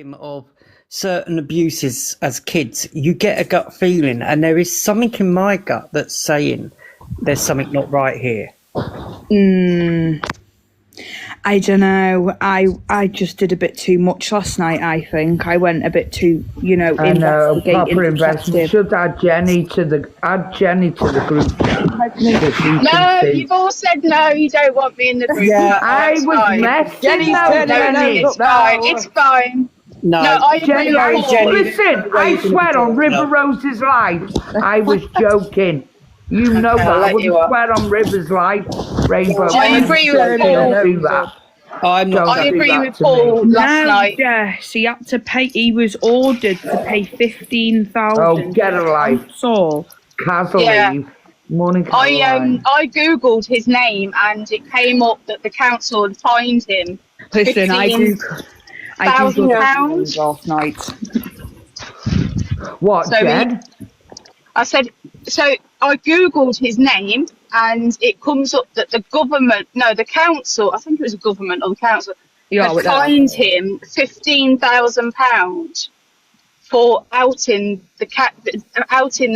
victim of certain abuses as kids, you get a gut feeling, and there is something in my gut that's saying there's something not right here. I don't know. I just did a bit too much last night, I think. I went a bit too, I know, proper investment. investigating. Should add Jenny to the group chat. No, you've all said no, you don't want me in the group. Yeah, I was fine. messing Jenny's now, turning Jenny. her It's fine, it's fine. No, I agree Jenny, with Paul. listen, I swear on River Rose's life, I was joking. You know that. I wouldn't swear on River's life, Rainbow. I agree with Paul. Do that. I'm not. I agree that with to me. Paul last No, night. yes, he had to pay. He was ordered to pay 15,000. Oh, get a life. Council. Castle Yeah. leave. Morning, Caroline. I googled his name and it came up that the council had fined him Listen, I £15,000 googled last night. What, So Jen? I said, so I googled his name and it comes up that the council, I think it was a government or the council, had fined him £15,000 for outing the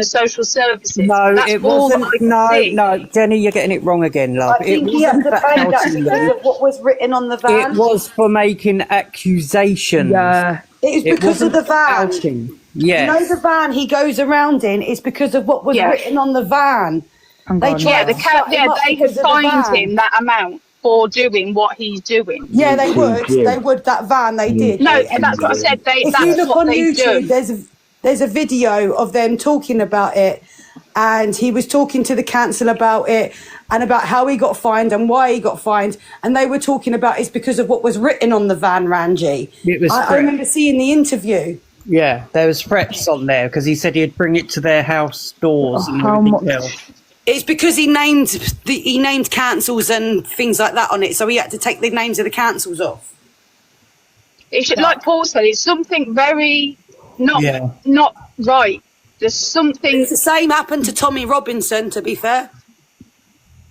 social services. No, That's it all wasn't. that I can No, see. no, Jenny, you're getting it wrong again, love. I think he had to pay that because of what was written on the van. It was for making accusations. Yeah. It was because of the van. Outing. Yes. You know the van he goes around in is because of what was written on the van. They they had fined him that amount for doing what he's doing. Yeah, they would. They would. That van, they did. No, that's what I said. If you look on YouTube, there's a video of them talking about it, and he was talking to the council about it and about how he got fined and why he got fined, and they were talking about it's because of what was written on the van, Rangy. It was. I remember seeing the interview. Yeah, there was threats on there because he said he'd bring it to their house doors and everything else. It's because he named councils and things like that on it, so he had to take the names of the councils off. It should, like Paul said, it's something very not right. There's something. It's the same happened to Tommy Robinson, to be fair.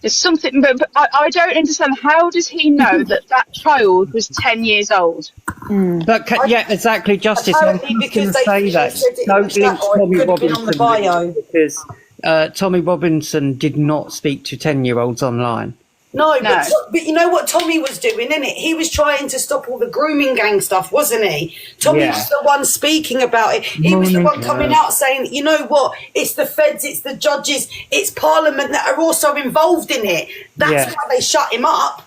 There's something, but I don't understand. How does he know that child was 10 years old? But exactly, Justice. I'm Apparently going to say that. Don't link Tommy Robinson on the bio. because Tommy Robinson did not speak to 10-year-olds online. No. But you know what Tommy was doing, innit? He was trying to stop all the grooming gang stuff, wasn't he? Tommy was the one speaking about it. He was the one coming out saying, you know what? It's the feds, it's the judges, it's Parliament that are also involved in it. That's why they shut him up.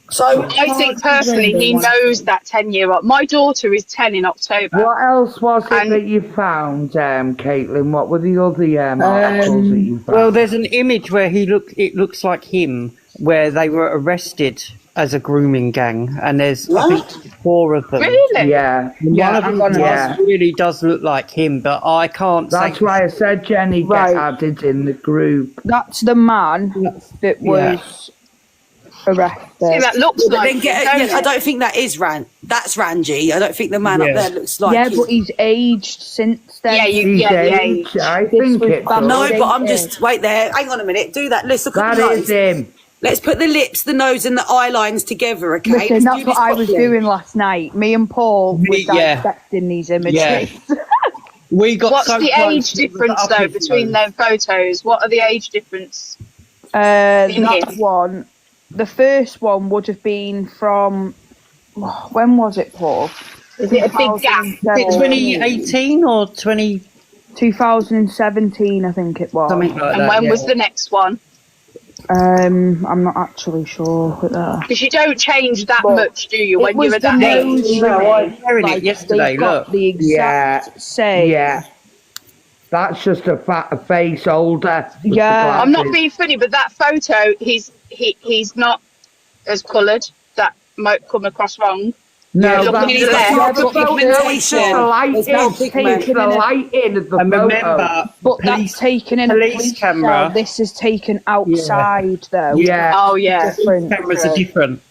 So I think personally he knows that 10-year-old. My daughter is 10 in October. What else was it that you found, Caitlin? What were the other articles that you found? Well, there's an image where it looks like him, where they were arrested as a grooming gang, and there's I think 4 of them. Really? Yeah. One of them really does look like him, but I can't say. That's why I said Jenny get added in the group. That's the man that was arrested. See, that looks like I don't think that is That's Rangy. I don't think the man up there looks like him. But he's aged since then. I think it's No, but I'm just wait there. Hang on a minute. Do that. Let's look at the nose. That is him. Let's put the lips, the nose, and the eye lines together. Okay. Listen, that's what I was doing last night. Me and Paul were dissecting these images. Yeah. What's the age difference though between their photos? What are the age difference? That one. The first one would have been from, when was it, Paul? Is it a big gap? Is it 2018 or 2017, I think it was. Something like that. And when was the next one? I'm not actually sure. Because you don't change that much, do you, when you're at that age? No, I was hearing it yesterday. Look. The exact same. Yeah. That's just a face older. Yeah. I'm not being funny, but that photo, he's not as coloured. That might come across wrong. No, that's the pigmentation. The lighting of the remember, but that's taken in a police camera. This is taken outside, though. Yeah. Oh, yeah. Police cameras are different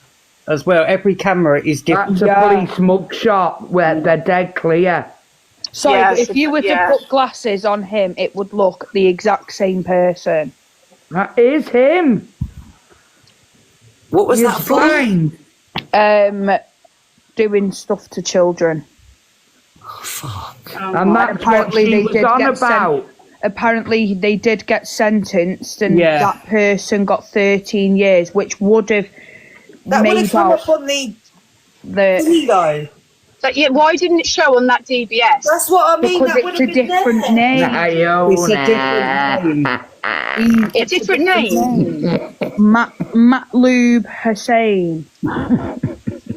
as well. Every camera is different. That's a police mugshot where they're dead clear. So if you were to put glasses on him, it would look the exact same person. That is him. What was that for? Blind. doing stuff to children. And that's what she was on about. Apparently, they did get sentenced, and Yeah. that person got 13 years, which would have That would have made come out up on the the thing, though. But yeah, why didn't it show on that DBS? That's what I mean. because that would it's a have been different there. name. It's a different name. A different name. Matloob Hussein.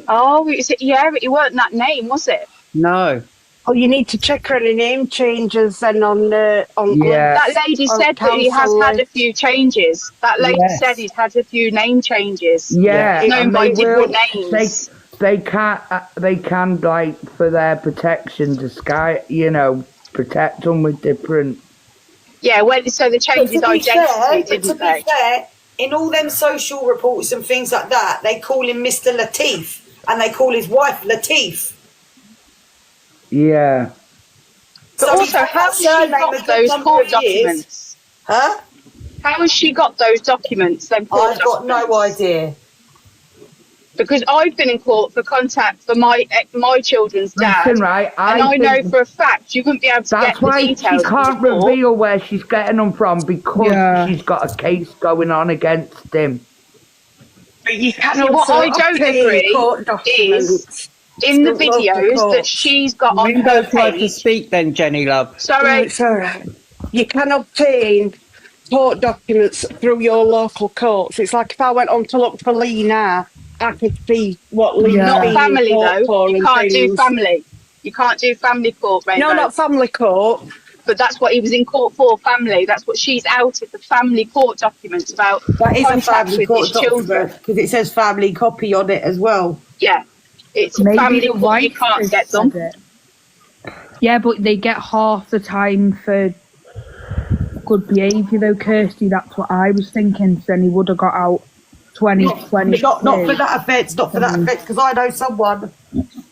Oh, it weren't that name, was it? No. Oh, you need to check for any name changes then on Yeah. That lady on said that he has council had a list. few changes. That lady Yes. said he's had a few name changes. Yeah, Known and by they different will- names. They can like for their protection to protect them with different. Yeah, so they But changed his to be fair, identity, but to didn't be they? fair, in all them social reports and things like that, they call him Mr. Latif, and they call his wife Latif. Yeah. But So he's also, had how that has she surname a got good those number court of years. documents? Huh? How has she got those documents? Them court I've got no documents? idea. Because I've been in court for contact for my children's dad, Listen, right, and I know for a fact you wouldn't be able to get that's the why she details. can't of the court. reveal where she's getting them from because Yeah. she's got a case going on against him. But you can See, what also I don't obtain agree court documents. In the From local videos that courts. she's got on When her go try to page. speak then, Jenny love. Sorry, It's all right. You can obtain court documents through your local courts. It's like if I went on to look for Lee now, I could see what Lee's Yeah. been not in family court though. for You and can't do things. family. You can't do family court, Rainbow. No, not family court. But that's what he was in court for, family. That's what she's outed, the family court documents about That is a contact family with court his children. document because it says family copy on it as well. Yeah. It's Maybe family the court, wife you can't has get them. said it. Yeah, but they get half the time for good behaviour though, Kirsty. That's what I was thinking. So then he would have got out 20. Not for that offence, not for that offence, because I know someone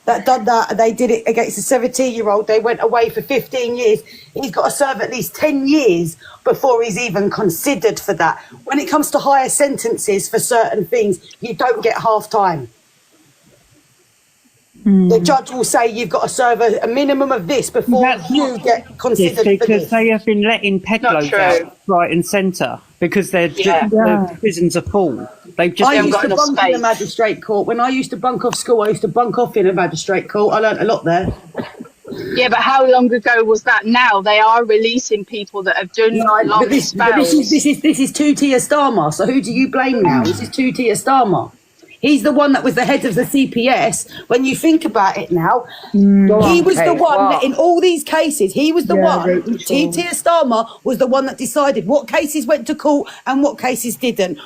that done that and they did it against a 17-year-old. They went away for 15 years. He's got to serve at least 10 years before he's even considered for that. When it comes to higher sentences for certain things, you don't get half time. The judge will say you've got to serve a minimum of this before That's you get It's considered for because this. they have been letting Not peddlers true. out right and centre because Yeah. the prisons are full. They've just I haven't used got to enough bunk in a space. magistrate court. When I used to bunk off school, I used to bunk off in a magistrate court. I learnt a lot there. Yeah, but how long ago was that now? They are releasing people that have done long But this spells. is Tutia Starmer. So who do you blame now? This is Tutia Starmer. He's the one that was the head of the CPS. When you think about it now, he was the one that in all these cases, he was the one. Tutia Starmer was the one that decided what cases went to court and what cases didn't.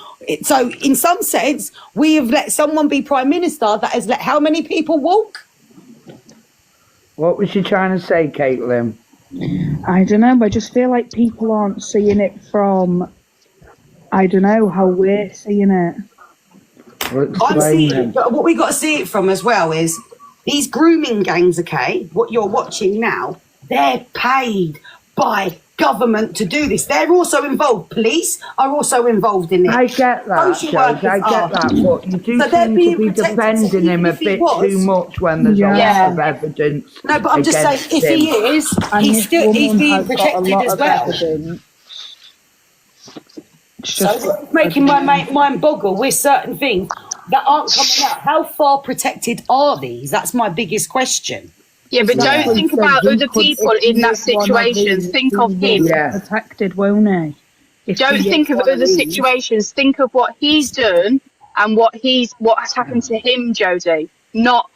So in some sense, we have let someone be prime minister that has let how many people walk? What was you trying to say, Caitlin? I don't know. I just feel like people aren't seeing it from, I don't know, how we're seeing it. Well, I'm explain seeing then. it, but what we got to see it from as well is these grooming gangs, okay, what you're watching now, they're paid by government to do this. They're also involved. Police are also involved in it. I get that, Social Judge, I workers get are. that, but you do So they're seem being to be protected, so defending him even a if he bit was- too much when there's a Yeah. lot of evidence. No, but I'm just saying, against if he him. is, And he's this still he's woman being has got a protected lot as of well. evidence. It's So just it's making my mind boggle with certain things that aren't coming out. How far protected are these? That's my biggest question. Yeah, but Yeah. don't think about other people in that situation. Think of him. Yeah. protected, won't he? If Don't he think is of one other these. situations. Think of what he's done and what has happened to him, Jodie. Not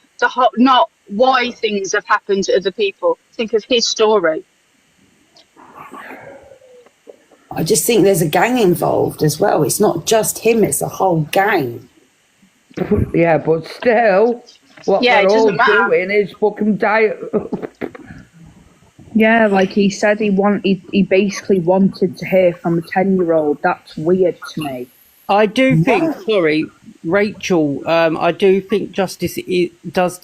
why things have happened to other people. Think of his story. I just think there's a gang involved as well. It's not just him, it's a whole gang. Yeah, but still, what Yeah, it they're all doesn't matter. doing is fucking diet. Yeah, like he said, he basically wanted to hear from a 10-year-old. That's weird to me. I do think, sorry, Rachel, I do think justice does.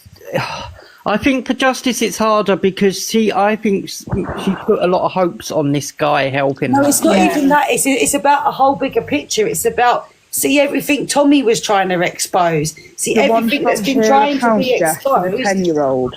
I think for justice it's harder because I think she put a lot of hopes on this guy helping No, her. it's not even that. It's about a whole bigger picture. It's about See everything Tommy was trying to expose. See The one everything that's from been her trying to account, be Jess, for the exposed. 10-year-old.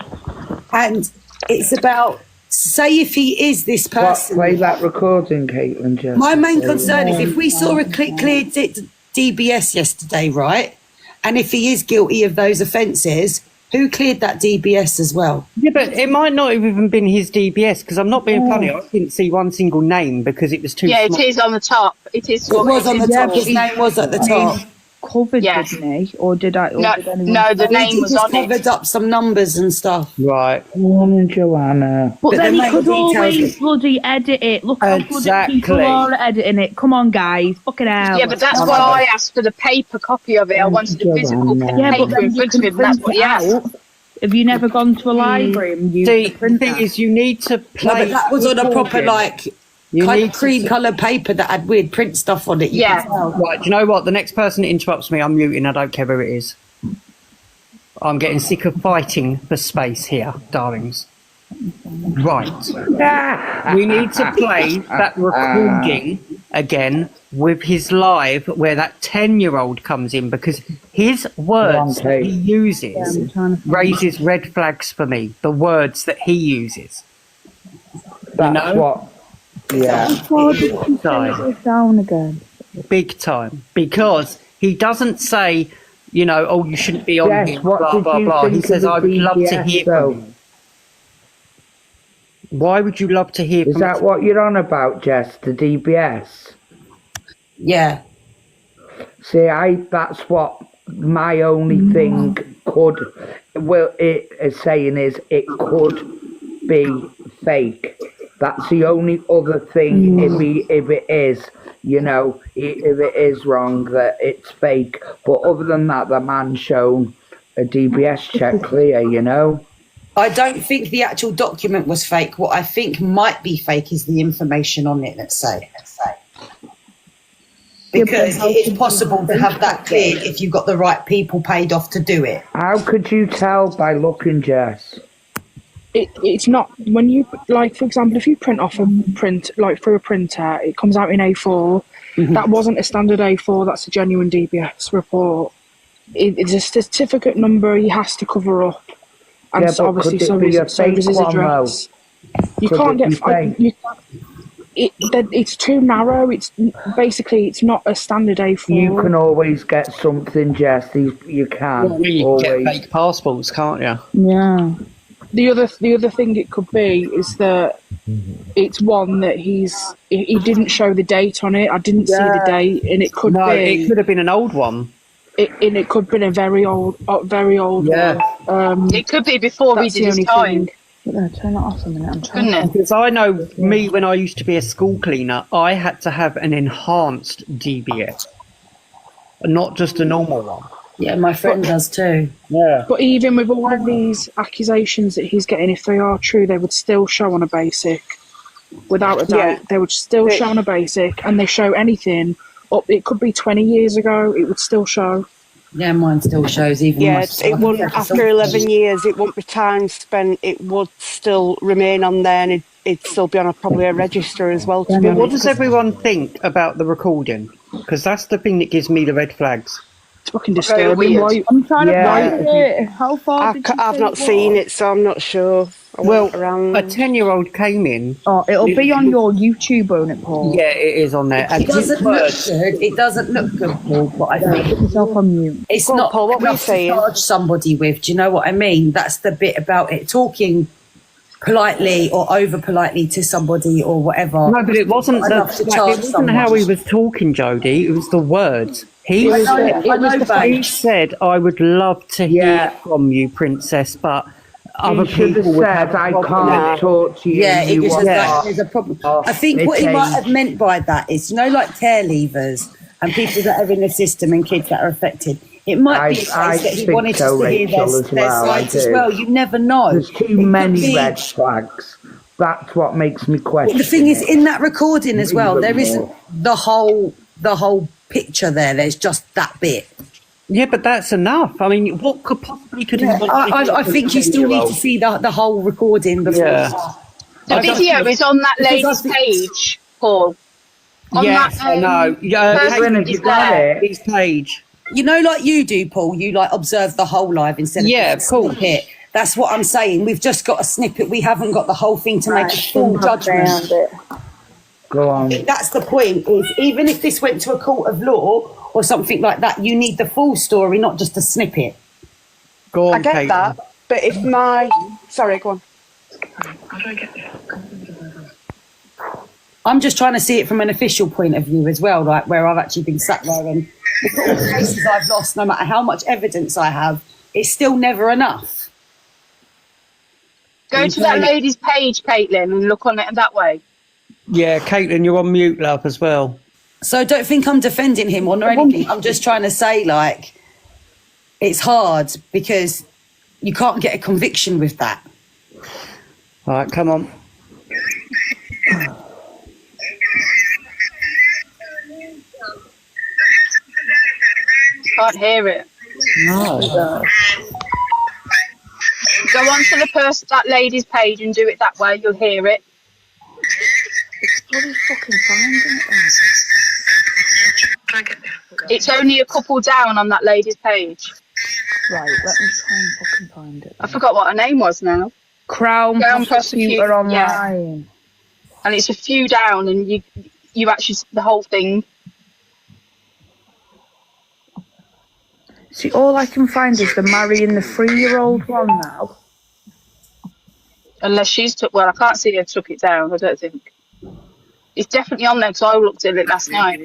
And it's about, say if he is this What, person. play that recording, Caitlin, just. My main concern is if we saw a clear DBS yesterday, right? And if he is guilty of those offences, who cleared that DBS as well? Yeah, but it might not have even been his DBS because I'm not being funny. I didn't see one single name because it was too Yeah, small. it is on the top. It is. It was on the Yeah, top. but His name was at the top. Covered, Yes. didn't he? Or did I? Or No, did anyone? no, the He name was just on it. covered up some numbers and stuff. Right. Morning, Joanna. But But then the he main could details- always bloody edit it. Look how good Exactly. people are at editing it. Come on, guys, fucking hell. Yeah, but that's why I asked for the paper copy of it. I wanted the physical Yeah, but paper then in you front can of him. That's print what it he asked. out. Have you never gone to a library and used See, the the printer? thing is, you need to No, play. but that was on a proper, recording. like, You kind need of cream to- coloured paper that had weird print stuff on it. You Yeah. could tell. Right, do you know what? The next person that interrupts me, I'm muting. I don't care who it is. I'm getting sick of fighting for space here, darlings. Right. We need to play that recording again with his live where that 10-year-old comes in because his words that he uses raises red flags for me. The words that he uses. That's know? what. Yeah. Why did you Time. send it down again? Big time. Because he doesn't say, you know, oh, you shouldn't be on Yes, here, what blah, did blah, you blah. He think of says, the I would love to DBS hear though? from you. Why would you love to hear Is from that what you're on about, Jess? The DBS? Yeah. See, that's what my only thing could, well, it is saying is it could be fake. That's the only other thing if it is, you know, if it is wrong that it's fake. But other than that, the man's shown a DBS check clear, you know. I don't think the actual document was fake. What I think might be fake is the information on it, let's say. Because it is possible to have that cleared if you've got the right people paid off to do it. How could you tell by looking, Jess? It's not when you, like, for example, if you print off a print, like through a printer, it comes out in A4. That wasn't a standard A4, that's a genuine DBS report. It's a certificate number he has to cover up. And Yeah, so but obviously could it so be a is, so fake is his one, address. You Could can't it be get, fake? it's too narrow. It's basically, it's not a standard A4. You can always get something, Jess. You can Well, you always. can get fake passports, can't you? Yeah. The other thing it could be is that it's one that he didn't show the date on it. I didn't see the date, and it could No, be. it could have been an old one. It could have been a very old Yeah. one. It could be before he That's did the his only time, thing. Turn it off a minute. I'm trying. couldn't it? Because I know me when I used to be a school cleaner, I had to have an enhanced DBS, not just a normal one. Yeah, my friend does too. Yeah. But even with all of these accusations that he's getting, if they are true, they would still show on a basic. Without a doubt, Yeah. they would still show on a basic, and they show anything up. It could be 20 years ago. It would still show. Yeah, mine still shows even. Yeah, my it son. wouldn't, after 11 years, it won't be time spent. It would still remain on there, and it'd still be on probably a register as well, to be What honest. does everyone think about the recording? Because that's the thing that gives me the red flags. It's fucking Very disturbing. weird. Why, I'm trying Yeah. to find it. How far did you I've say not it seen was? it, so I'm not sure. I Well, went around. a 10-year-old came in. Oh, it'll be on your YouTube, won't it, Paul? Yeah, it is on there. And It doesn't his look words, good. It doesn't look good, Paul. But I think Put yourself on mute. it's Go on, not Paul, what were you enough to saying? charge somebody with. Do you know what I mean? That's the bit about it. Talking politely or over politely to somebody or whatever. no, but it wasn't Not enough to it charge wasn't how he someone. was talking, Jodie. It was the words. He I was. know, I know, He babe. said, "I would love to hear Yeah. from you, princess, but other He should people have would have said, a I problem." can't talk to you. Yeah, it you was want just that. like there's a problem. Oh, I think it what he might changed. have meant by that is, you know, like care leavers and people that are in the system and kids that are affected. It might be a I case that he think wanted so, us to hear their, Rachel, as their well, I sides as do. well. You never know. There's too It could many be- red flags. That's what makes me question. The thing is, it. in that recording as well, Even there isn't more. the whole picture there. There's just that bit. Yeah, but that's enough. I mean, what could possibly could he want to hear I from think a you still need to 10-year-old? see the whole recording before. Yeah. The I don't video think- is on that because I lady's think- page, Paul. Yes, I know. person if is you got there. it. His page. You know, like you do, Paul, you like observe the whole live instead of Yeah, just of course. snippet. That's what I'm saying. We've just got a snippet. We haven't got the whole thing to make a full judgment. Go on. That's the point, is even if this went to a court of law or something like that, you need the full story, not just a snippet. Go on, I get Kate. that, but if my... Sorry, go on. I'm just trying to see it from an official point of view as well, like where I've actually been sat there and look at all the cases I've lost, no matter how much evidence I have, it's still never enough. Go to that lady's page, Caitlin, and look on it that way. Yeah, Caitlin, you're on mute, love, as well. So don't think I'm defending him or anything. I'm just trying to say, like, it's hard because you can't get a conviction with that. All right, come on. Can't hear it. No. Go on to that lady's page and do it that way. You'll hear it. It's only a couple down on that lady's page. Right, let me try and fucking find it. I forgot what her name was now. Crown Prosecutor Online. Yeah. And it's a few down, and you actually the whole thing. See, all I can find is the marrying the 3-year-old one now. Unless she's took. Well, I can't see her took it down. I don't think. It's definitely on there because I looked at it last night.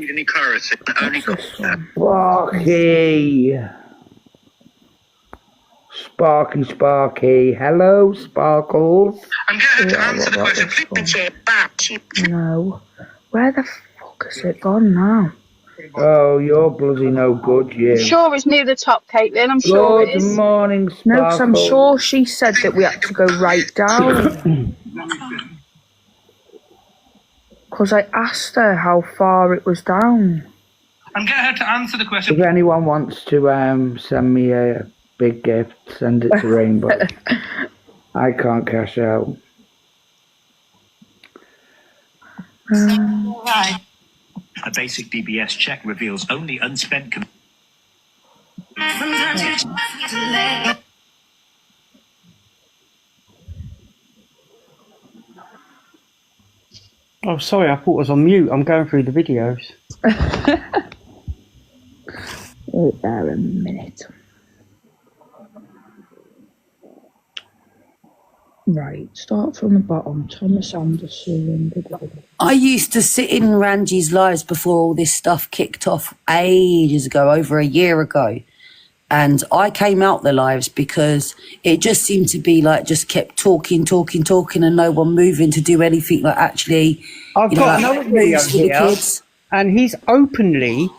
Sparky. Sparky. Hello, Sparkles. I'm going to answer the question. Please say back. No. Where the fuck has it gone now? Oh, you're bloody no good, you. I'm sure it's near the top, Caitlin. I'm sure it Good is. morning, No, Sparkles. because I'm sure she said that we had to go right down. Because I asked her how far it was down. I'm getting her to answer the question. If anyone wants to send me a big gift, send it to Rainbow. I can't cash out. A basic DBS check reveals only unspent... Oh, sorry, I thought I was on mute. I'm going through the videos. Wait there a minute. Right, start from the bottom. Thomas Anderson. I used to sit in Rangy's lives before all this stuff kicked off ages ago, over a year ago. And I came out the lives because it just seemed to be like just kept talking and no one moving to do anything like actually. I've got another video moves for the here, kids. and he's openly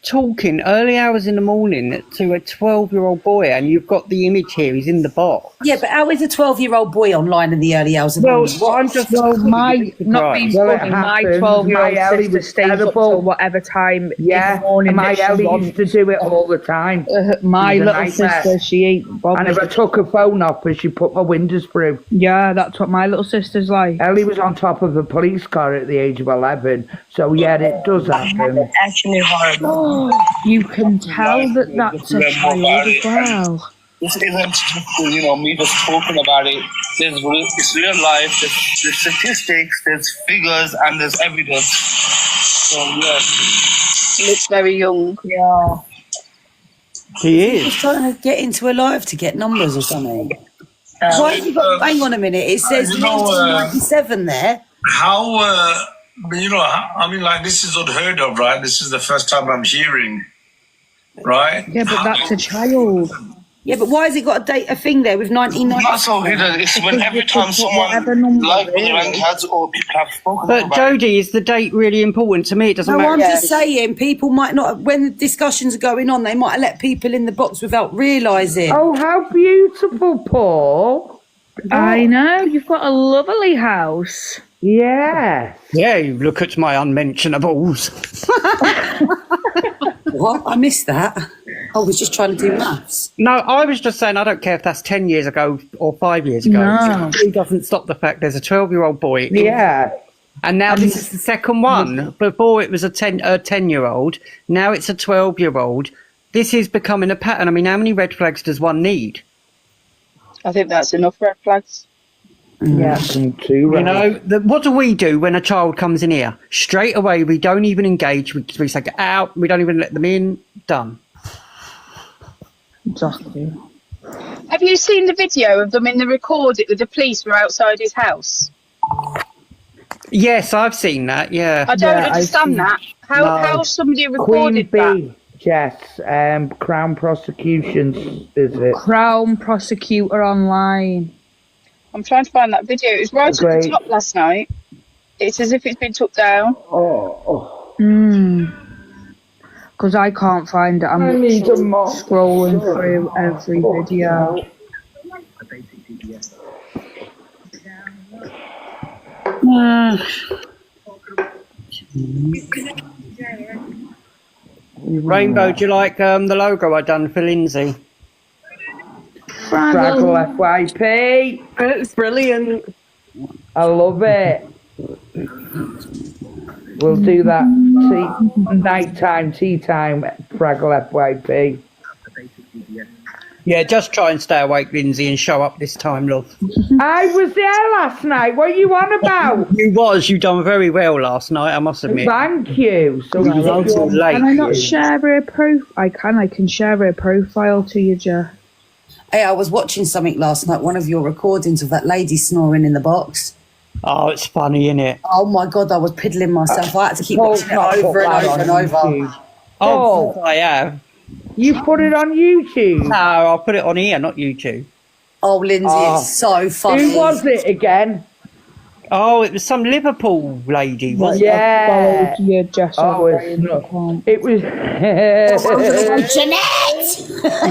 talking early hours in the morning to a 12-year-old boy, and you've got the image here. He's in the box. Yeah, but how is a 12-year-old boy online in the early hours of the morning? I'm just my, not being Well, it funny, my happened. 12-year-old My Ellie sister was stays up terrible. till whatever time Yeah, in the morning. my that she Ellie wants. used to do it all the time. My It was a little nightmare. sister, she ain't And bothered. if I took her phone off her, she put my windows through. Yeah, that's what my little sister's like. Ellie was on top of a police car at the age of 11. So, yeah, it does happen. Actually horrible. You can tell that that's a child as well. This isn't just, me just talking about it. It's real life. There's statistics, there's figures, and there's evidence. So, yeah. He looks very young. Yeah. He He's is. trying to get into a live to get numbers or something. Why have you got, hang on a minute, it says 1997 there. How, this is unheard of, right? This is the first time I'm hearing, right? Yeah, but that's a child. Yeah, but why has it got a thing there with 1990? Not so hidden. It's when every time Whatever someone number like it is. Rangy has or people have spoken But about Jodie, is the date really important? To me, it doesn't No, matter. I'm just saying, people might not, when the discussions are going on, they might have let people in the box without realising. Oh, how beautiful, Paul. I know, you've got a lovely house. Yes. Yeah, you look at my unmentionables. What? I missed that. I was just trying to do maths. No, I was just saying, I don't care if that's 10 years ago or 5 years ago. No. It really doesn't stop the fact there's a 12-year-old boy. Yeah. And now this is the second one. Before it was a 10-year-old. Now it's a 12-year-old. This is becoming a pattern. I mean, how many red flags does one need? I think that's enough red flags. Yeah, too right. You know, what do we do when a child comes in here? Straight away, we don't even engage. We say, get out. We don't even let them in. Done. Exactly. Have you seen the video of them in the recording with the police were outside his house? Yes, I've seen that. Yeah. I don't understand that. How somebody recorded Queen that? B, Jess, Crown Prosecutions, is it? Crown Prosecutor Online. I'm trying to find that video. It was right at the top last night. It's as if it's been took down. Because I can't find it. I'm scrolling through every video. Rainbow, do you like the logo I done for Lindsay? Fraggle FYP. It's brilliant. I love it. We'll do that nighttime, tea time, Fraggle FYP. Yeah, just try and stay awake, Lindsay, and show up this time, love. I was there last night. What are you on about? You done very well last night, I must admit. Thank you. So late. Can I not share her profile? I can share her profile to you, Joe. Hey, I was watching something last night, one of your recordings of that lady snoring in the box. Oh, it's funny, isn't it? Oh my God, I was piddling myself. I had to keep watching it over and over and over. Oh, I have. You put it on YouTube? No, I'll put it on here, not YouTube. Oh, Lindsay, it's so funny. Who was it again? Oh, it was some Liverpool lady, wasn't it? Yeah. It was. Jeanette!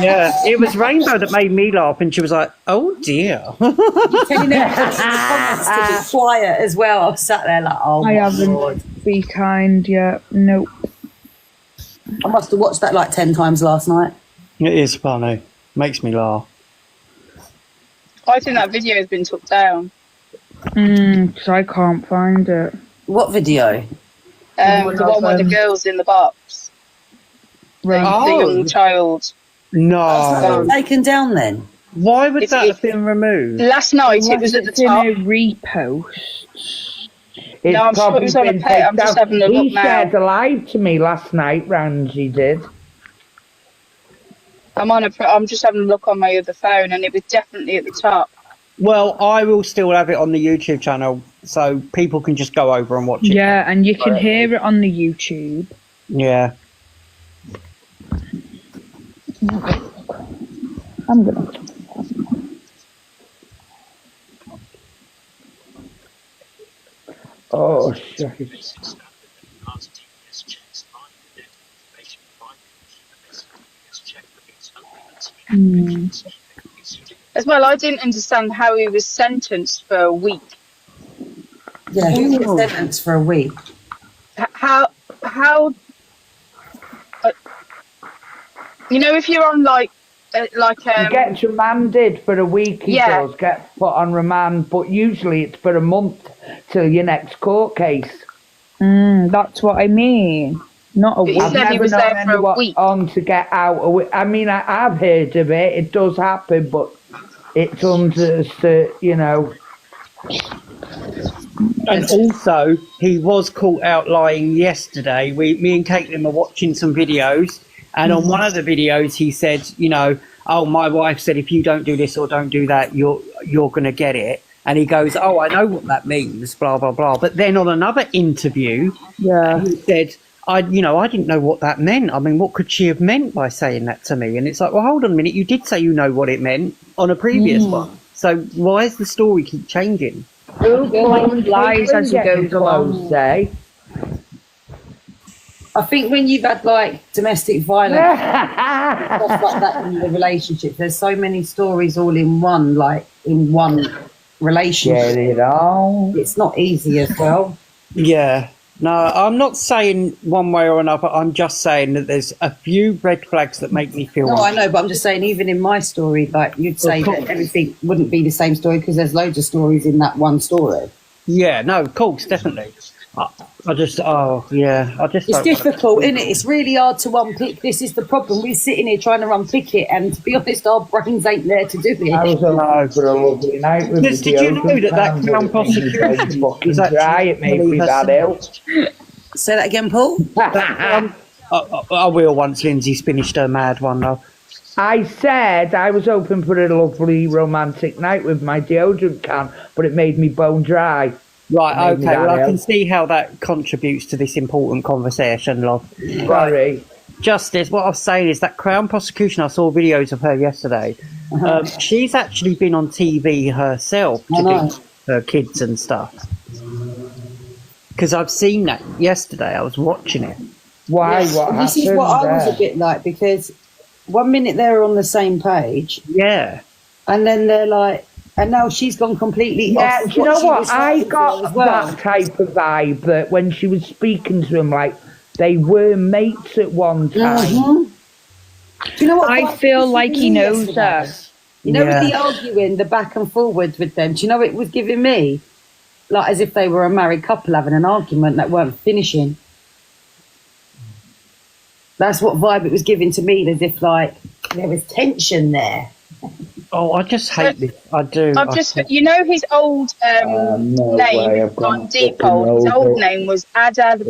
Yeah, it was Rainbow that made me laugh, and she was like, "Oh dear." Telling everybody in the comments to be quiet as well. I was sat there like, oh, I my haven't. God. Be kind yet. Nope. I must have watched that like 10 times last night. It is funny. Makes me laugh. I think that video has been took down. Because I can't find it. What video? The one with the girls in the box. Right. The young child. No. Taken down then? Why would that have been removed? Last night it was at the top. In a repost. It's No, I'm sure it was on a been page. I'm just taken having a down. look He now. shared a live to me last night, Rangy did. I'm just having a look on my other phone, and it was definitely at the top. Well, I will still have it on the YouTube channel, so people can just go over and watch it. Yeah, and you can hear it on the YouTube. Yeah. I'm gonna. Oh, shit. As well, I didn't understand how he was sentenced for a week. Yeah, he was sentenced for a week. How you know, if you're on He gets remanded for a week, he does get put on remand, but usually it's for a month till your next court case. That's what I mean. Not a week. He said he was there for a week. On to get out. I mean, I've heard of it. It does happen, but it's under, you know. And also, he was caught out lying yesterday. Me and Caitlin were watching some videos, and on one of the videos, he said, you know, oh, my wife said if you don't do this or don't do that, you're going to get it. And he goes, oh, I know what that means, blah, blah, blah. But then on another interview, he said, I didn't know what that meant. I mean, what could she have meant by saying that to me? And it's like, well, hold on a minute. You did say you know what it meant on a previous one. So why does the story keep changing? Lies as he goes along. I think when you've had like domestic violence, stuff like that in the relationship, there's so many stories all in one, relationship. Get it all. It's not easy as well. Yeah. No, I'm not saying one way or another. I'm just saying that there's a few red flags that make me feel. No, I know, but I'm just saying, even in my story, like you'd say that everything wouldn't be the same story because there's loads of stories in that one story. Yeah, no, of course, definitely. I just, It's difficult, isn't it? It's really hard to unpick. This is the problem. We're sitting here trying to unpick it, and to be honest, our brains ain't there to do it. I was alive for a lovely night with Did you know that Crown prosecution fucking dry? It made me that ill. Say that again, Paul. I will once Lindsay's finished her mad one, though. I said I was hoping for a lovely romantic night with my deodorant can, but it made me bone dry. Right, okay, well, I can see how that contributes to this important conversation, love. Sorry. Justice, what I was saying is that Crown prosecution, I saw videos of her yesterday. She's actually been on TV herself to do her kids and stuff. Because I've seen that yesterday, I was watching it. Why? Yes, What this happened is what I was there? a bit like, because 1 minute they're on the same page. Yeah. And then they're like, and now she's gone completely Yeah, off. do you know she what? was I fighting for got as well. that type of vibe that when she was speaking to him, like, they were mates at one time. Do you know what? I feel like he knows her. You know, with the arguing, the back and forwards with them, do you know what it was giving me? Like as if they were a married couple having an argument that weren't finishing. That's what vibe it was giving to me, as if like there was tension there. Oh, I just hate this. I do. You know his old name on Depot, his old name was Adad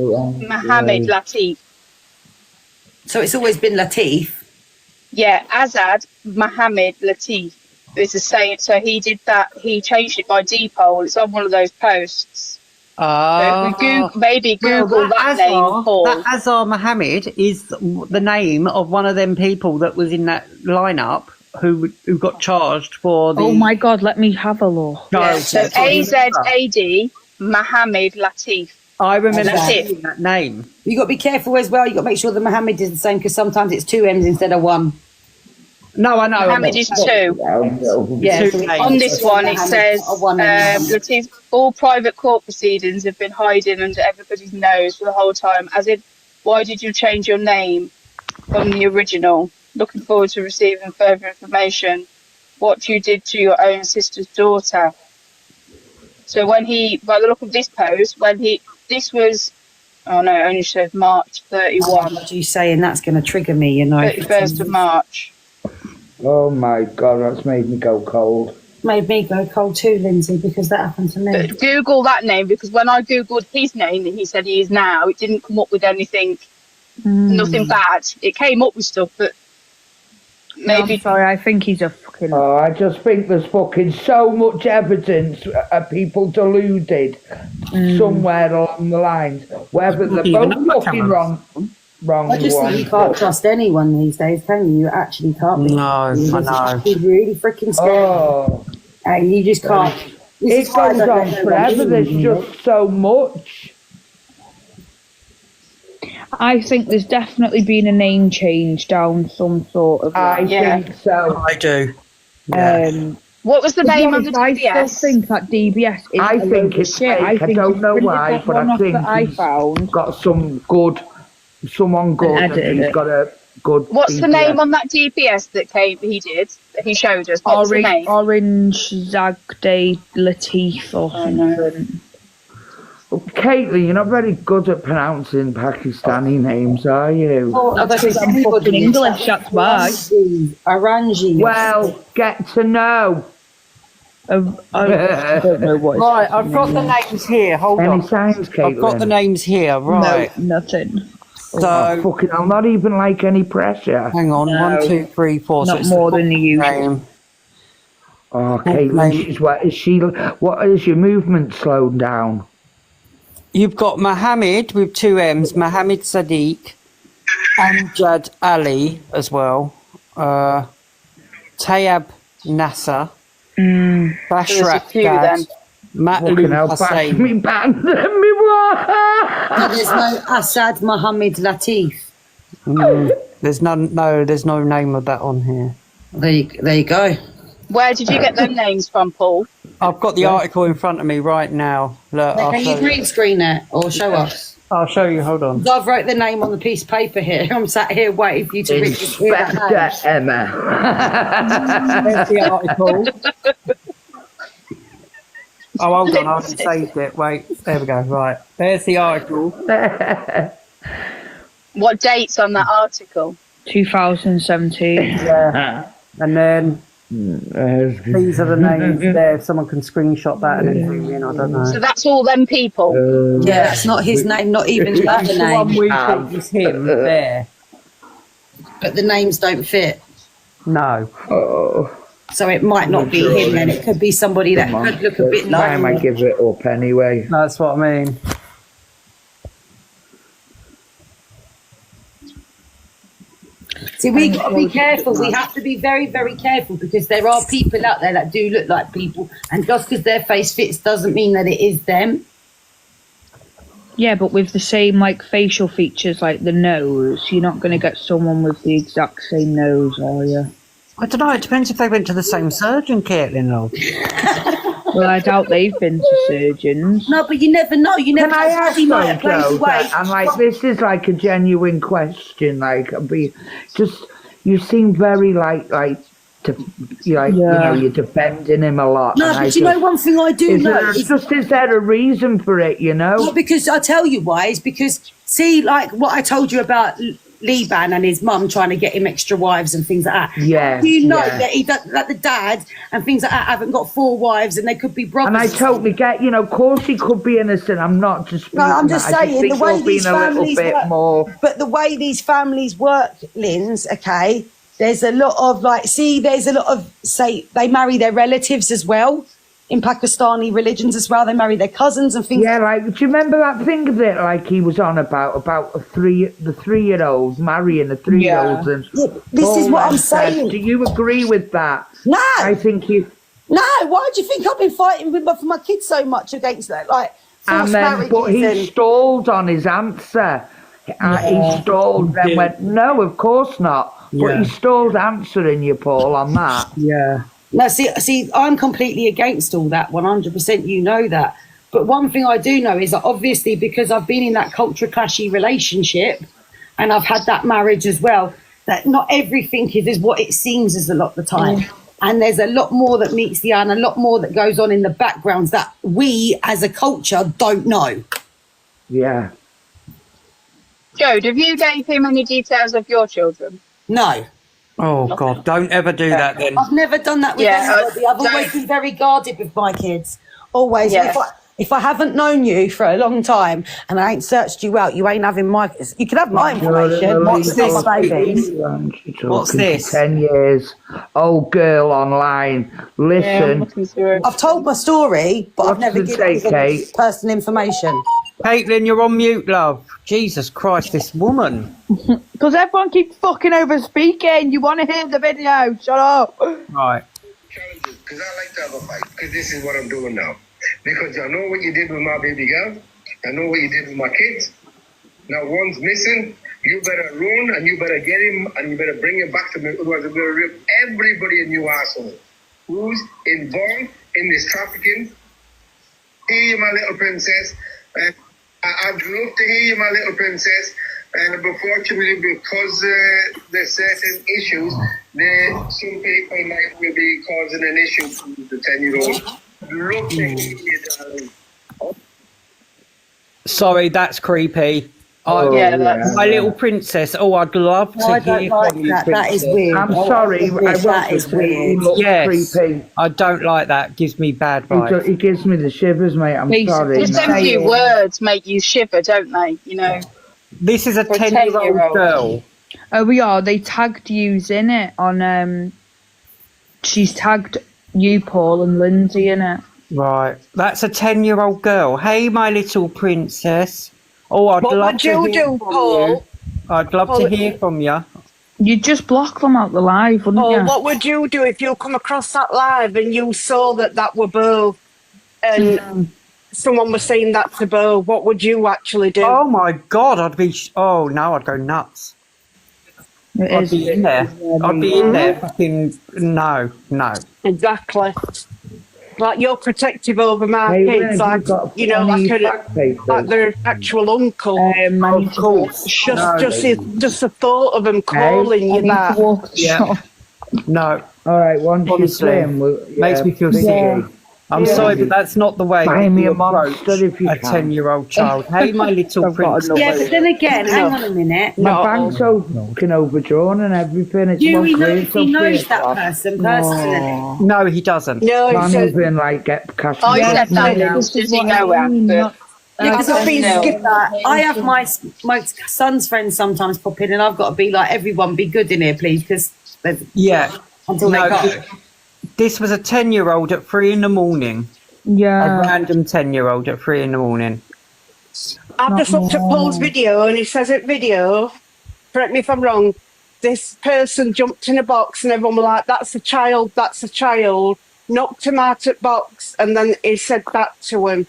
Mohammed Latif. So it's always been Latif? Yeah, Azad Mohammed Latif is the same. So he did that, he changed it by Depot. It's on one of those posts. So if we maybe Google that name, Paul. That Azar Mohammed is the name of one of them people that was in that lineup who got charged for the... Oh my God, let me have a look. Yeah, so AZAD Mohammed Latif. I remember that name. You got to be careful as well. You got to make sure the Mohammed is the same, because sometimes it's 2 M's instead of 1. No, I know. Mohammed is 2. Yeah, so on this one it says Latif, all private court proceedings have been hiding under everybody's nose for the whole time. As in, why did you change your name from the original? Looking forward to receiving further information. What you did to your own sister's daughter. So when he, by the look of this post, this was, oh no, it only shows March 31. What are you saying? That's going to trigger me, you know. 31st of March. Oh my God, that's made me go cold. Made me go cold too, Lindsay, because that happened to me. But Google that name, because when I Googled his name that he said he is now, it didn't come up with anything, nothing bad. It came up with stuff, but maybe... No, sorry, I think he's a fucking... Oh, I just think there's fucking so much evidence of people deluded somewhere along the lines. Whether they're both fucking wrong I just think you can't trust anyone these days, can you? You actually can't. No, I know. It's really freaking scary. Oh. And you just can't. It goes on forever. There's just so much. I think there's definitely been a name change down some sort of... I think so. I do. Yeah. What was the name of the I DBS? still think that DBS is I think it's shit. fake. I don't know why, but I think I he's found got someone good, and he's got a good... What's the DBS. name on that DBS that he showed us? What's the name? Orange Zagde Latif or something. Caitlin, you're not very good at pronouncing Pakistani names, are you? That's because I'm fucking English, that's why. Rangy. Well, get to know. I don't know what. Right, I've got the names here. Hold on. Any signs, Caitlin? I've got the names here. Right. No, nothing. So, I'll not even like any pressure. hang on. No. 1, 2, 3, 4. Not so more than the usual. name. Oh, Caitlin, what is your movement slowed down? You've got Mohammed with 2 M's, Mohammed Sadiq, Amjad Ali as well, Tayyab Nasser, Bashrat Dad, Matlu Hussain. Me band, me what? There's no Asad Mohammed Latif. There's no name of that on here. There you go. Where did you get them names from, Paul? I've got the article in front of me right now. Look, Can you green screen it or show us? I'll show you. Hold on. I've wrote the name on the piece of paper here. I'm sat here waiting for you to read Inspector Emma. There's the article. Oh, hold on, I haven't saved it. Wait, there we go. Right, there's the article. What date's on that article? 2017. Yeah, and then these are the names there. Someone can screenshot that and then zoom in. I don't know. So that's all them people. Yeah, that's not his name, not even the That's other the one name. we think is him there. But the names don't fit. No. So it might not be him then. It could be somebody that could look a bit Why am I like. give it up anyway? That's what I mean. See, we got to be careful. We have to be very, very careful because there are people out there that do look like people, and just because their face fits doesn't mean that it is them. Yeah, but with the same like facial features, like the nose, you're not going to get someone with the exact same nose, are you? I don't know. It depends if they went to the same surgeon, Caitlin. Or... Well, I doubt they've been to surgeons. No, but you never know. You never Can I ask Somebody might have though, placed Joe, away. that- I'm like, this is like a genuine question. Like, you seem very you're defending him a lot. No, and but you know one thing I do know is there a reason for it? You know? Well, because I tell you why is because see, like what I told you about Liban and his mum trying to get him extra wives and things like that. Yeah, You know yeah. that he does, that the dad and things like that haven't got 4 wives and they could be brothers. And I totally get, of course he could be innocent. I'm not just. No, I'm just saying the way these being a little families bit work, more. but the way these families work, Linz, okay, there's a lot of there's a lot of they marry their relatives as well. In Pakistani religions as well, they marry their cousins and things. Yeah, like, do you remember that thing of it? Like he was on about the 3-year-olds marrying the 3-year-olds, and this is what I'm saying. Do you agree with that? No, I think you. No, why do you think I've been fighting for my kids so much against that? Like forced marriages But he and... stalled on his answer. He stalled, then went, no, of course not. But he stalled answering you, Paul, on that. Yeah. No, see, I'm completely against all that, 100%, you know that. But one thing I do know is that obviously because I've been in that culture clashy relationship and I've had that marriage as well, that not everything is what it seems as a lot of the time. And there's a lot more that meets the eye and a lot more that goes on in the backgrounds that we as a culture don't know. Yeah. Joe, have you gave him any details of your children? No. Oh, God, don't ever do that then. I've never done that with anybody. I've always been very guarded with my kids. Always. Yeah. If I haven't known you for a long time and I ain't searched you out, you ain't having my... You can have my information. What's this, babies? What's this? 10 years. Old girl online. Listen. I've told my story, but I've never given any personal information. Caitlin, you're on mute, love. Jesus Christ, this woman. Because everyone keeps fucking over speaking. You want to hear the video? Shut up. Right. Because I like to have a fight. Because this is what I'm doing now. Because I know what you did with my baby girl. I know what you did with my kids. Now one's missing. You better run and you better get him and you better bring him back to me. Otherwise I'm going to rip everybody in your asshole who's involved in this trafficking. Hear you, my little princess. I'd love to hear you, my little princess. But unfortunately, because there's certain issues, some people might be causing an issue to the 10-year-old. Love to hear you, darling. Sorry, that's creepy. My little princess. Oh, I'd love to hear from you, that. princess. That is weird. I'm sorry. That is weird. Yes, creepy. I don't like that. Gives me bad vibes. He gives me the shivers, mate. I'm sorry. Just them few words make you shiver, don't they? You know. This is a For a 10-year-old 10-year-old. girl. Oh, we are. They tagged yous in it on. She's tagged you, Paul, and Lindsay in it. Right, that's a 10-year-old girl. Hey, my little princess. Oh, I'd What love would to you hear do, from Paul? you. I'd love to hear from you. You'd just block them out the live, wouldn't you? What would you do if you come across that live and you saw that were Bo and someone was saying that to Bo? What would you actually do? Oh my God, I'd be. Oh no, I'd go nuts. I'd be in there. I'd be in there. Fucking no. Exactly. Like you're protective over my kids, like like their actual uncle. Of course. Just the thought of them calling you that. Yeah. No. All right, once you Honestly, swim, makes me feel sick. I'm Yeah. sorry, but that's not the way Buy that me you a approach monster if you a can. 10-year-old child. Hey, my little I've got prince. another- Yeah, but then again, hang on a minute. My bank's fucking overdrawn and everything. It's Dewey one knows clear, he knows that so person personally. No, he doesn't. No, he can't said, even like get cash. I from said that it. now. This is Does he what know I mean, it? not- Yeah, because I've I've been been skip- that. I have my son's friends sometimes pop in, and I've got to be like, everyone, be good in here, please, because Yeah. until they No, go. this was a 10-year-old at 3 in the morning. A Yeah. random 10-year-old at 3 in the morning. I've just looked at Paul's video and he says at video, correct me if I'm wrong, this person jumped in a box and everyone was like, that's a child, knocked him out at box, and then he said that to him.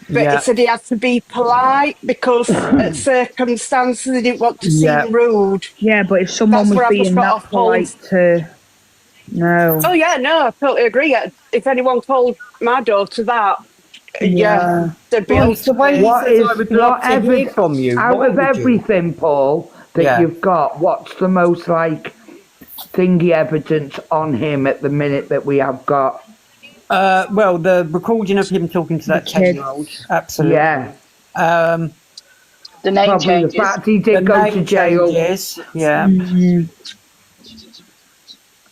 But Yeah. he said he had to be polite because at circumstances he didn't want to Yeah. seem rude. Yeah, but if someone That's where was I've just being got that off Paul's. polite to... No. Oh yeah, no, I totally agree. If anyone called my daughter that, yeah, they'd be Well, on the way he What says, is I would love to whatever hear from you. out What of would you? everything, Paul, that Yeah. you've got? What's the most like thingy evidence on him at the minute that we have got? Well, the recording of him talking to that The kid. 10-year-old. Absolutely. Yeah, The name probably changes. the fact he The did go to name jail. changes. Yeah.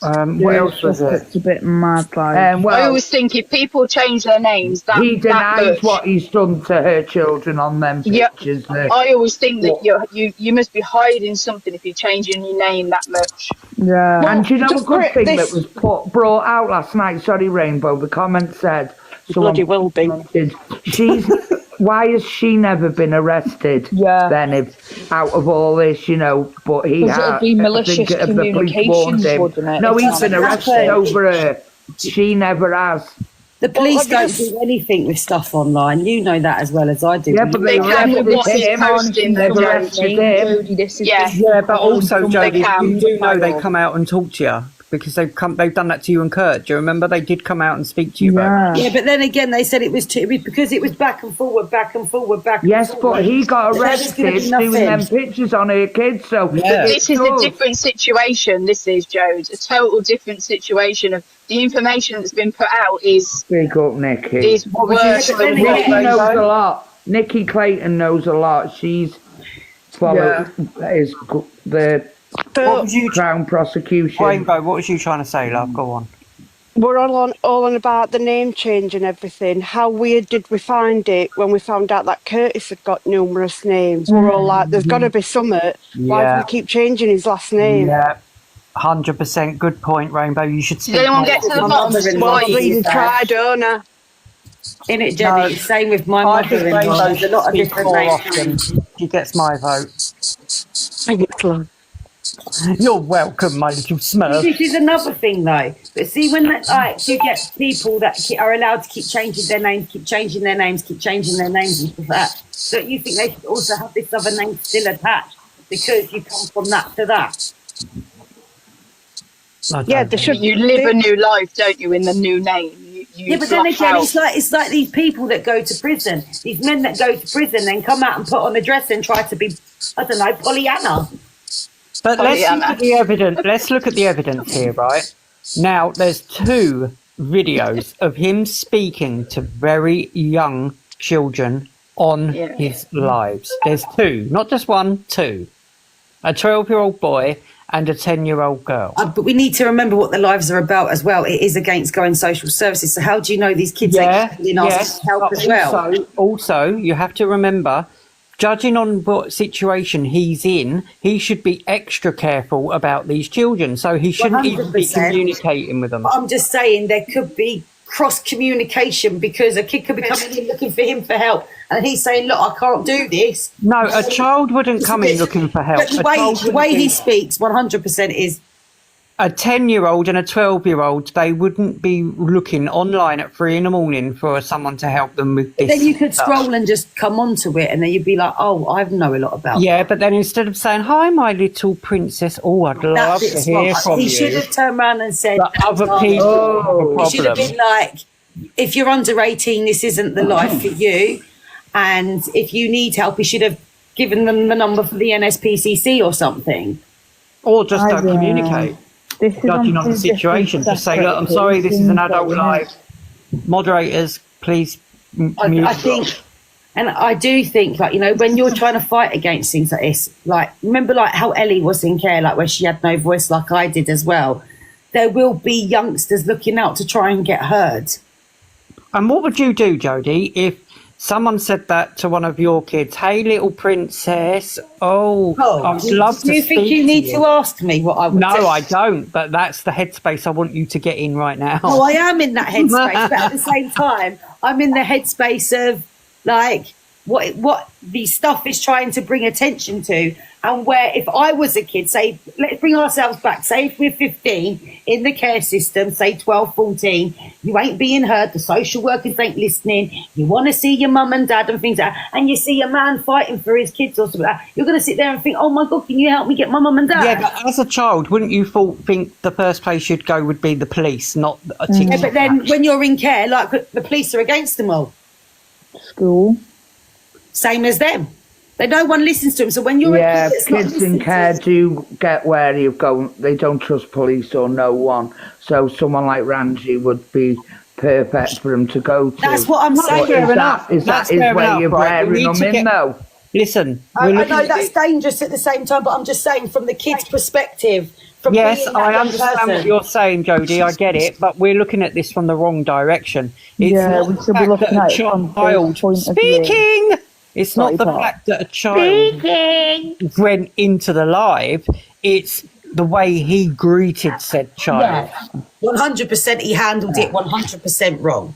What Yeah, else was it? It's a bit mad, like... I Well, always think if people change their names, that he that denies much, what he's done to her children on them Yeah. pictures. I always think that you must be hiding something if you're changing your name that much. Yeah. And do you know a just good put thing this- that was brought out last night? Sorry, Rainbow. The comment said, Bloody will be. She's. Why has she never been arrested? Yeah. Then, if out of all this, you know, but he Because it'd had. be I malicious think if the police warned communications, him. wouldn't it? No, It's he's not been exactly. arrested over her. She never has. The police Well, I don't guess- do anything with stuff online. You know that as well as I do. Yeah, but They they can with what arrested he's him. posting. They've Jodie. arrested him. Jodie, this is Yeah. Yeah, but also, They Jodie, can. you do know they come out and talk to you because they've done that to you and Kurt. Do you remember they did come out and speak to you about it? Yeah, but then again, they said it was because it was back and forward, back and forward, back and Yes, forward. but he got There was gonna arrested be doing them nothing. pictures on her kids. So Yeah. it's This is a good. different situation. This is, Jode, a total different situation. Of the information that's been put out is Big up, Nikki. worse But than then what Nikki again- knows a lot. Nikki Clayton knows a lot. She's followed the What was you, Crown prosecution. Rainbow? What was you trying to say, love? Go on. We're all on about the name change and everything. How weird did we find it when we found out that Curtis had got numerous names? We're all like, there's got to be something. Why Yeah. do we keep changing his last name? Yeah, 100%. Good point, Rainbow. You should Did speak anyone more. get to the My bottom of mother-in-law why? is- Bleeding tried, don't I? In it, Jenny. No. Same with my I think mother-in-law. Rainbow There's a should lot of speak different more names. often. She gets my vote. Thanks, love. You're welcome, my little Smurf. This is another thing, though. But see, when you get people that are allowed to keep changing their names, keep changing their names, keep changing their names and stuff like that, don't you think they should also have this other name still attached because you come from that to that? Yeah, they should. You live a new life, don't you, in the new name? You Yeah, but then flash again, out. it's like these people that go to prison, these men that go to prison, then come out and put on a dress and try to be, I don't know, Pollyanna. But let's look Pollyanna. at the evidence. Let's look at the evidence here, right? Now, there's 2 videos of him speaking to very young children on Yeah. his lives. There's 2, not just 1, 2. A 12-year-old boy and a 10-year-old girl. But we need to remember what their lives are about as well. It is against going social services. So how do you know these kids ain't being asked for help but as well? Also, you have to remember, judging on what situation he's in, he should be extra careful about these children. So he shouldn't even be 100%. communicating with them. But I'm just saying there could be cross communication because a kid could be coming in looking for him for help, and he's saying, "Look, I can't do this." No, a child wouldn't come in looking for help. But the A child way wouldn't he be- speaks, 100% is. a 10-year-old and a 12-year-old, they wouldn't be looking online at 3 in the morning for someone to help them with this. Then you could stuff. scroll and just come onto it, and then you'd be like, "Oh, I know a lot about." Yeah, but then instead of saying, "Hi, my little princess," oh, I'd love That to bit's hear smart. from He you. should have turned around and said, But other people have a He should have problem. been like, "If you're under 18, this isn't the life for you, and if you need help," he should have given them the number for the NSPCC or something. Or just don't communicate. This is Judging on the two different situation, just say, "Look, I'm separate sorry, this is an things, adult isn't it? life. Moderators, please mute. I think, and I do think, like, you know, when you're trying to fight against things like this, like, remember, like, how Ellie was in care, like, where she had no voice, like I did as well. There will be youngsters looking out to try and get heard. And what would you do, Jodie, if someone said that to one of your kids? Hey, little princess. I'd love to. Do you think you need to ask me what I would do? No, I don't. But that's the headspace I want you to get in right now. Oh, I am in that headspace, but at the same time, I'm in the headspace of, like, what the stuff is trying to bring attention to, and where if I was a kid, say, let's bring ourselves back, say if we're 15 in the care system, say 12, 14, you ain't being heard, the social workers ain't listening, you want to see your mum and dad and things like that, and you see a man fighting for his kids or something like that, you're going to sit there and think, oh my God, can you help me get my mum and dad? Yeah, but as a child, wouldn't you think the first place you'd go would be the police, not a TikTok? Yeah, but then when you're in care, like, the police are against them all. School. Same as them. No one listens to them. So when you're a kid, it's not kids in care do get wary of going. They don't trust police or no one. So someone like Rangy would be perfect for them to go to. That's what I'm saying. Is that where you're bearing them in, though? Listen, I know that's dangerous at the same time, but I'm just saying from the kid's perspective. Yes, I understand what you're saying, Jodie. I get it, but we're looking at this from the wrong direction. It's not the fact that a child speaking. It's not the fact that a child went into the live. It's the way he greeted said child. Yeah, 100%. He handled it 100% wrong.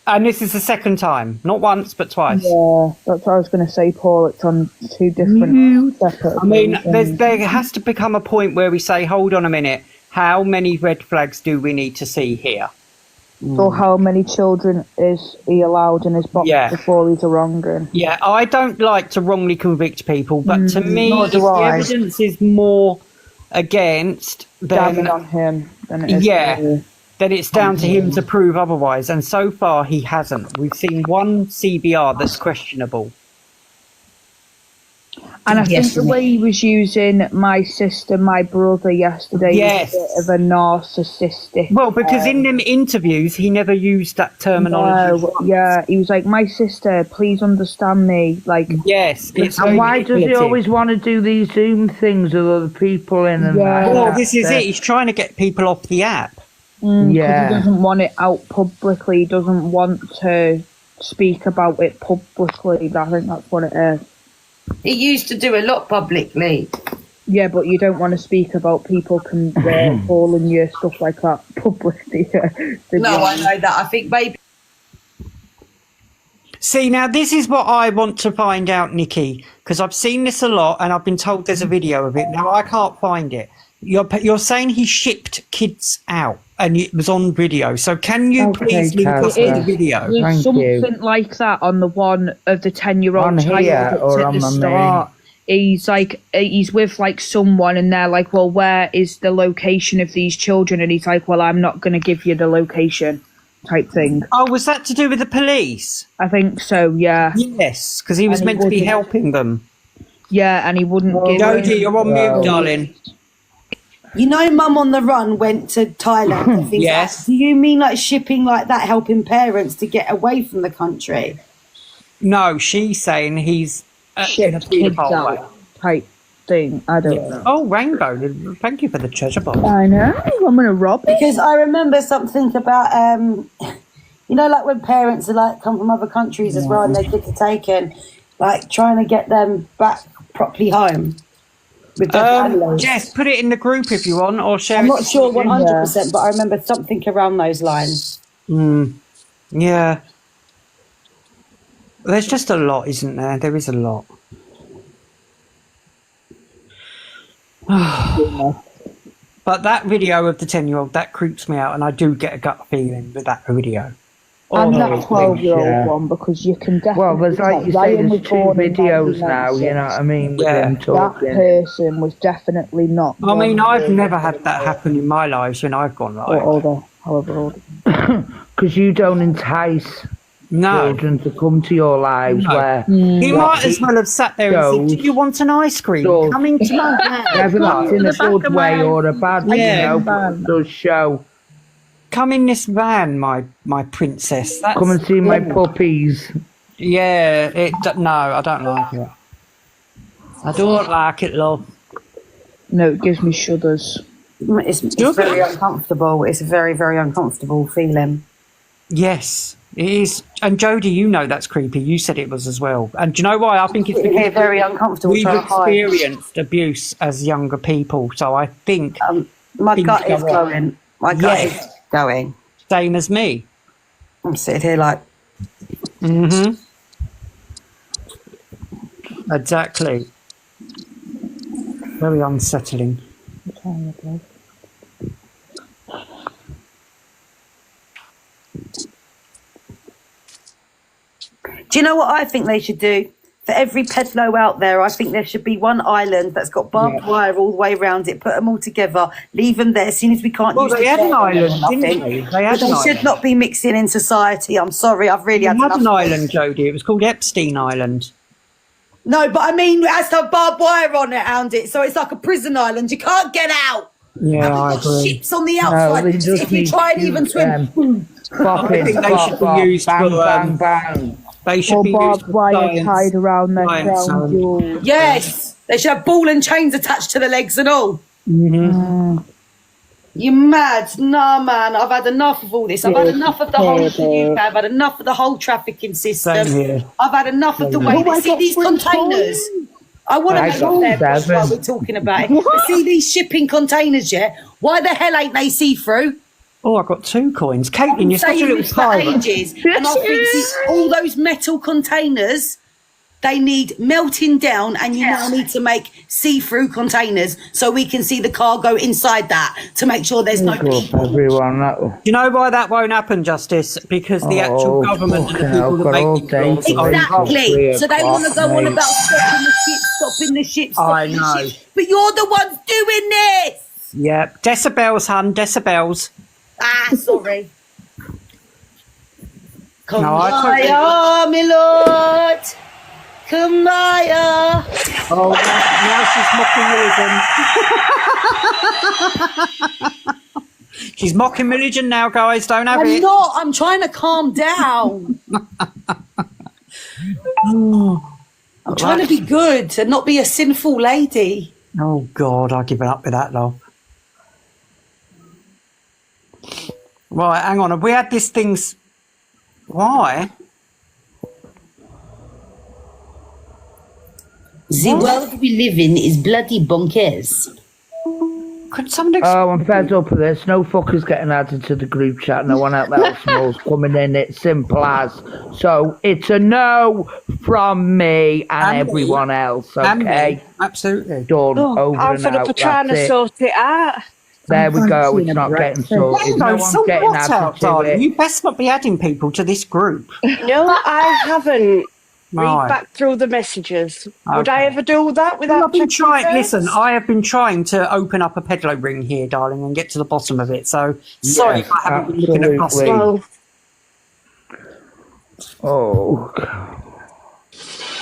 And this is the second time, not once but twice. Yeah, that's what I was going to say, Paul. It's on two different separate. I mean, there has to become a point where we say, hold on a minute, how many red flags do we need to see here? So how many children is he allowed in his box before he's a wrong'un? Yeah, I don't like to wrongly convict people, but to me, if the evidence is more against damning on him than it is then it's down to him to prove otherwise. And so far, he hasn't. We've seen one CBR that's questionable. And I think the way he was using my sister, my brother yesterday was a bit of a narcissistic. Well, because in them interviews, he never used that terminology. No, yeah, he was like, my sister, please understand me. Like, yes. And why does he always want to do these Zoom things with other people in and that? Well, this is it. He's trying to get people off the app. Because he doesn't want it out publicly. He doesn't want to speak about it publicly. I think that's what it is. He used to do a lot publicly. Yeah, but you don't want to speak about people calling you stuff like that publicly. No, I know that. I think maybe. See, now this is what I want to find out, Nikki, because I've seen this a lot and I've been told there's a video of it. Now I can't find it. You're saying he shipped kids out and it was on video. So can you please link us to the video? There's something like that on the one of the 10-year-old child at the start. He's like, he's with like someone and they're like, well, where is the location of these children? And he's like, well, I'm not going to give you the location type thing. Oh, was that to do with the police? I think so, yeah. Yes, because he was meant to be helping them. Yeah, and he wouldn't give Jodie, you're on mute, darling. You know, Mum on the Run went to Thailand and things like that. Do you mean like shipping like that, helping parents to get away from the country? No, she's saying he's shipped kids out type thing. I don't know. Oh, Rainbow, thank you for the treasure box. I know, I'm going to rob it. Because I remember something about, you know, like when parents are like come from other countries as well and their kids are taken, like trying to get them back properly home. Jess, put it in the group if you want, or share. I'm not sure 100%, but I remember something around those lines. Yeah. There's just a lot, isn't there? There is a lot. But that video of the 10-year-old, that creeps me out, and I do get a gut feeling with that video. And that 12-year-old one, because you can definitely... Well, there's like you say, there's 2 videos now, you know what I mean, with them talking. That person was definitely not... I mean, I've never had that happen in my life when I've gone live. However old. Because you don't entice children to come to your lives where... He might as well have sat there and said, do you want an ice cream? Come into my house. Whether that's in a good way or a bad, you know, does show... come in this van, my princess. That's Come and see my good. puppies. Yeah, no, I don't like it. I don't like it, love. No, it gives me shudders. It's very uncomfortable. It's a very, very uncomfortable feeling. Yes, it is. And Jodie, you know that's creepy. You said it was as well. And do you know why? I think it's because very uncomfortable. we've trying to hide. experienced abuse as younger people. So I think My things gut is go on. going. My gut is going. Same as me. I'm sitting here like. Mm-hmm. Exactly. Very unsettling. Do you know what I think they should do? For every pedalo out there, I think there should be one island that's got barbed wire all the way around it. Put them all together, leave them there. As soon as we can't use they the had an chair or island, nothing. didn't they? They had But an they should island. not be mixing in society. I'm sorry, I've really had It had enough an of it. island, Jodie. It was called Epstein Island. No, but I mean, it has to have barbed wire on it around it, so it's like a prison island. You can't get out. Yeah, and I we've got agree. ships on the No, outside. they just If you need try and to, even swim, Bop I in, think they bop, should be bop, used bang, for, bang, bang. They should Or be used barbed for wire science. tied around their Science, crown jewels. yes, they should have ball and chains attached to the legs and all. Mm-hmm. You mad? Nah, man. I've had enough of all this. I've had enough of the whole UK. I've had enough of the whole trafficking system. Same here. I've had enough of the way they see these containers. I want to I make a got fair push while 7. we're talking about it. But see these shipping containers, yeah? Why the hell ain't they see-through? Oh, I got 2 coins. Caitlin, you're such a Saying little this for pirate. ages. And I think see, all those metal containers, they need melting down, and you now need to make see-through containers so we can see the cargo inside that to make sure there's no people. Everyone, that. Do you know why that won't happen, Justice? Because the actual government and the people that make the laws are involved. Exactly. So they want to go on about stopping the ships. I know. But you're the ones doing this. Yeah. Decibels, hun. Decibels. Ah, sorry. Come No, I on, my lord. Come on. Oh, now she's mocking religion. She's mocking religion now, guys. Don't have I'm it. not. I'm trying to calm down. I'm trying to be good and not be a sinful lady. Oh, God. I've given up with that, love. Right, hang on. Have we had this thing's... Why? The world we live in is bloody bonkers. Could someone Oh, I'm fed up with this. No fuckers getting added to the group chat. No one else knows coming in. It's simple as. So it's a no from me and everyone else. And Okay. me. Absolutely. Done. Over I'm and fed up out. for trying That's to it. sort it out. There we go. It's not getting sorted. No one's so getting what added out, to darling? it. You best not be adding people to this group. No, I haven't. Right. Read back through the messages. Would Okay. I ever do that without I've been checking trying. first? Listen, I have been trying to open up a pedalo ring here, darling, and get to the bottom of it. So sorry Yes, if I haven't been looking at absolutely. gossip. Oh.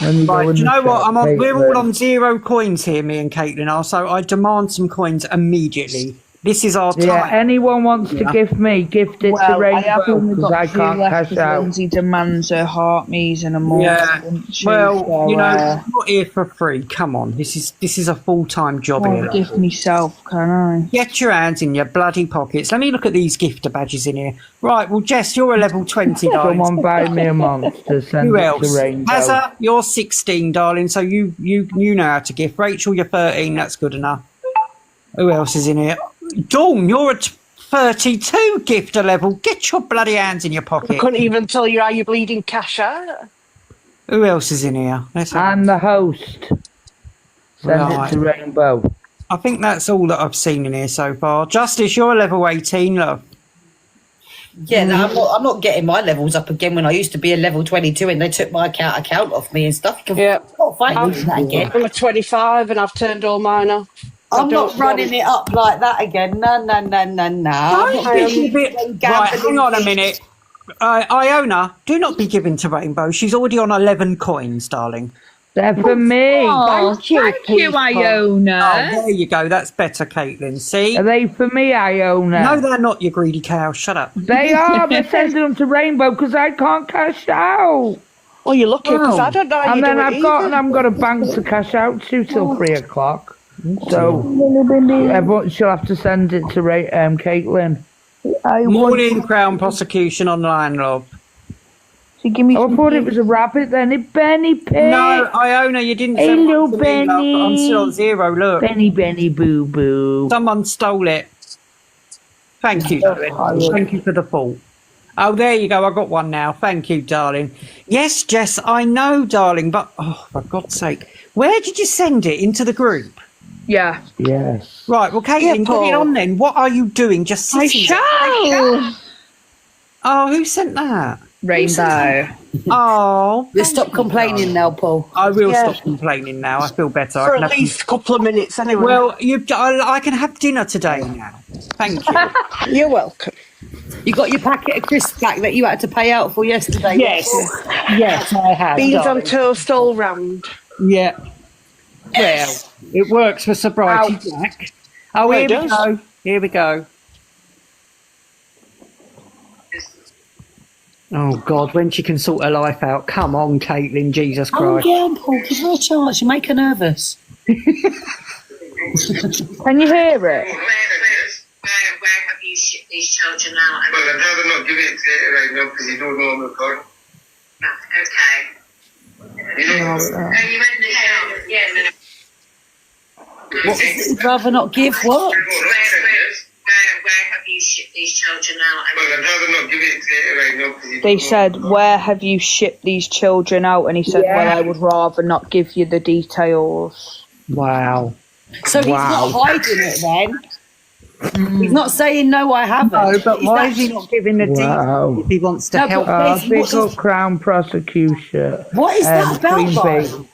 Right, do you know what? We're all on 0 coins here, me and Caitlin are. So I demand some coins immediately. This is our time. Yeah, anyone wants to gift it to Well, I have Rainbow only because got I 2 can't left cash because out. Lindsay demands her heart me's and a more. Yeah. Well, you know, I'm not here for free. Come on, this is a full-time job I here. can't gift myself, can I? Get your hands in your bloody pockets. Let me look at these gifter badges in here. Right, well, Jess, you're a level 20, darling. Someone buy me a monster, send Who it else? to Rainbow. Hazza, you're 16, darling, so you know how to gift. Rachel, you're 13, that's good enough. Who else is in here? Dawn, you're at 32 gifter level. Get your bloody hands in your I pocket. couldn't even tell you how you're bleeding cash out. Who else is in here? I'm the host. Send it to Rainbow. I think that's all that I've seen in here so far. Justice, you're a level 18, love. Yeah, no, I'm not getting my levels up again when I used to be a level 22 and they took my account off me and stuff. Yeah. Not fighting that again. I'm a 25 and I've turned all mine off. I'm not running it up like that again. No. Don't be a bit... Right, hang on a minute. Iona, do not be giving to Rainbow. She's already on 11 coins, darling. They're for me. Oh, thank you, Iona. Oh, there you go. That's better, Caitlin. See? Are they for me, Iona? No, they're not, you greedy cow. Shut up. They are. They're sending them to Rainbow because I can't cash out. Well, you're lucky because I don't know how And you then do it I've got a bank to cash out to till 3 o'clock. So everyone she'll have to send it to Caitlin. Morning, Crown prosecution on the landlord. So give me I thought it was a rabbit then. It Benny Pig. No, Iona, you didn't send Hello, one to me, love, but I'm still on 0, look. Benny boo boo. Someone stole it. Thank you, darling. Thank you for the fault. Oh, there you go. I got one now. Thank you, darling. Yes, Jess, I know, darling, but oh, for God's sake, where did you send it? Into the group? Yeah. Yes. Right. Well, Caitlin, put it on then. What are you doing? Just sitting. I shall. Oh, who sent that? Rainbow. Oh, You stop complaining now, Paul. I will stop complaining now. I feel better. for at least a couple of minutes anyway. Well, I can have dinner today now. Thank you. You're welcome. You got your packet of crisps back that you had to pay out for yesterday. Yes. Yes, I have. Beans on darling. toast all round. Yeah. Well, it works for sobriety, Jack. Oh, Well, here it we does. go. Here we go. Oh, God, when she can sort her life out. Come on, Caitlin, Jesus Oh, Christ. yeah, Paul, give her a chance. You make her nervous. Can you hear it? Where have you shipped these children out? Well, I'd rather not give it to you right now because you don't know I'm recording. Okay. You know, are you in the house? Yeah. What was it? You'd rather not give what? Where have you shipped these children out? Well, I'd rather not give it to you right now because you They don't know. said, where have you shipped these children out? And he said, well, I would rather not give you the details. Wow. So he's not hiding it then? He's not saying, no, I haven't. No, but He's why is he actually- not giving the Wow. details if he wants to No, help? but Liz, Big what up is- Crown prosecution. What is that about, Queen guys? Bee.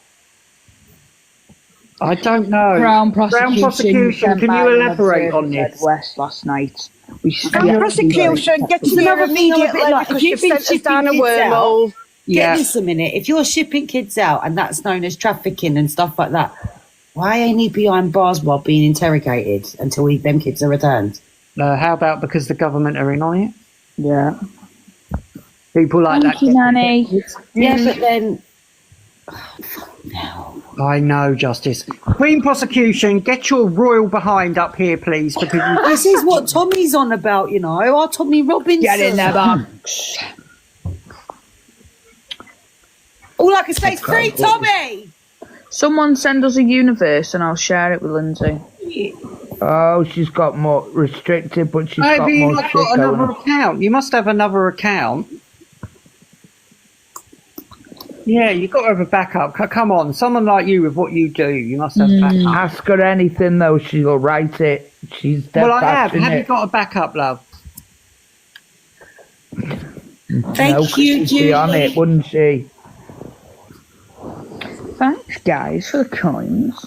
I don't know. Crown prosecution. Can you elaborate on this? West last night. And prosecution, get to Another there thing I'm a bit immediately like, because if you've you've been sent us down a shipping kids out- wormhole. Yeah. Get this a minute. If you're shipping kids out and that's known as trafficking and stuff like that, why ain't he behind bars while being interrogated until them kids are returned? How about because the government are in on it? Yeah. People like Thank that. you, Nanny. Yeah, but then... I know, Justice. Queen prosecution, get your royal behind up here, please, because you This is what Tommy's on about, you know. Our Tommy Robinson. Get in there, box. All I can say is free Tommy! Someone send us a universe and I'll share it with Lindsay. Oh, she's got more restricted, but she's got maybe more you've shit got another going. account. You must have another account. Yeah, you've got to have a backup. Come on, someone like you with what you do, you must have backup. Ask her anything though, she'll write it. She's dead Well, I have. passionate. Have you got a backup, love? Thank No, 'cause you, she'd be on Julie. it, wouldn't she? Thanks, guys, for the coins.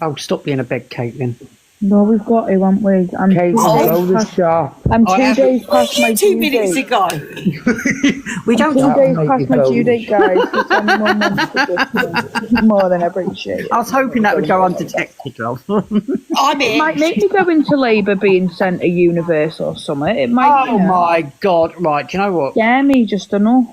Oh, stop being a beg, Caitlin. No, we've got to, haven't we? I'm Kate, go to the shop. I'm I 2 have- days past my 2 due minutes date. ago. We don't 2 talk. days make past you my go. due date, guys. If anyone wants to just more than appreciate it. I was hoping that would go undetected, love. I'm It in. might make me go into labour being sent a universe or something. It might, Oh my God! Right, do you know what? scare me just enough.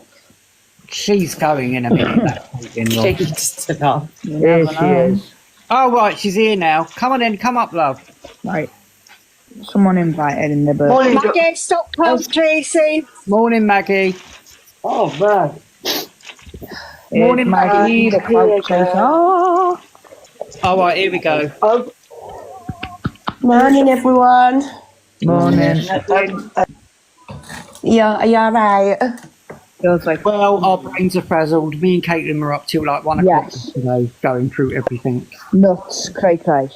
She's going in a minute. that Caitlin, love. Just enough. You Here never she know. is. Oh right, she's here now. Come on in, come up, love. Right. Someone invited in the book. Maggie, stop post Tracy. Morning, Maggie. Oh, man. Morning, Maggie, the clout chaser. All right, here we go. Morning, everyone. Morning. Yeah, are you alright? Feels like Well, our brains are frazzled. Me and Caitlin were up till like 1 o'clock Yes. today, going through everything. nuts, cray cray.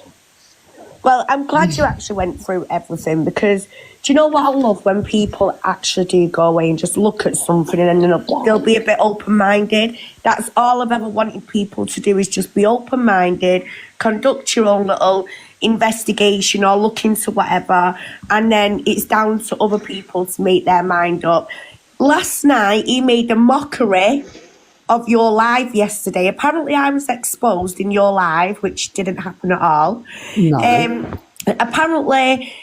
Well, I'm glad you actually went through everything because do you know what I love when people actually do go away and just look at something and then they'll be a bit open-minded. That's all I've ever wanted people to do is just be open-minded, conduct your own little investigation or look into whatever, and then it's down to other people to make their mind up. Last night, he made a mockery of your live yesterday. Apparently, I was exposed in your live, which didn't happen at all. No. Apparently,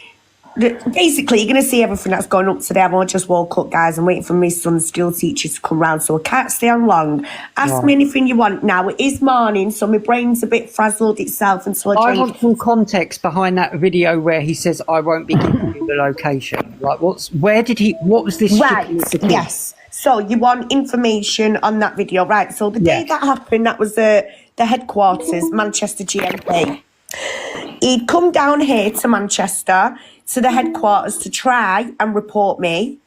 basically, you're going to see everything that's going up today. I've only just woke up, guys. I'm waiting for my son's school teacher to come round, so I can't stay on long. Ask me anything you want now. It is morning, so my brain's a bit frazzled itself until I drink. I want some context behind that video where he says, I won't be giving you the location. Like, what was this? Right, yes. So you want information on that video, right? So the day that happened, that was the headquarters, Manchester GMP. He'd come down here to Manchester, to the headquarters, to try and report me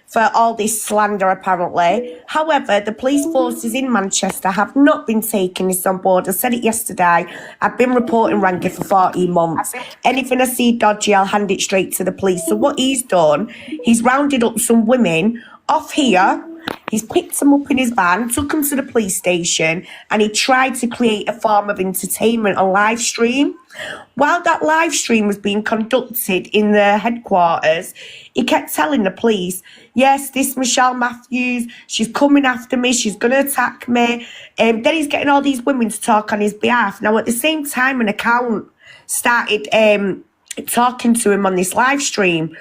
for all this slander, apparently. However, the police forces in Manchester have not been taking this on board. I said it yesterday. I've been reporting Rangy for 14 months. Anything I see dodgy, I'll hand it straight to the police. So what he's done, he's rounded up some women off here. He's picked them up in his van, took them to the police station, and he tried to create a form of entertainment on live stream. While that live stream was being conducted in the headquarters, he kept telling the police, yes, this Michelle Matthews, she's coming after me, she's going to attack me. Then he's getting all these women to talk on his behalf. Now, at the same time, an account started talking to him on this live stream.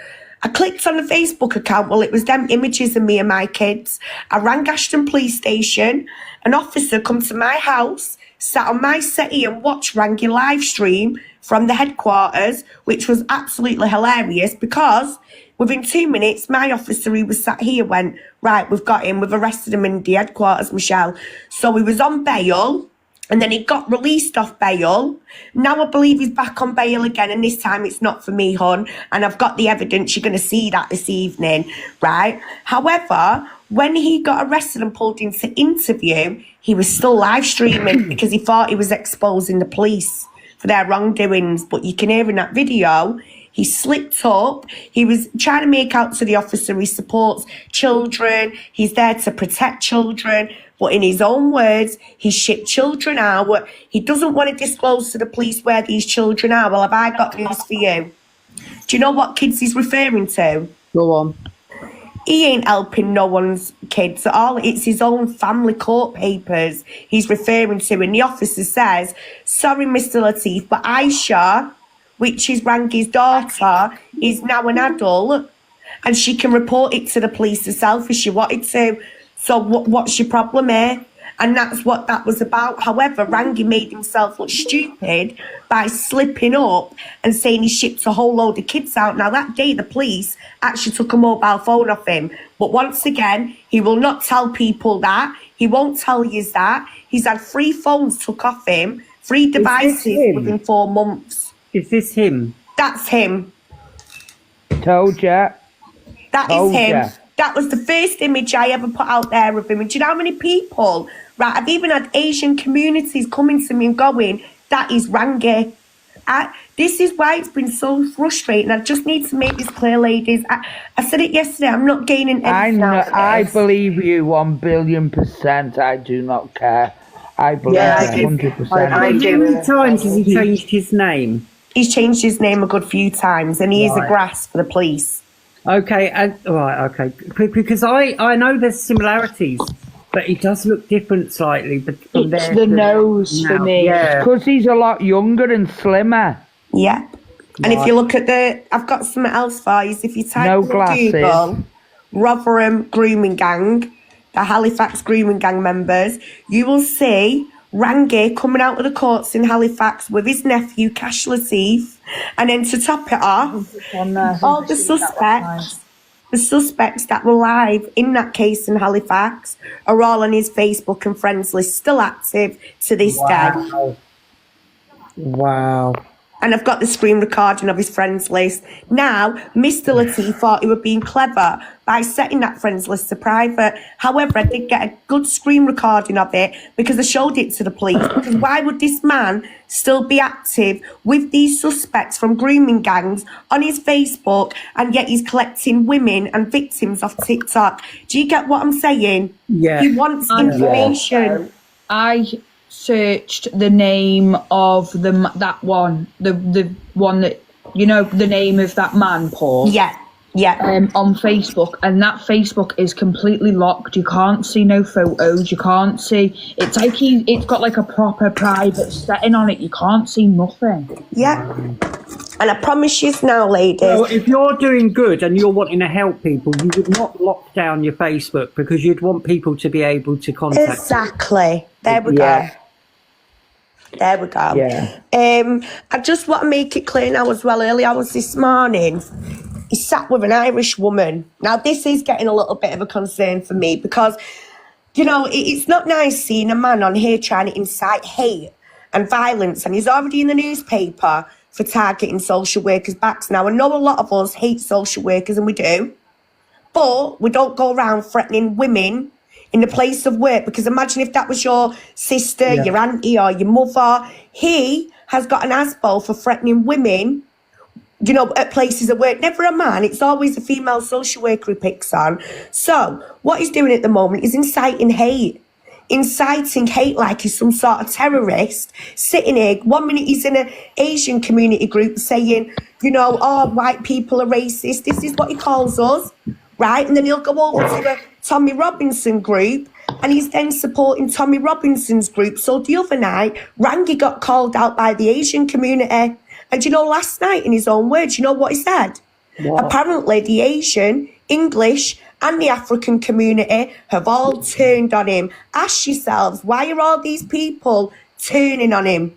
I clicked on the Facebook account. Well, it was them images of me and my kids. I rang Ashton Police Station. An officer come to my house, sat on my settee and watched Rangy live stream from the headquarters, which was absolutely hilarious because within 2 minutes, my officer who was sat here went, right, we've got him. We've arrested him in the headquarters, Michelle. So he was on bail. And then he got released off bail. Now I believe he's back on bail again, and this time it's not for me, hon. And I've got the evidence. You're going to see that this evening, right? However, when he got arrested and pulled into interview, he was still live streaming because he thought he was exposing the police for their wrongdoings. But you can hear in that video, he slipped up. He was trying to make out to the officer he supports children. He's there to protect children. But in his own words, he shipped children out. He doesn't want to disclose to the police where these children are. Well, have I got news for you? Do you know what kids he's referring to? Go on. He ain't helping no one's kids at all. It's his own family court papers he's referring to. And the officer says, sorry, Mr. Latif, but Aisha, which is Rangy's daughter, is now an adult and she can report it to the police herself if she wanted to. So what's your problem here? And that's what that was about. However, Rangy made himself look stupid by slipping up and saying he shipped a whole load of kids out. Now, that day, the police actually took a mobile phone off him. But once again, he will not tell people that. He won't tell you that. He's had 3 phones took off him, 3 devices within 4 months. Is this him? That's him. Told ya. That is him. That was the first image I ever put out there of him. And do you know how many people, right, I've even had Asian communities coming to me and going, that is Rangy. This is why it's been so frustrating. I just need to make this clear, ladies. I said it yesterday, I'm not gaining anything out of this. I believe you 1,000,000,000%. I do not care. I believe 100%. How many times has he changed his name? He's changed his name a good few times, and he is a grass for the police. Okay, okay. Because I know there's similarities, but he does look different slightly. But from it's the nose for me. Because he's a lot younger and slimmer. Yeah. And if you look at I've got something else for you. If you type in Google, Rotherham Grooming Gang, the Halifax Grooming Gang members, you will see Rangy coming out of the courts in Halifax with his nephew, Cash Latif. And then to top it off, all the suspects that were live in that case in Halifax are all on his Facebook and friends list, still active to this day. Wow. And I've got the screen recording of his friends list. Now, Mr. Latif thought he were being clever by setting that friends list to private. However, I did get a good screen recording of it because I showed it to the police. Because why would this man still be active with these suspects from grooming gangs on his Facebook, and yet he's collecting women and victims off TikTok? Do you get what I'm saying? Yeah. He wants information. I searched the name of the one that, you know, the name of that man, Paul. Yeah. on Facebook, and that Facebook is completely locked. You can't see no photos. You can't see. It's like it's got like a proper private setting on it. You can't see nothing. Yeah. And I promise you now, ladies. Well, if you're doing good and you're wanting to help people, you would not lock down your Facebook because you'd want people to be able to contact you. Exactly. There we go. There we go. Yeah. I just want to make it clear now as well. Early hours this morning, he sat with an Irish woman. Now, this is getting a little bit of a concern for me because, you know, it's not nice seeing a man on here trying to incite hate and violence, and he's already in the newspaper for targeting social workers' backs. Now, I know a lot of us hate social workers, and we do, but we don't go around threatening women in the place of work, because imagine if that was your sister, your auntie, or your mother. He has got an ASBO for threatening women, you know, at places of work. Never a man, it's always a female social worker he picks on. So what he's doing at the moment is inciting hate like he's some sort of terrorist, sitting here. 1 minute he's in an Asian community group saying, you know, oh, white people are racist. This is what he calls us, right? And then he'll go over to the Tommy Robinson group, and he's then supporting Tommy Robinson's group. So the other night, Rangy got called out by the Asian community. And you know, last night, in his own words, you know what he said? What? Apparently, the Asian, English, and the African community have all turned on him. Ask yourselves, why are all these people turning on him?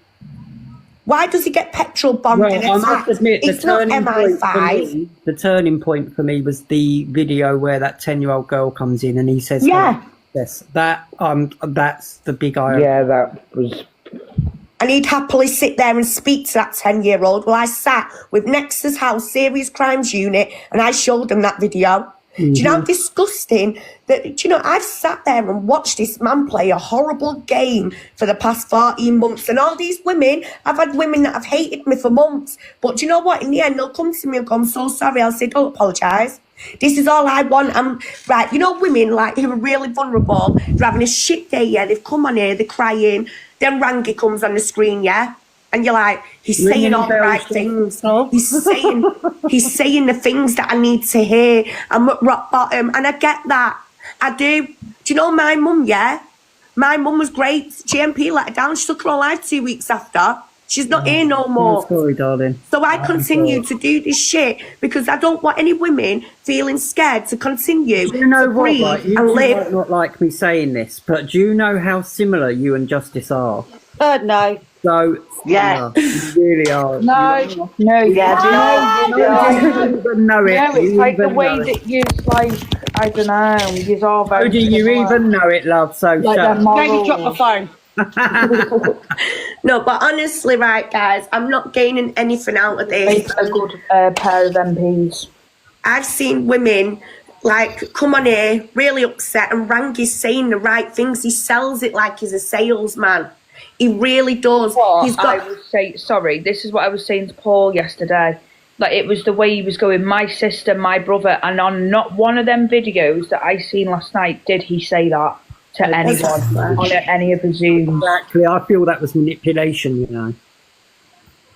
Why does he get petrol bombed and attacked? I must admit, it's not MI5. The turning point for me was the video where that 10-year-old girl comes in and he says, yeah, yes, that's the big eye. Yeah, that was. And he'd happily sit there and speak to that 10-year-old. Well, I sat with Nexus House Serious Crimes Unit and I showed them that video. Do you know how disgusting that? Do you know, I've sat there and watched this man play a horrible game for the past 14 months, and all these women, I've had women that have hated me for months, but do you know what? In the end, they'll come to me and go, I'm so sorry. I'll say, don't apologise. This is all I want. I'm right. You know, women like who are really vulnerable, they're having a shit day. Yeah, they've come on here, they're crying. Then Rangy comes on the screen, yeah. And you're like, he's saying all the right things. He's saying the things that I need to hear. I'm at rock bottom, and I get that. I do. Do you know my mum? Yeah, my mum was great. GMP let her down. She took her whole life 2 weeks after. She's not here no more. Sorry, darling. So I continue to do this shit because I don't want any women feeling scared to continue do you know to what, breathe right? You and might live. not like me saying this, but do you know how similar you and Justice are? No. So, yeah, you really are. No, Yeah, no, you don't even know it. No, it's You like the even way know it. that you like, I don't know, you are very Oh, do you even know it, love? So, like shut their up. Maybe drop my phone. No, but honestly, right, guys, I'm not gaining anything out of this. Make a good pair of MPs. I've seen women like come on here really upset, and Rangy's saying the right things. He sells it like he's a salesman. He really does. He's got. I would say, sorry, this is what I was saying to Paul yesterday. Like, it was the way he was going, my sister, my brother, and on not one of them videos that I seen last night did he say that to anyone on any of the Zooms. Exactly, I feel that was manipulation, you know.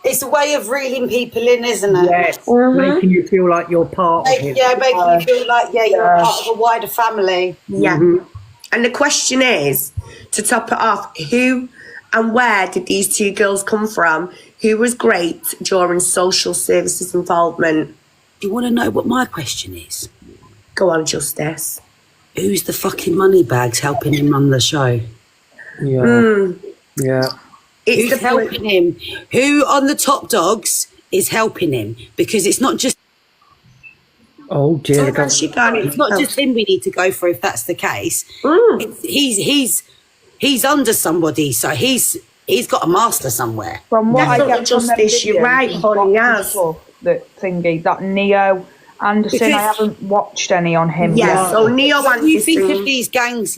It's a way of reeling people in, isn't it? Yes, making you feel like you're part of it. Yeah, making you feel like, you're part of a wider family. Yeah. And the question is, to top it off, who and where did these two girls come from? Who was great during social services involvement? You want to know what my question is? Go on, Justice. Who's the fucking money bags helping him run the show? Yeah. Yeah. Who's helping him? Who on the top dogs is helping him? Because it's not just. Oh dear. It's not just him we need to go for if that's the case. He's under somebody, so he's got a master somewhere. From what I get from them Justice, you're videos, right, he's honey, got yes. the thingy, that Neo Anderson, I haven't watched any on him yet. So Neo Anderson. When you think of these gangs,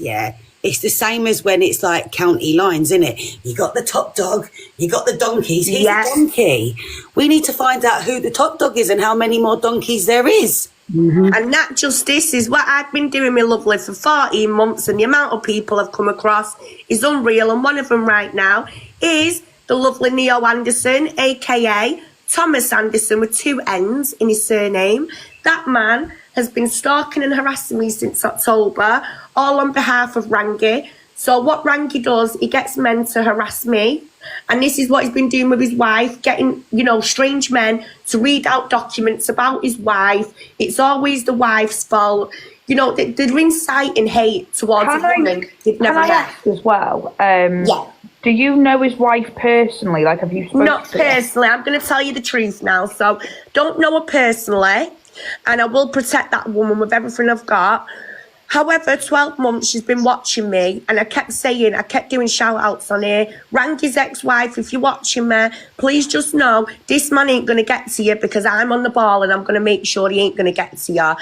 it's the same as when it's like county lines, isn't it? You got the top dog, you got the donkeys, he's a donkey. We need to find out who the top dog is and how many more donkeys there is. And that justice is what I've been doing, my lovely, for 14 months, and the amount of people I've come across is unreal. And one of them right now is the lovely Neo Anderson, aka Thomas Anderson, with 2 N's in his surname. That man has been stalking and harassing me since October, all on behalf of Rangy. So what Rangy does, he gets men to harass me. And this is what he's been doing with his wife, getting, strange men to read out documents about his wife. It's always the wife's fault. They're inciting hate towards a woman they've never met. Ask as well? Yeah. Do you know his wife personally? Like, have you spoken Not to her? personally. I'm going to tell you the truth now. So, don't know her personally, and I will protect that woman with everything I've got. However, 12 months she's been watching me, and I kept doing shout outs on here. Rangy's ex-wife, if you're watching me, please just know this man ain't going to get to you because I'm on the ball and I'm going to make sure he ain't going to get to you.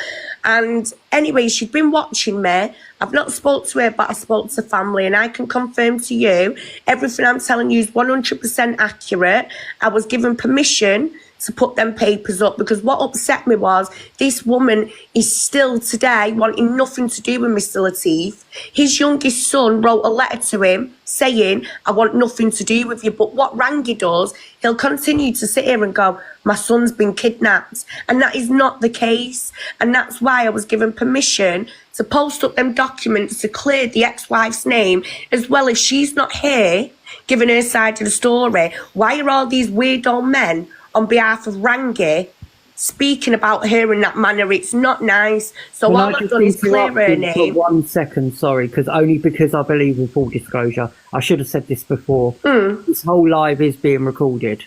And anyway, she's been watching me. I've not spoke to her, but I spoke to family, and I can confirm to you everything I'm telling you is 100% accurate. I was given permission to put them papers up because what upset me was this woman is still today wanting nothing to do with Mr. Latif. His youngest son wrote a letter to him saying, I want nothing to do with you. But what Rangy does, he'll continue to sit here and go, my son's been kidnapped. And that is not the case. And that's why I was given permission to post up them documents to clear the ex-wife's name, as well as she's not here giving her side of the story. Why are all these weird old men on behalf of Rangy speaking about her in that manner? It's not nice. So all I've done is clear her name. For 1 second, sorry, because I believe in full disclosure. I should have said this before. This whole live is being recorded.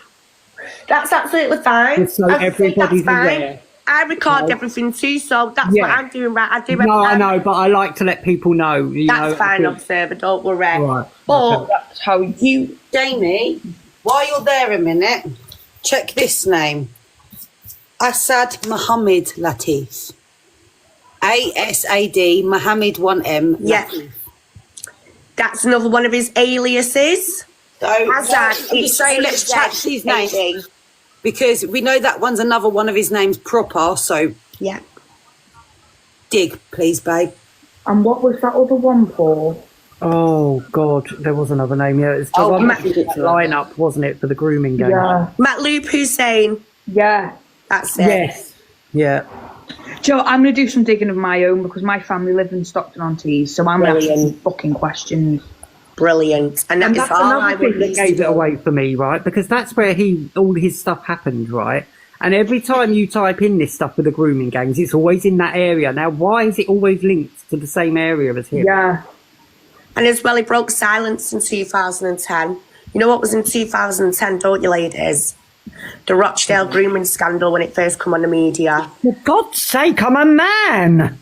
That's absolutely fine. Just so everybody's aware. I record everything too, so that's what I'm doing right. I do everything. No, I know, but I like to let people know. That's fine, Observer, don't worry. Right. But that's how you... Jamie, while you're there a minute, check this name. Asad Mohammed Latif. ASAD Mohammed 1M. Yeah. That's another one of his aliases. So, Asad, let's check his name. Because we know that one's another one of his names proper, so... Yeah. Dig, please, babe. And what was that other one for? Oh, God, there was another name. Yeah, it's the one lineup, wasn't it, for the grooming game? Yeah. Matloop Hussein. Yeah. That's it. Yes. Yeah. Joe, I'm going to do some digging of my own because my family live in Stockton-on-Tees, so I'm going to ask some fucking questions. Brilliant. And that's another thing that gave it away for me, right? Because that's where all his stuff happened, right? And every time you type in this stuff with the grooming gangs, it's always in that area. Now, why is it always linked to the same area as him? Yeah. And as well, he broke silence in 2010. You know what was in 2010, don't you, ladies? The Rochdale grooming scandal when it first come on the media. For God's sake, I'm a man!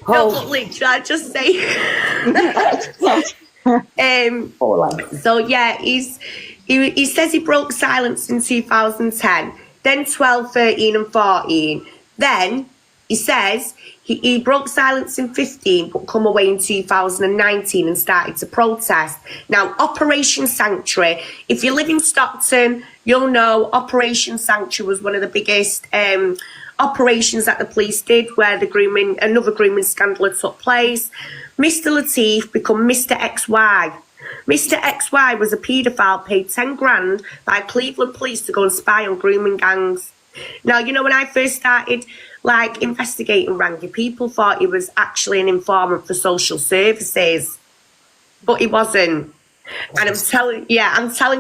No, but literally, I just say. So yeah, he says he broke silence in 2010, then 12, 13, and 14. Then he says he broke silence in 15, but come away in 2019 and started to protest. Now, Operation Sanctuary. If you live in Stockton, you'll know Operation Sanctuary was one of the biggest operations that the police did where another grooming scandal had took place. Mr. Latif become Mr. XY. Mr. XY was a paedophile paid 10 grand by Cleveland police to go and spy on grooming gangs. Now, you know, when I first started investigating Rangy, people thought he was actually an informant for social services, but he wasn't. And I'm telling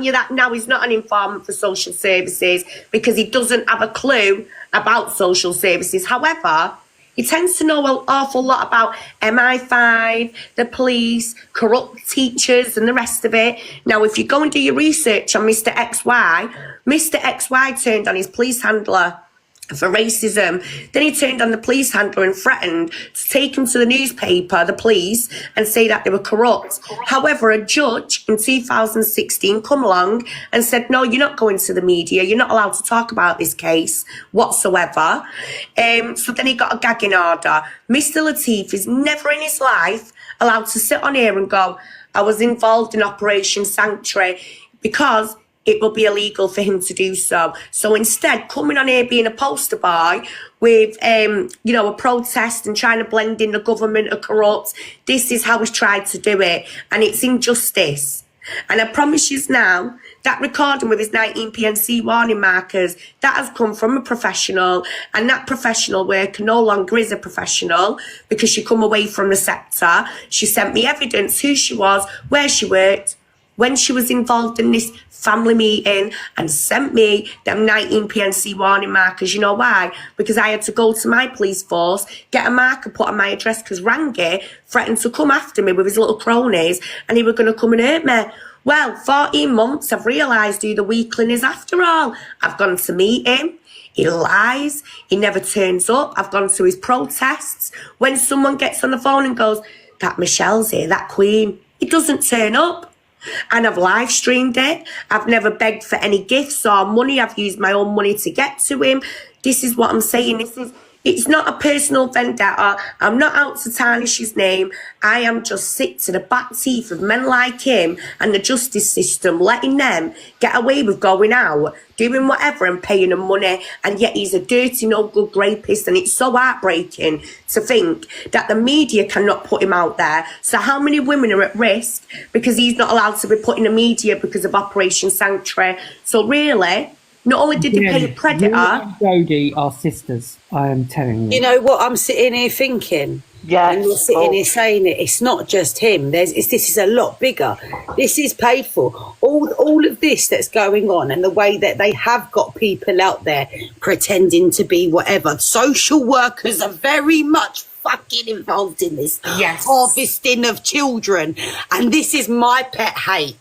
you that now he's not an informant for social services because he doesn't have a clue about social services. However, he tends to know an awful lot about MI5, the police, corrupt teachers and the rest of it. Now, if you go and do your research on Mr. XY turned on his police handler for racism. Then he turned on the police handler and threatened to take him to the newspaper, the police, and say that they were corrupt. However, a judge in 2016 come along and said, no, you're not going to the media. You're not allowed to talk about this case whatsoever. So then he got a gagging order. Mr. Latif is never in his life allowed to sit on here and go, I was involved in Operation Sanctuary, because it will be illegal for him to do so. So instead, coming on here being a poster boy with, a protest and trying to blend in the government are corrupt, this is how he's tried to do it. And it's injustice. And I promise you now, that recording with his 19 PNC warning markers, that has come from a professional, and that professional worker no longer is a professional because she come away from the sector. She sent me evidence who she was, where she worked, when she was involved in this family meeting, and sent me them 19 PNC warning markers. You know why? Because I had to go to my police force, get a marker put on my address because Rangy threatened to come after me with his little cronies and he was going to come and hurt me. Well, 14 months, I've realised who the weakling is after all. I've gone to meet him. He lies. He never turns up. I've gone to his protests. When someone gets on the phone and goes, that Michelle's here, that queen, he doesn't turn up. And I've live streamed it. I've never begged for any gifts or money. I've used my own money to get to him. This is what I'm saying. It's not a personal vendetta. I'm not out to tarnish his name. I am just sick to the back teeth of men like him and the justice system letting them get away with going out, doing whatever and paying them money, and yet he's a dirty, no good rapist. And it's so heartbreaking to think that the media cannot put him out there. So how many women are at risk because he's not allowed to be put in the media because of Operation Sanctuary? So really, not only did they pay a predator... You and Jodie are sisters, I am telling you. You know what I'm sitting here thinking? Yeah. And you're sitting here saying it. It's not just him. This is a lot bigger. This is paid for. All of this that's going on and the way that they have got people out there pretending to be whatever. Social workers are very much fucking involved in this. Yes. Harvesting of children. And this is my pet hate.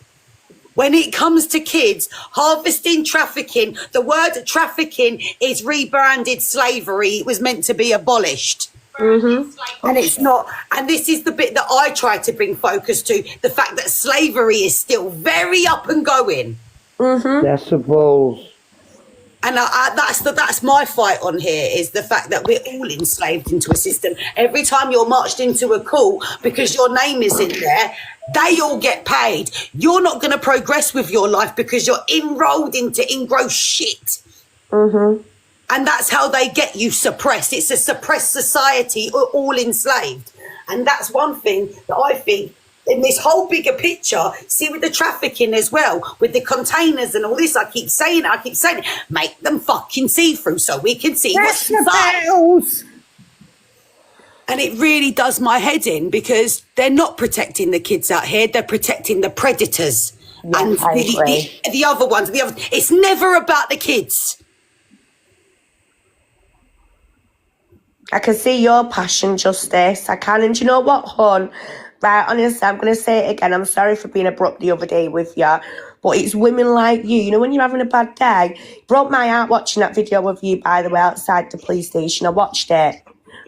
When it comes to kids, harvesting, trafficking, the word trafficking is rebranded slavery. It was meant to be abolished. Mm-hmm. And it's not. And this is the bit that I try to bring focus to, the fact that slavery is still very up and going. Mm-hmm. Decibels. And that's my fight on here, is the fact that we're all enslaved into a system. Every time you're marched into a court because your name is in there, they all get paid. You're not going to progress with your life because you're enrolled into engrossed shit. Mm-hmm. And that's how they get you suppressed. It's a suppressed society, all enslaved. And that's one thing that I think in this whole bigger picture, see with the trafficking as well, with the containers and all this, I keep saying it, make them fucking see-through so we can see what's inside. And it really does my head in because they're not protecting the kids out here, they're protecting the predators. Yeah, and the other ones, it's never about the kids. I can see your passion, Justice. I can. And do you know what, hon? Right, honestly, I'm going to say it again. I'm sorry for being abrupt the other day with you. But it's women like you. You know, when you're having a bad day, it broke my heart watching that video of you, by the way, outside the police station. I watched it.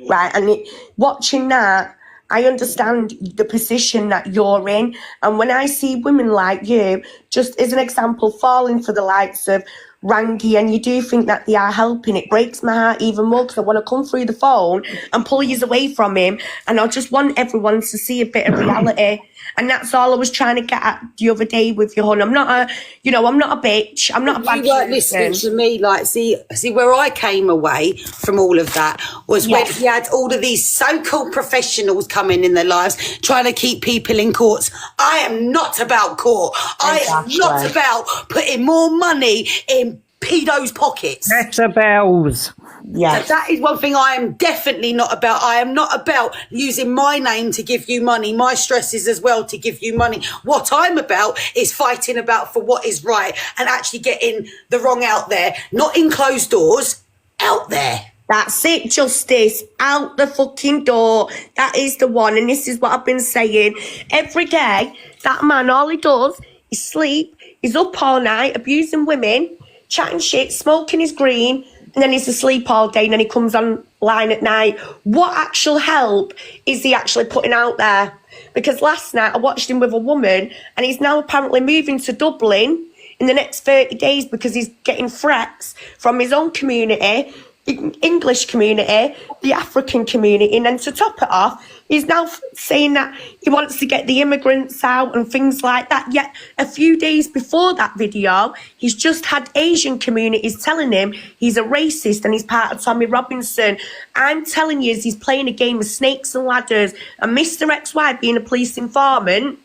Right, and watching that, I understand the position that you're in. And when I see women like you, just as an example, falling for the likes of Rangy, and you do think that they are helping, it breaks my heart even more because I want to come through the phone and pull you away from him, and I just want everyone to see a bit of reality. And that's all I was trying to get at the other day with you, hon. I'm not a bitch. I'm not a bad person. You weren't listening to me. Like, see where I came away from all of that was when you had all of these so-called professionals coming in their lives, trying to keep people in courts. I am not about court. I am not about putting more money in pedos' pockets. Decibels. Yes. So that is one thing I am definitely not about. I am not about using my name to give you money, my stresses as well to give you money. What I'm about is fighting about for what is right and actually getting the wrong out there, not in closed doors, out there. That's it, Justice. Out the fucking door. That is the one. And this is what I've been saying. Every day, that man, all he does is sleep. He's up all night, abusing women, chatting shit, smoking his green, and then he's asleep all day, and then he comes online at night. What actual help is he actually putting out there? Because last night I watched him with a woman, and he's now apparently moving to Dublin in the next 30 days because he's getting threats from his own community, the English community, the African community, and then to top it off, he's now saying that he wants to get the immigrants out and things like that. Yet a few days before that video, he's just had Asian communities telling him he's a racist and he's part of Tommy Robinson. I'm telling you, he's playing a game of snakes and ladders, and Mr. XY being a police informant,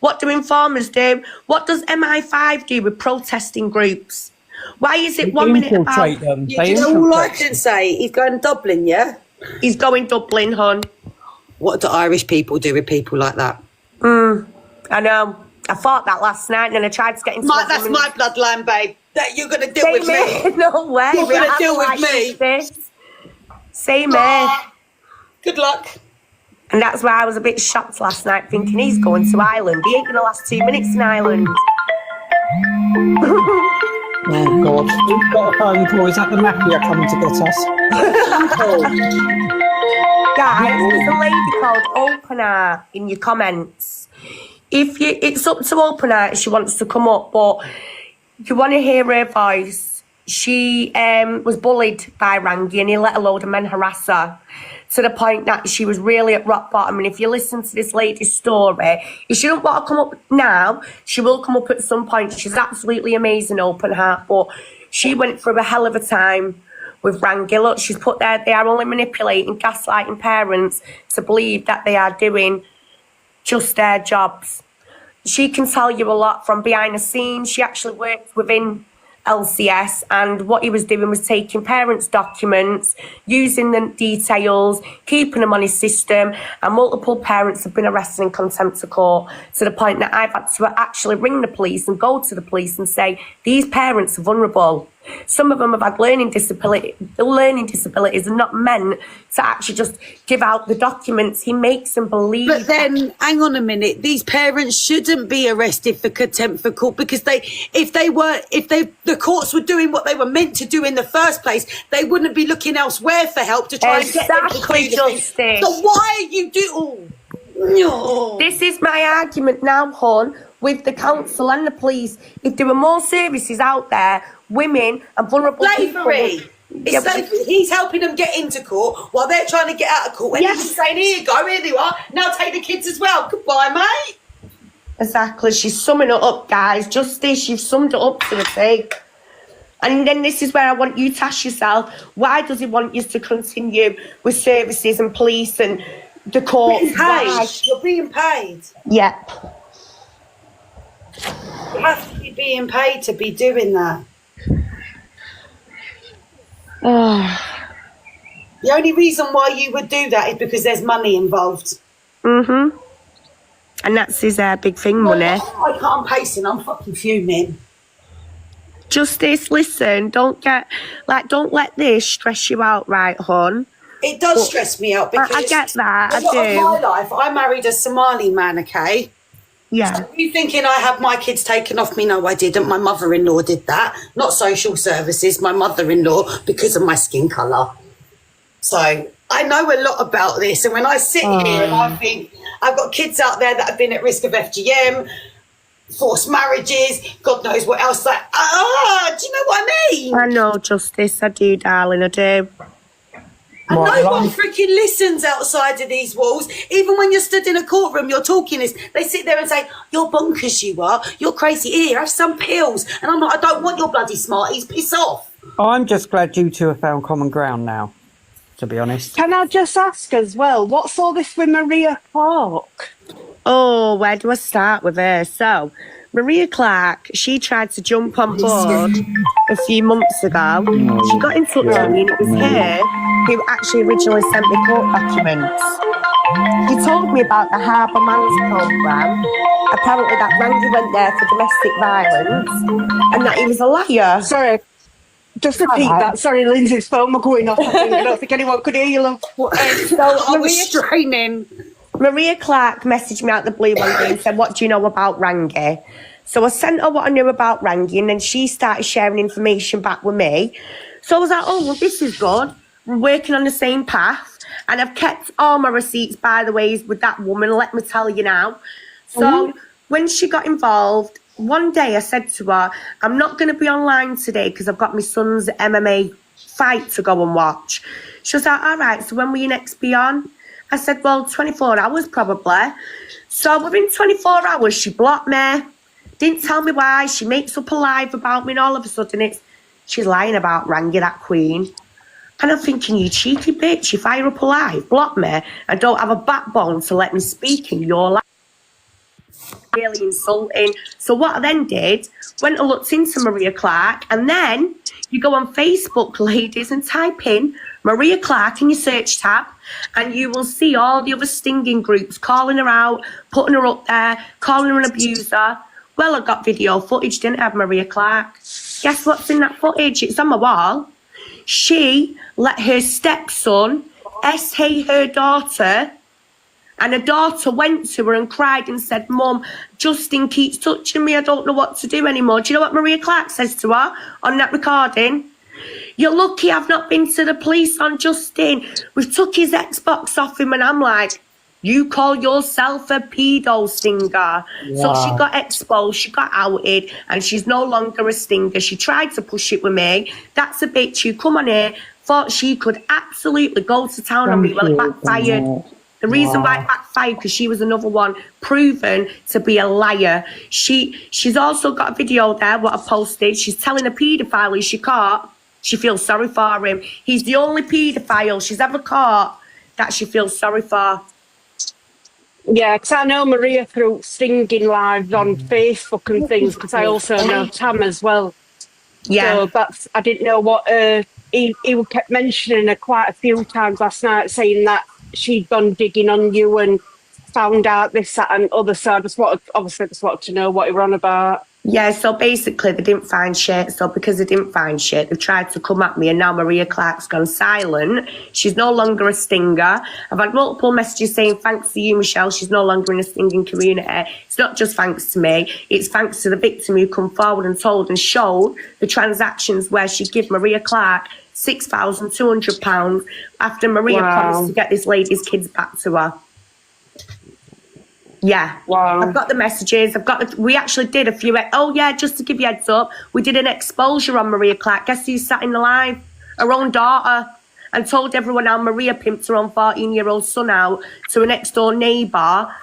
What do informers do? What does MI5 do with protesting groups? Why is it 1 minute about... them. Yeah, do you know all I can say? He's going Dublin, yeah? He's going Dublin, hon. What do Irish people do with people like that? I know. I thought that last night and then I tried to get into That's my bloodline, babe. That you're going to deal with me. No way. You're going to deal with me. Same here. Good luck. And that's why I was a bit shocked last night, thinking he's going to Ireland. He ain't going to last 2 minutes in Ireland. Oh, God. We've got a phone call. Is that the mafia coming to get us? Guys, there's a lady called Opener in your comments. It's up to Opener if she wants to come up, but if you want to hear her voice, she was bullied by Rangy and he let a load of men harass her to the point that she was really at rock bottom. And if you listen to this lady's story, if she don't want to come up now, she will come up at some point. She's absolutely amazing, open heart, but she went through a hell of a time with Rangy. Look, she's put there, they are only manipulating, gaslighting parents to believe that they are doing just their jobs. She can tell you a lot from behind the scenes. She actually worked within LCS, and what he was doing was taking parents' documents, using the details, keeping them on his system, and multiple parents have been arrested in contempt of court to the point that I've had to actually ring the police and go to the police and say, these parents are vulnerable. Some of them have had learning disabilities and not meant to actually just give out the documents. He makes them believe. But then, hang on a minute, these parents shouldn't be arrested for contempt for court because if the courts were doing what they were meant to do in the first place, they wouldn't be looking elsewhere for help to try and get them to do the thing. So why are you no. This is my argument now, hon, with the council and the police. If there were more services out there, women and vulnerable slavery. people... It's slavery. He's helping them get into court while they're trying to get out of court. And he's saying, here you go, here you are. Now take the kids as well. Goodbye, mate. Exactly. She's summing it up, guys. Justice, you've summed it up to the T. And then this is where I want you to ask yourself, why does he want you to continue with services and police and the courts? Being paid. You're being paid. Yep. You have to be being paid to be doing that. The only reason why you would do that is because there's money involved. And that's his big thing, money. I can't pacing, I'm fucking fuming. Justice, listen, don't let this stress you out, right, hon? It does stress me out because I get that, I do. Of my life, I married a Somali man, okay? Yeah. So you thinking I had my kids taken off me? No, I didn't. My mother-in-law did that. Not social services, my mother-in-law, because of my skin colour. So I know a lot about this. And when I sit here and I think, I've got kids out there that have been at risk of FGM, forced marriages, God knows what else. Like, do you know what I mean? I know, Justice, I do, darling, I do. And no one freaking listens outside of these walls. Even when you're stood in a courtroom, you're talking this. They sit there and say, you're bonkers, you are. You're crazy. Here, have some pills. And I'm like, I don't want your bloody smarties. Piss off. I'm just glad you two have found common ground now, to be honest. Can I just ask as well, what's all this with Maria Clark? Oh, where do I start with her? So, Maria Clark, she tried to jump on board a few months ago. She got in touch with me and it was her who actually originally sent me court documents. She told me about the Harbour Man's programme. Apparently that Rangy went there for domestic violence and that he was a liar. Sorry, just repeat that. Sorry, Lindsay's phone was going off. I don't think anyone could hear you. I was straining. Maria Clark messaged me out the blue one day and said, what do you know about Rangy? So I sent her what I knew about Rangy and then she started sharing information back with me. So I was like, oh, well, this is good. We're working on the same path. And I've kept all my receipts, by the way, with that woman, let me tell you now. So when she got involved, one day I said to her, I'm not going to be online today because I've got my son's MMA fight to go and watch. She was like, all right, so when will you next be on? I said, well, 24 hours probably. So within 24 hours, she blocked me. Didn't tell me why. She makes up a live about me and all of a sudden she's lying about Rangy, that queen. And I'm thinking, you cheeky bitch, you fire up a live, block me and don't have a backbone to let me speak in your life. really insulting. So what I then did, went and looked into Maria Clark, and then you go on Facebook, ladies, and type in Maria Clark in your search tab, and you will see all the other stinging groups calling her out, putting her up there, calling her an abuser. Well, I got video footage, didn't have Maria Clark. Guess what's in that footage? It's on my wall. She let her stepson S.H. her daughter, and her daughter went to her and cried and said, Mum, Justin keeps touching me. I don't know what to do anymore. Do you know what Maria Clark says to her on that recording? You're lucky I've not been to the police on Justin. We've took his Xbox off him, and I'm like, you call yourself a pedo stinger. So she got exposed, she got outed, and she's no longer a stinger. She tried to push it with me. That's a bitch who come on here, thought she could absolutely go to town on me. Well, it backfired. The reason why it backfired, because she was another one proven to be a liar. She's also got a video there, what I posted. She's telling a paedophile who she caught, she feels sorry for him. He's the only paedophile she's ever caught that she feels sorry for. Yeah, because I know Maria through singing lives on Facebook and things, because I also know Tam as well. Yeah. So I didn't know what, he kept mentioning her quite a few times last night, saying that she'd gone digging on you and found out this, that and other. So I just wanted to know what you were on about. Yeah, so basically they didn't find shit. So because they didn't find shit, they've tried to come at me, and now Maria Clark's gone silent. She's no longer a stinger. I've had multiple messages saying thanks to you, Michelle. She's no longer in a stinging community. It's not just thanks to me. It's thanks to the victim who come forward and told and showed the transactions where she give Maria Clark £6,200 after Maria promised to get this lady's kids back to her. Yeah. Wow. I've got the messages. We actually did a few. Oh, yeah, just to give you a heads up, we did an exposure on Maria Clark. Guess who sat in the live? Her own daughter. And told everyone how Maria pimped her own 14-year-old son out to a next door neighbour.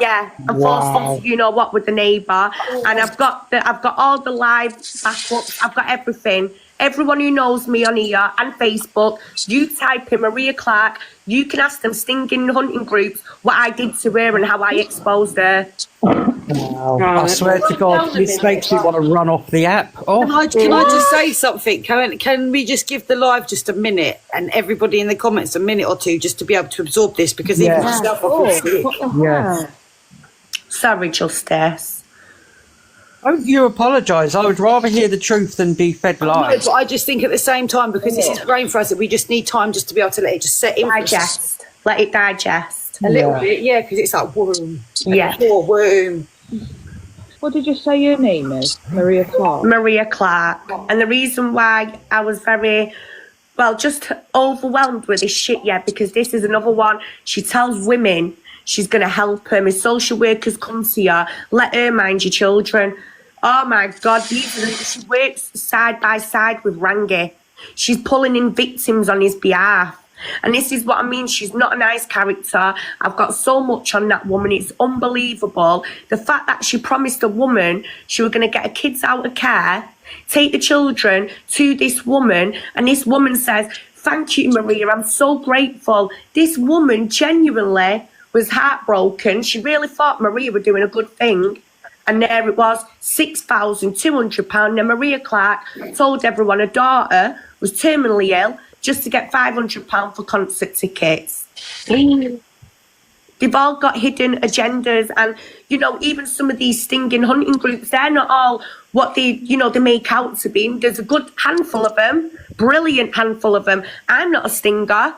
Yeah, and forced you know what with the neighbour. And I've got all the live backups. I've got everything. Everyone who knows me on here and Facebook, you type in Maria Clark, you can ask them stinging hunting groups what I did to her and how I exposed her. Wow. I swear to God, this makes me want to run off the app. Oh. Can I just say something? Can we just give the live just a minute and everybody in the comments a minute or two just to be able to absorb this? Because even myself, I feel sick. Yes. Sorry, Justice. Don't you apologise. I would rather hear the truth than be fed lies. But I just think at the same time, because this is brain for us, that we just need time just to be able to let it just set in. Digest. Let it digest. A little bit, yeah, because it's like womb. Yeah. Poor womb. What did you say your name is? Maria Clark? Maria Clark. And the reason why I was very, just overwhelmed with this shit, because this is another one. She tells women she's going to help them. If social workers come to you, let her mind your children. Oh my God, she works side by side with Rangy. She's pulling in victims on his behalf. And this is what I mean. She's not a nice character. I've got so much on that woman. It's unbelievable. The fact that she promised a woman she was going to get her kids out of care, take the children to this woman, and this woman says, thank you, Maria, I'm so grateful. This woman genuinely was heartbroken. She really thought Maria was doing a good thing. And there it was, £6,200. Now Maria Clark told everyone her daughter was terminally ill just to get £500 for concert tickets. They've all got hidden agendas, and even some of these stinging hunting groups, they're not all what they make out to be. There's a good handful of them, brilliant handful of them. I'm not a stinger,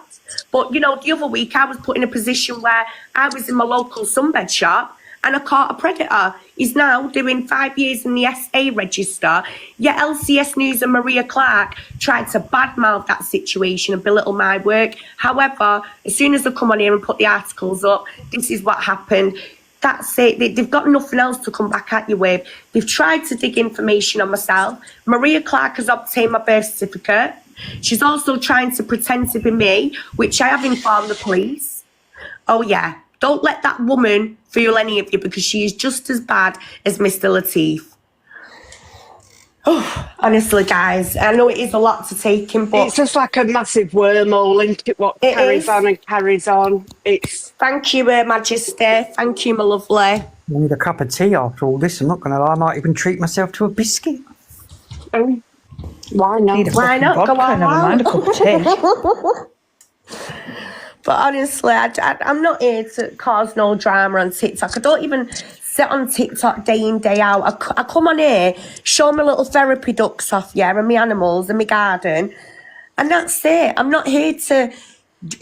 but the other week I was put in a position where I was in my local sunbed shop and I caught a predator. He's now doing 5 years in the SA register. Yet LCS News and Maria Clark tried to badmouth that situation and belittle my work. However, as soon as I come on here and put the articles up, this is what happened. That's it. They've got nothing else to come back at you with. They've tried to dig information on myself. Maria Clark has obtained my birth certificate. She's also trying to pretend to be me, which I have informed the police. Oh, yeah. Don't let that woman fool any of you, because she is just as bad as Mr. Latif. Oh, honestly, guys, I know it is a lot to take in, but it's just like a massive wormhole into what carries on and carries on. Thank you, Majesty. Thank you, my lovely. I need a cup of tea after all this. I'm not going to lie. I might even treat myself to a biscuit. Oh, why not? Why not? Go on, never mind a cup of tea. But honestly, I'm not here to cause no drama on TikTok. I don't even sit on TikTok day in, day out. I come on here, show my little therapy ducks off, yeah, and my animals and my garden. And that's it. I'm not here to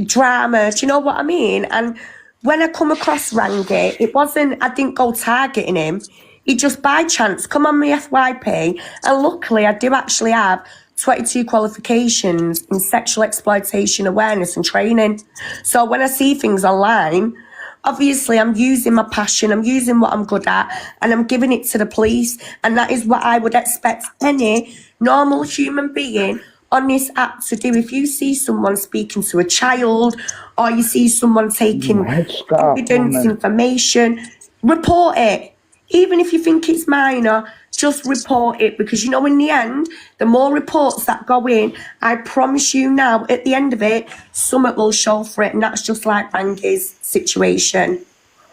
drama. Do you know what I mean? And when I come across Rangy, I didn't go targeting him. He just by chance come on my FYP. And luckily, I do actually have 22 qualifications in sexual exploitation awareness and training. So when I see things online, obviously I'm using my passion, I'm using what I'm good at, and I'm giving it to the police. And that is what I would expect any normal human being on this app to do. If you see someone speaking to a child, or you see someone taking evidence, information, report it. Even if you think it's minor, just report it, because you know in the end, the more reports that go in, I promise you now, at the end of it, something will show for it, and that's just like Rangy's situation.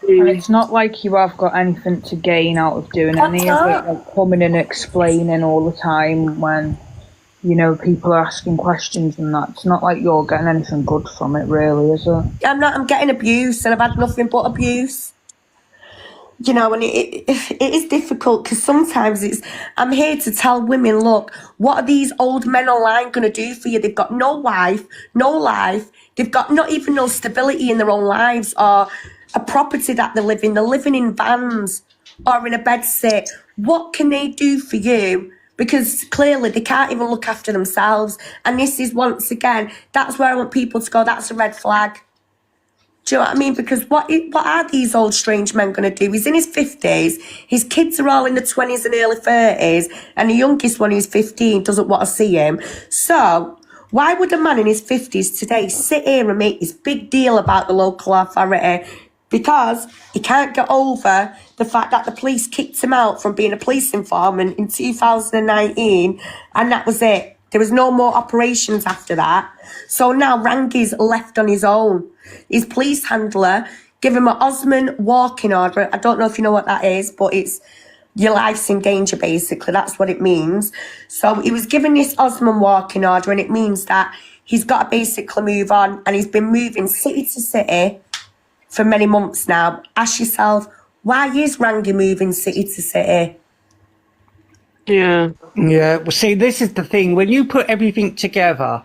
And it's not like you have got anything to gain out of doing any of it, like coming and explaining all the time when, you know, people are asking questions and that. It's not like you're getting anything good from it, really, is it? I'm getting abuse, and I've had nothing but abuse. You know, and it is difficult, because sometimes I'm here to tell women, look, what are these old men online going to do for you? They've got no wife, no life. They've got not even no stability in their own lives or a property that they live in. They're living in vans or in a bedsit. What can they do for you? Because clearly they can't even look after themselves. And this is, once again, that's where I want people to go, that's a red flag. Do you know what I mean? Because what are these old strange men going to do? He's in his 50s. His kids are all in the 20s and early 30s. And the youngest one, who's 15, doesn't want to see him. So why would a man in his 50s today sit here and make this big deal about the local authority? Because he can't get over the fact that the police kicked him out from being a police informant in 2019. And that was it. There was no more operations after that. So now Rangy's left on his own. His police handler gave him an Osman walking order. I don't know if you know what that is, but it's your life's in danger, basically. That's what it means. So he was given this Osman walking order, and it means that he's got to basically move on. And he's been moving city to city for many months now. Ask yourself, why is Rangy moving city to city? Yeah. Yeah, well, see, this is the thing. When you put everything together,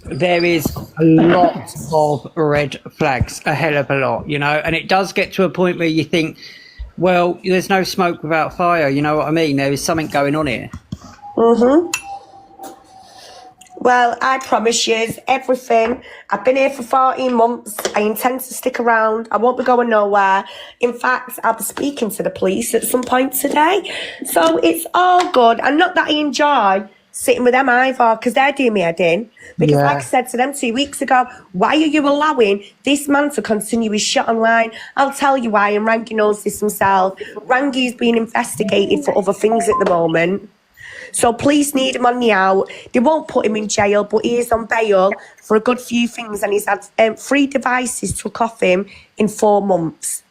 there is a lot of red flags, a hell of a lot, you know, and it does get to a point where you think, well, there's no smoke without fire, you know what I mean? There is something going on here. Mm-hmm. Well, I promise you everything. I've been here for 14 months. I intend to stick around. I won't be going nowhere. In fact, I'll be speaking to the police at some point today. So it's all good. And not that I enjoy sitting with them either, because they're doing me head in. Because like I said to them 2 weeks ago, why are you allowing this man to continue his shit online? I'll tell you why, and Rangy knows this himself. Rangy's being investigated for other things at the moment. So police need him on the out. They won't put him in jail, but he is on bail for a good few things, and he's had 3 devices took off him in 4 months.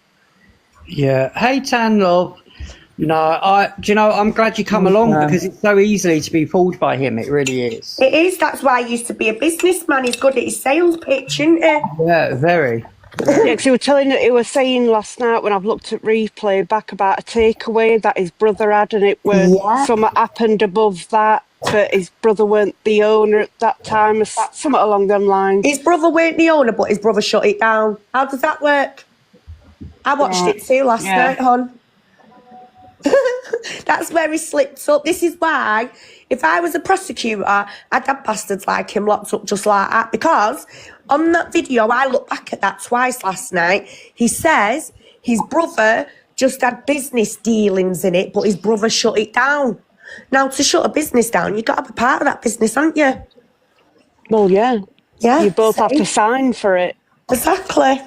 Yeah. Hey, Tan Love. No, do you know, I'm glad you come along, because it's so easily to be fooled by him. It really is. It is. That's why he used to be a businessman. He's good at his sales pitch, isn't he? Yeah, very. Yeah, because he was saying last night when I've looked at replay back about a takeaway that his brother had, and it was something happened above that, but his brother weren't the owner at that time, or something along them lines. His brother weren't the owner, but his brother shut it down. How does that work? I watched it too last night, hon. That's where he slipped up. This is why, if I was a prosecutor, I'd have bastards like him locked up just like that. Because on that video, I looked back at that twice last night. He says his brother just had business dealings in it, but his brother shut it down. Now, to shut a business down, you've got to be part of that business, haven't you? Well, yeah. Yeah. You both have to sign for it. Exactly.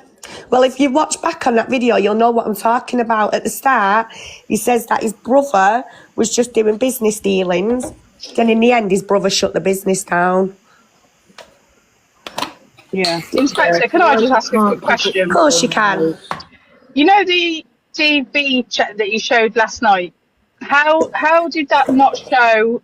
Well, if you watch back on that video, you'll know what I'm talking about. At the start, he says that his brother was just doing business dealings. Then in the end, his brother shut the business down. Yeah. Inspector, can I just ask a quick question? Of course you can. You know the DB check that you showed last night, how did that not show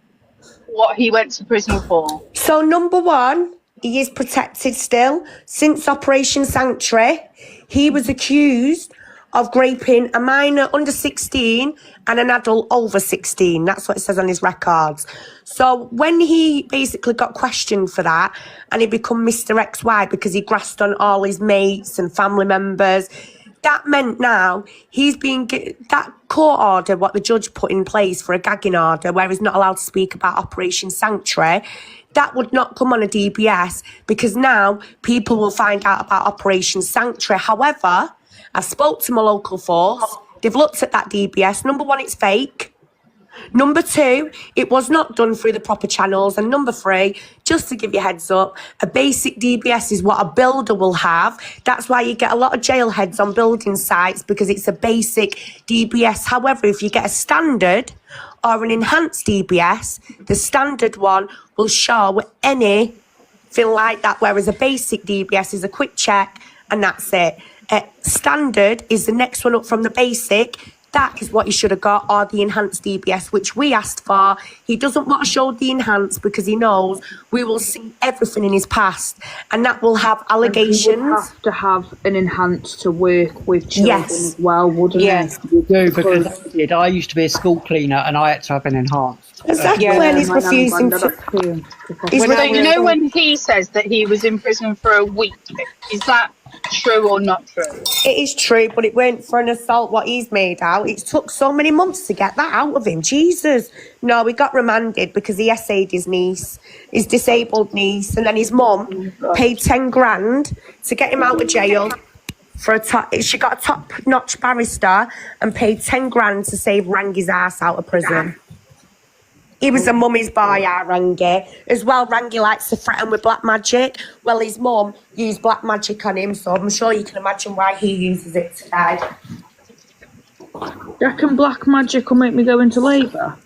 what he went to prison for? So, number one, he is protected still. Since Operation Sanctuary, he was accused of raping a minor under 16 and an adult over 16. That's what it says on his records. So when he basically got questioned for that and he become Mr. XY because he grasped on all his mates and family members, that meant now he's being that court order, what the judge put in place for a gagging order where he's not allowed to speak about Operation Sanctuary, that would not come on a DBS because now people will find out about Operation Sanctuary. However, I've spoke to my local force. They've looked at that DBS. Number one, it's fake. Number two, it was not done through the proper channels. And number three, just to give you a heads up, a basic DBS is what a builder will have. That's why you get a lot of jail heads on building sites because it's a basic DBS. However, if you get a standard or an enhanced DBS, the standard one will show anything like that, whereas a basic DBS is a quick check and that's it. Standard is the next one up from the basic. That is what he should have got, or the enhanced DBS, which we asked for. He doesn't want to show the enhanced because he knows we will see everything in his past, and that will have allegations. And he would have to have an enhanced to work with children as well, wouldn't Yes, you do, because I used to be a school cleaner and I had to have an enhanced. Exactly, and he's refusing to. So you know when he says that he was in prison for a week, is that true or not true? It is true, but it weren't for an assault what he's made out. It took so many months to get that out of him. Jesus. No, he got remanded because he essayed his niece, his disabled niece, and then his mum paid 10 grand to get him out of jail. She got a top-notch barrister and paid 10 grand to save Rangy's ass out of prison. He was a mummy's boy, our Rangy. As well, Rangy likes to threaten with black magic. Well, his mum used black magic on him, so I'm sure you can imagine why he uses it today. You reckon black magic will make me go into labour?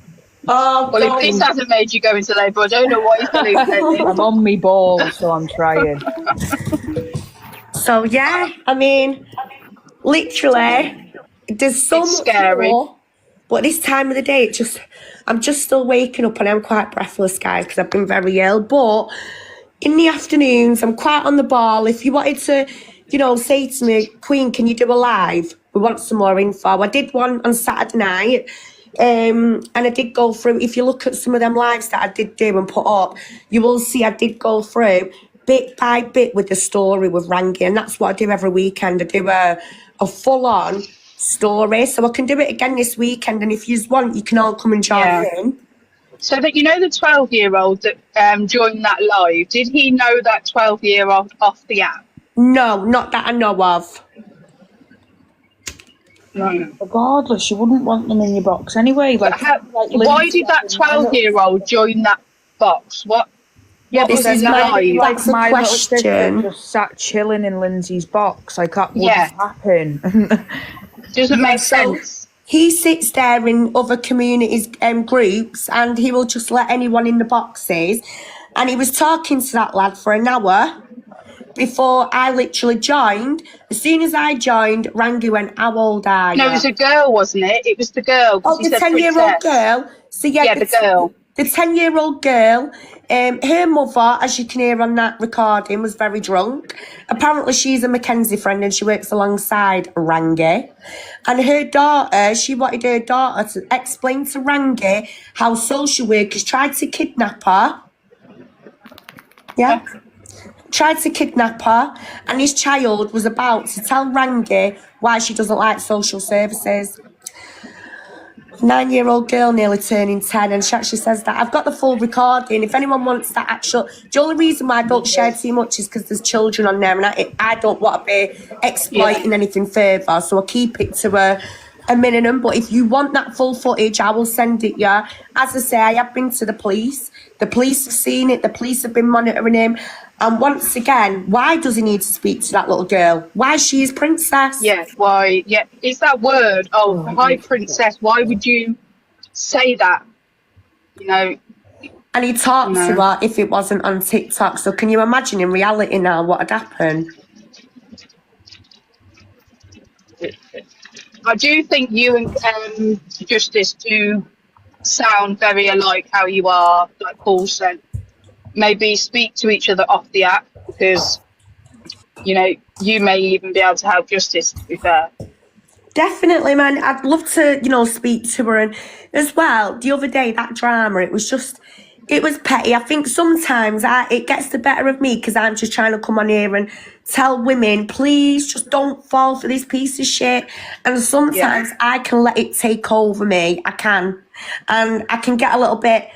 Oh, well, if this hasn't made you go into labour, I don't know what he's going to do. I'm on me ball, so I'm trying. So, yeah, I mean, literally, there's so much scary. more. But this time of the day, I'm just still waking up and I'm quite breathless, guys, because I've been very ill. But in the afternoons, I'm quite on the ball. If you wanted to, say to me, Queen, can you do a live? We want some more info. I did one on Saturday night. And I did go through, if you look at some of them lives that I did do and put up, you will see I did go through bit by bit with the story with Rangy. And that's what I do every weekend. I do a full-on story, so I can do it again this weekend, and if you want you can all come and join in. So that the 12-year-old that joined that live, did he know that 12-year-old off the app? No, not that I know of. Regardless, you wouldn't want them in your box anyway. Why did that 12-year-old join that box? What this is that's my little question. sister just sat chilling in Lindsay's box. Like that wouldn't happen. Doesn't make sense. He sits there in other communities groups and he will just let anyone in the boxes. And he was talking to that lad for an hour before I literally joined. As soon as I joined, Rangy went, how old are you? No, it was a girl, wasn't it? It was the girl. Oh, the 10-year-old girl. So the girl. The 10-year-old girl, her mother, as you can hear on that recording, was very drunk. Apparently, she's a Mackenzie friend and she works alongside Rangy. And her daughter, she wanted her daughter to explain to Rangy how social workers tried to kidnap her. Yeah? Tried to kidnap her. And his child was about to tell Rangy why she doesn't like social services. 9-year-old girl nearly turning 10, and she actually says that I've got the full recording. If anyone wants that actual, the only reason why I don't share too much is because there's children on there, and I don't want to be exploiting anything further, so I keep it to a minimum. But if you want that full footage, I will send it you. As I say, I have been to the police. The police have seen it. The police have been monitoring him. And once again, why does he need to speak to that little girl? Why is she his princess? Yeah, why? Yeah, it's that word. Oh, hi, princess. Why would you say that? And he talked to her if it wasn't on TikTok. So can you imagine in reality now what had happened? I do think you and Justice do sound very alike. How you are, like Paul said. Maybe speak to each other off the app because you know you may even be able to help Justice. To be fair. Definitely, man. I'd love to, speak to her. And as well, the other day, that drama, it was petty. I think sometimes it gets the better of me because I'm just trying to come on here and tell women, please just don't fall for this piece of shit. And sometimes I can let it take over me. I can. And I can get a little bit,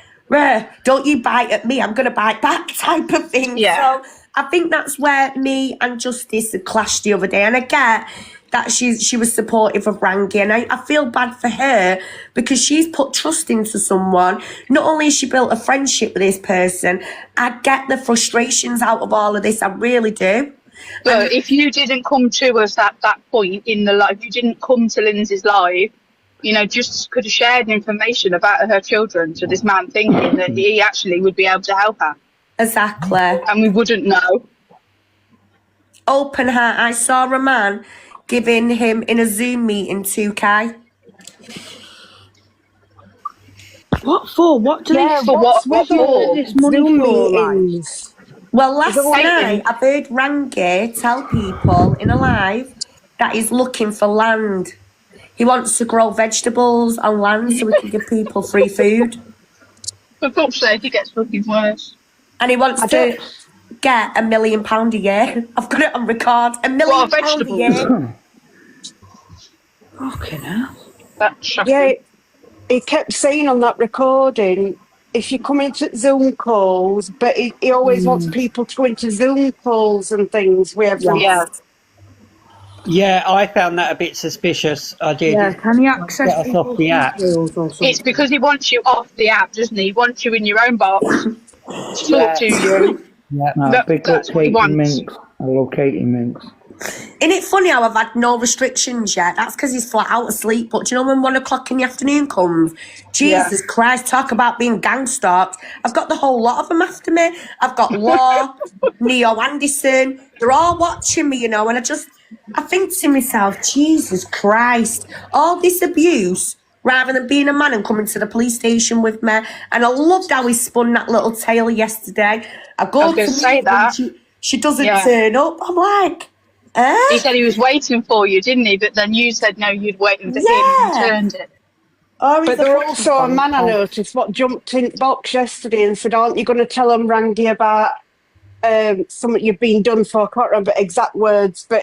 don't you bite at me, I'm going to bite back type of thing. Yeah. So I think that's where me and Justice had clashed the other day. And I get that she was supportive of Rangy, and I feel bad for her because she's put trust into someone. Not only has she built a friendship with this person, I get the frustrations out of all of this, I really do. But if you didn't come to us at that point in the live, you didn't come to Lindsay's live, just could have shared information about her children to this man thinking that he actually would be able to help her. Exactly. And we wouldn't know. Open heart, I saw a man giving him in a Zoom meeting 2K. What for? What do Yeah, they for? what's What with for? your This money Zoom for, like? meetings? Well, last all night I've heard Rangy tell people in a live that he's looking for land. He wants to grow vegetables on land so we can give people free food. For fuck's sake, it gets fucking worse. And he wants to get £1 million a year. I've got it on record. £1 million a year. Fucking hell. That's shocking. Yeah, he kept saying on that recording, if you come into Zoom calls, but he always wants people to go into Zoom calls and things with everyone. Yeah, I found that a bit suspicious. I did. Yeah, can he access get us off the app? It's because he wants you off the app, doesn't he? He wants you in your own box to talk to you. Yeah, That's what he wants. Minx. I love Katie Minx. Isn't it funny how I've had no restrictions yet? That's because he's flat out asleep. But do you know when 1 o'clock in the afternoon comes? Jesus Christ, talk about being gang stalked. I've got the whole lot of them after me. I've got Law, Neo Anderson. They're all watching me, and I think to myself, Jesus Christ, all this abuse, rather than being a man and coming to the police station with me. And I loved how he spun that little tale yesterday. I was going to say that. She doesn't turn up. I'm like... He said he was waiting for you, didn't he? But then you said no, you'd waiting for him and you turned it. But there was also a man I noticed what jumped in the box yesterday and said, aren't you going to tell them, Rangy, about something you've been done for? I can't remember exact words, but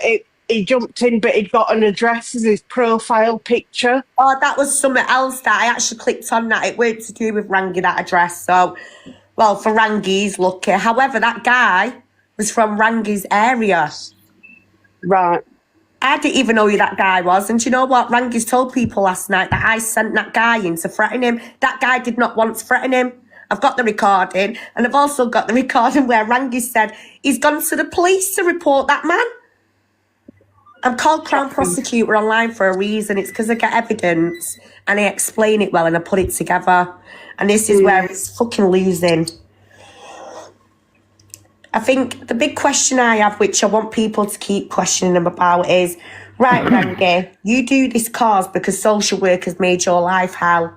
he jumped in, but he'd got an address as his profile picture. Oh, that was something else that I actually clicked on that. It weren't to do with Rangy, that address. So, well, for Rangy, he's lucky. However, that guy was from Rangy's area. Right. I didn't even know who that guy was. And do you know what? Rangy's told people last night that I sent that guy in to threaten him. That guy did not want to threaten him. I've got the recording. And I've also got the recording where Rangy said he's gone to the police to report that man. I'm called Crown Prosecutor online for a reason. It's because I get evidence and I explain it well and I put it together. And this is where it's fucking losing. I think the big question I have, which I want people to keep questioning him about, is, right, Rangy, you do this cause because social workers made your life hell.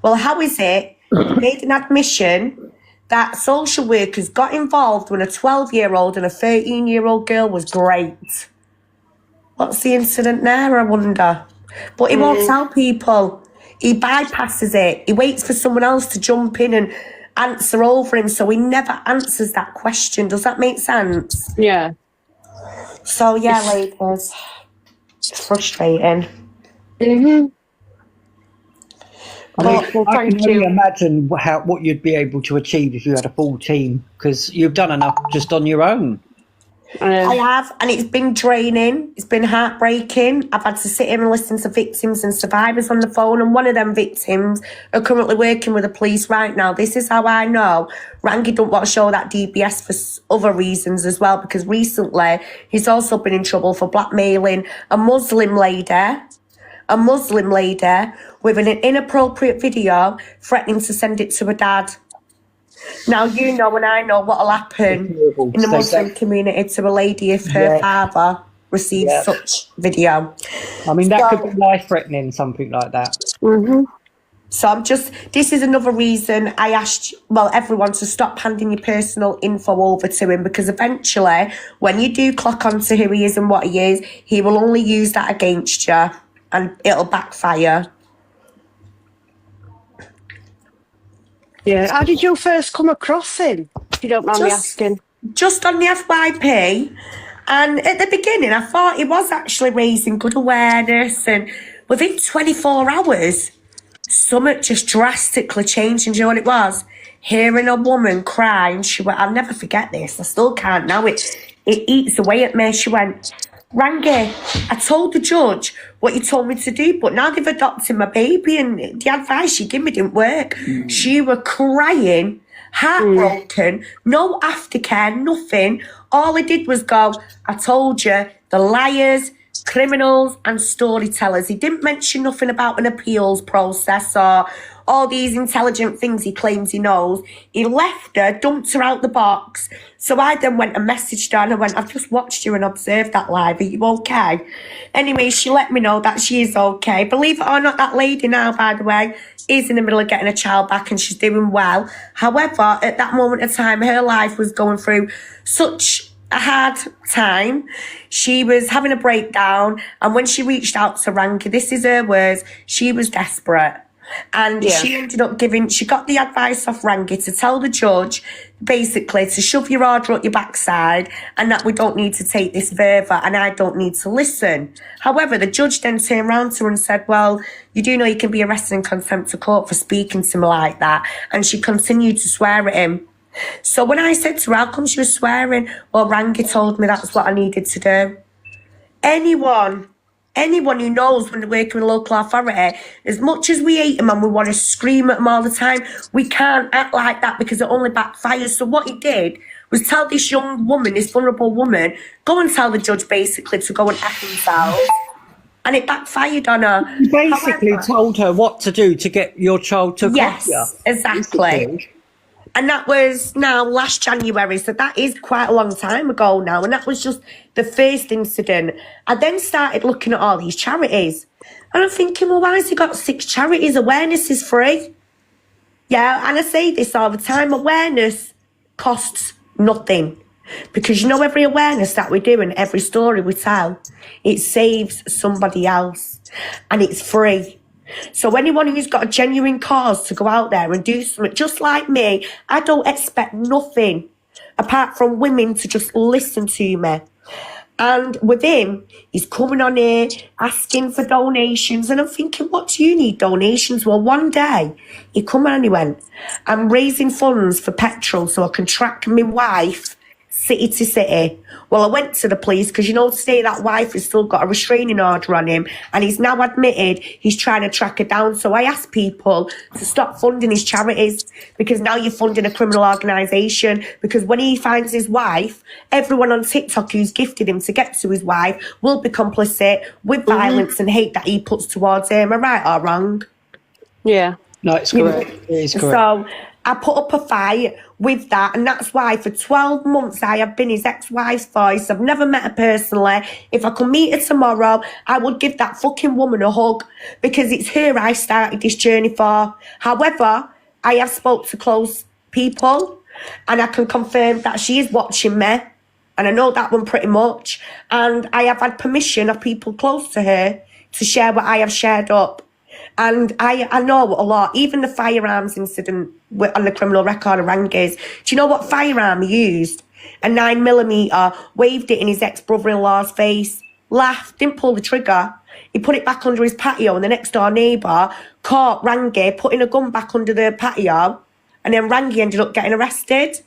Well, how is it you made an admission that social workers got involved when a 12-year-old and a 13-year-old girl was raped? What's the incident there, I wonder? But he won't tell people. He bypasses it. He waits for someone else to jump in and answer over him, so he never answers that question. Does that make sense? Yeah. So, yeah, ladies, it's frustrating. I can only imagine what you'd be able to achieve if you had a full team, because you've done enough just on your own. I have, and it's been draining. It's been heartbreaking. I've had to sit here and listen to victims and survivors on the phone, and one of them victims are currently working with the police right now. This is how I know Rangy don't want to show that DBS for other reasons as well, because recently he's also been in trouble for blackmailing a Muslim lady with an inappropriate video threatening to send it to her dad. Now, you know and I know what'll happen in the Muslim community to a lady if her father receive such video. I mean, that could be life-threatening, something like that. Mm-hmm. So this is another reason I asked, everyone to stop handing your personal info over to him, because eventually, when you do clock on to who he is and what he is, he will only use that against you and it'll backfire. Yeah. How did you first come across him, if you don't mind me asking? Just on the FYP. And at the beginning, I thought he was actually raising good awareness. And within 24 hours, something just drastically changed. And do you know what it was? Hearing a woman cry, and she went, I'll never forget this. I still can't now. It eats away at me. She went, Rangy, I told the judge what you told me to do, but now they've adopted my baby and the advice you gave me didn't work. She was crying, heartbroken, no aftercare, nothing. All I did was go, I told you, the liars, criminals and storytellers. He didn't mention nothing about an appeals process or all these intelligent things he claims he knows. He left her, dumped her out the box. So I then went and messaged her and I went, I've just watched you and observed that live. Are you okay? Anyway, she let me know that she is okay. Believe it or not, that lady now, by the way, is in the middle of getting a child back and she's doing well. However, at that moment of time, her life was going through such a hard time. She was having a breakdown, and when she reached out to Rangy, this is her words, she was desperate. And she ended up she got the advice off Rangy to tell the judge basically to shove your order up your backside and that we don't need to take this further and I don't need to listen. However, the judge then turned around to her and said, well, you do know you can be arrested in contempt of court for speaking to me like that. And she continued to swear at him. So when I said to her, how come she was swearing? Well, Rangy told me that's what I needed to do. Anyone who knows when they're working with local authority, as much as we hate them and we want to scream at them all the time, we can't act like that because it only backfires. So what he did was tell this young woman, this vulnerable woman, go and tell the judge basically to go and F himself. And it backfired on her. You basically told her what to do to get your child to Yes, you. exactly. Basically. And that was now last January, so that is quite a long time ago now. And that was just the first incident. I then started looking at all these charities. And I'm thinking, well, why has he got 6 charities? Awareness is free. Yeah, and I say this all the time. Awareness costs nothing. Because you know every awareness that we do and every story we tell, it saves somebody else. And it's free. So anyone who's got a genuine cause to go out there and do something, just like me, I don't expect nothing apart from women to just listen to me. And with him, he's coming on here asking for donations. And I'm thinking, what do you need donations? Well, one day he come on and he went, I'm raising funds for petrol so I can track my wife city to city. Well, I went to the police because, you know, today that wife has still got a restraining order on him and he's now admitted he's trying to track her down. So I asked people to stop funding his charities because now you're funding a criminal organisation, because when he finds his wife, everyone on TikTok who's gifted him to get to his wife will be complicit with violence and hate that he puts towards him. Am I right or wrong? Yeah. No, it's correct. It is correct. So I put up a fight with that, and that's why for 12 months I have been his ex-wife's voice. I've never met her personally. If I could meet her tomorrow, I would give that fucking woman a hug because it's her I started this journey for. However, I have spoke to close people and I can confirm that she is watching me, and I know that one pretty much, and I have had permission of people close to her to share what I have shared up. And I know a lot, even the firearms incident on the criminal record of Rangy's. Do you know what firearm he used? A 9mm, waved it in his ex-brother-in-law's face, laughed, didn't pull the trigger. He put it back under his patio, and the next door neighbour caught Rangy putting a gun back under the patio, and then Rangy ended up getting arrested.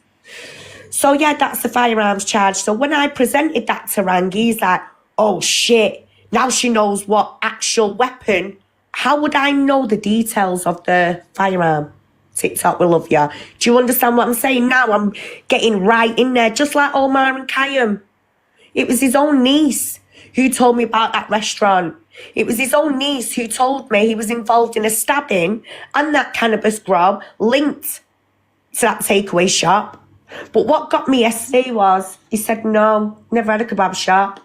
So yeah, that's the firearms charge. So when I presented that to Rangy, he's like, oh shit, now she knows what actual weapon. How would I know the details of the firearm? TikTok will love you. Do you understand what I'm saying? Now I'm getting right in there, just like Omar and Kayam. It was his own niece who told me about that restaurant. It was his own niece who told me he was involved in a stabbing and that cannabis grow linked to that takeaway shop. But what got me yesterday was, he said, no, never had a kebab shop.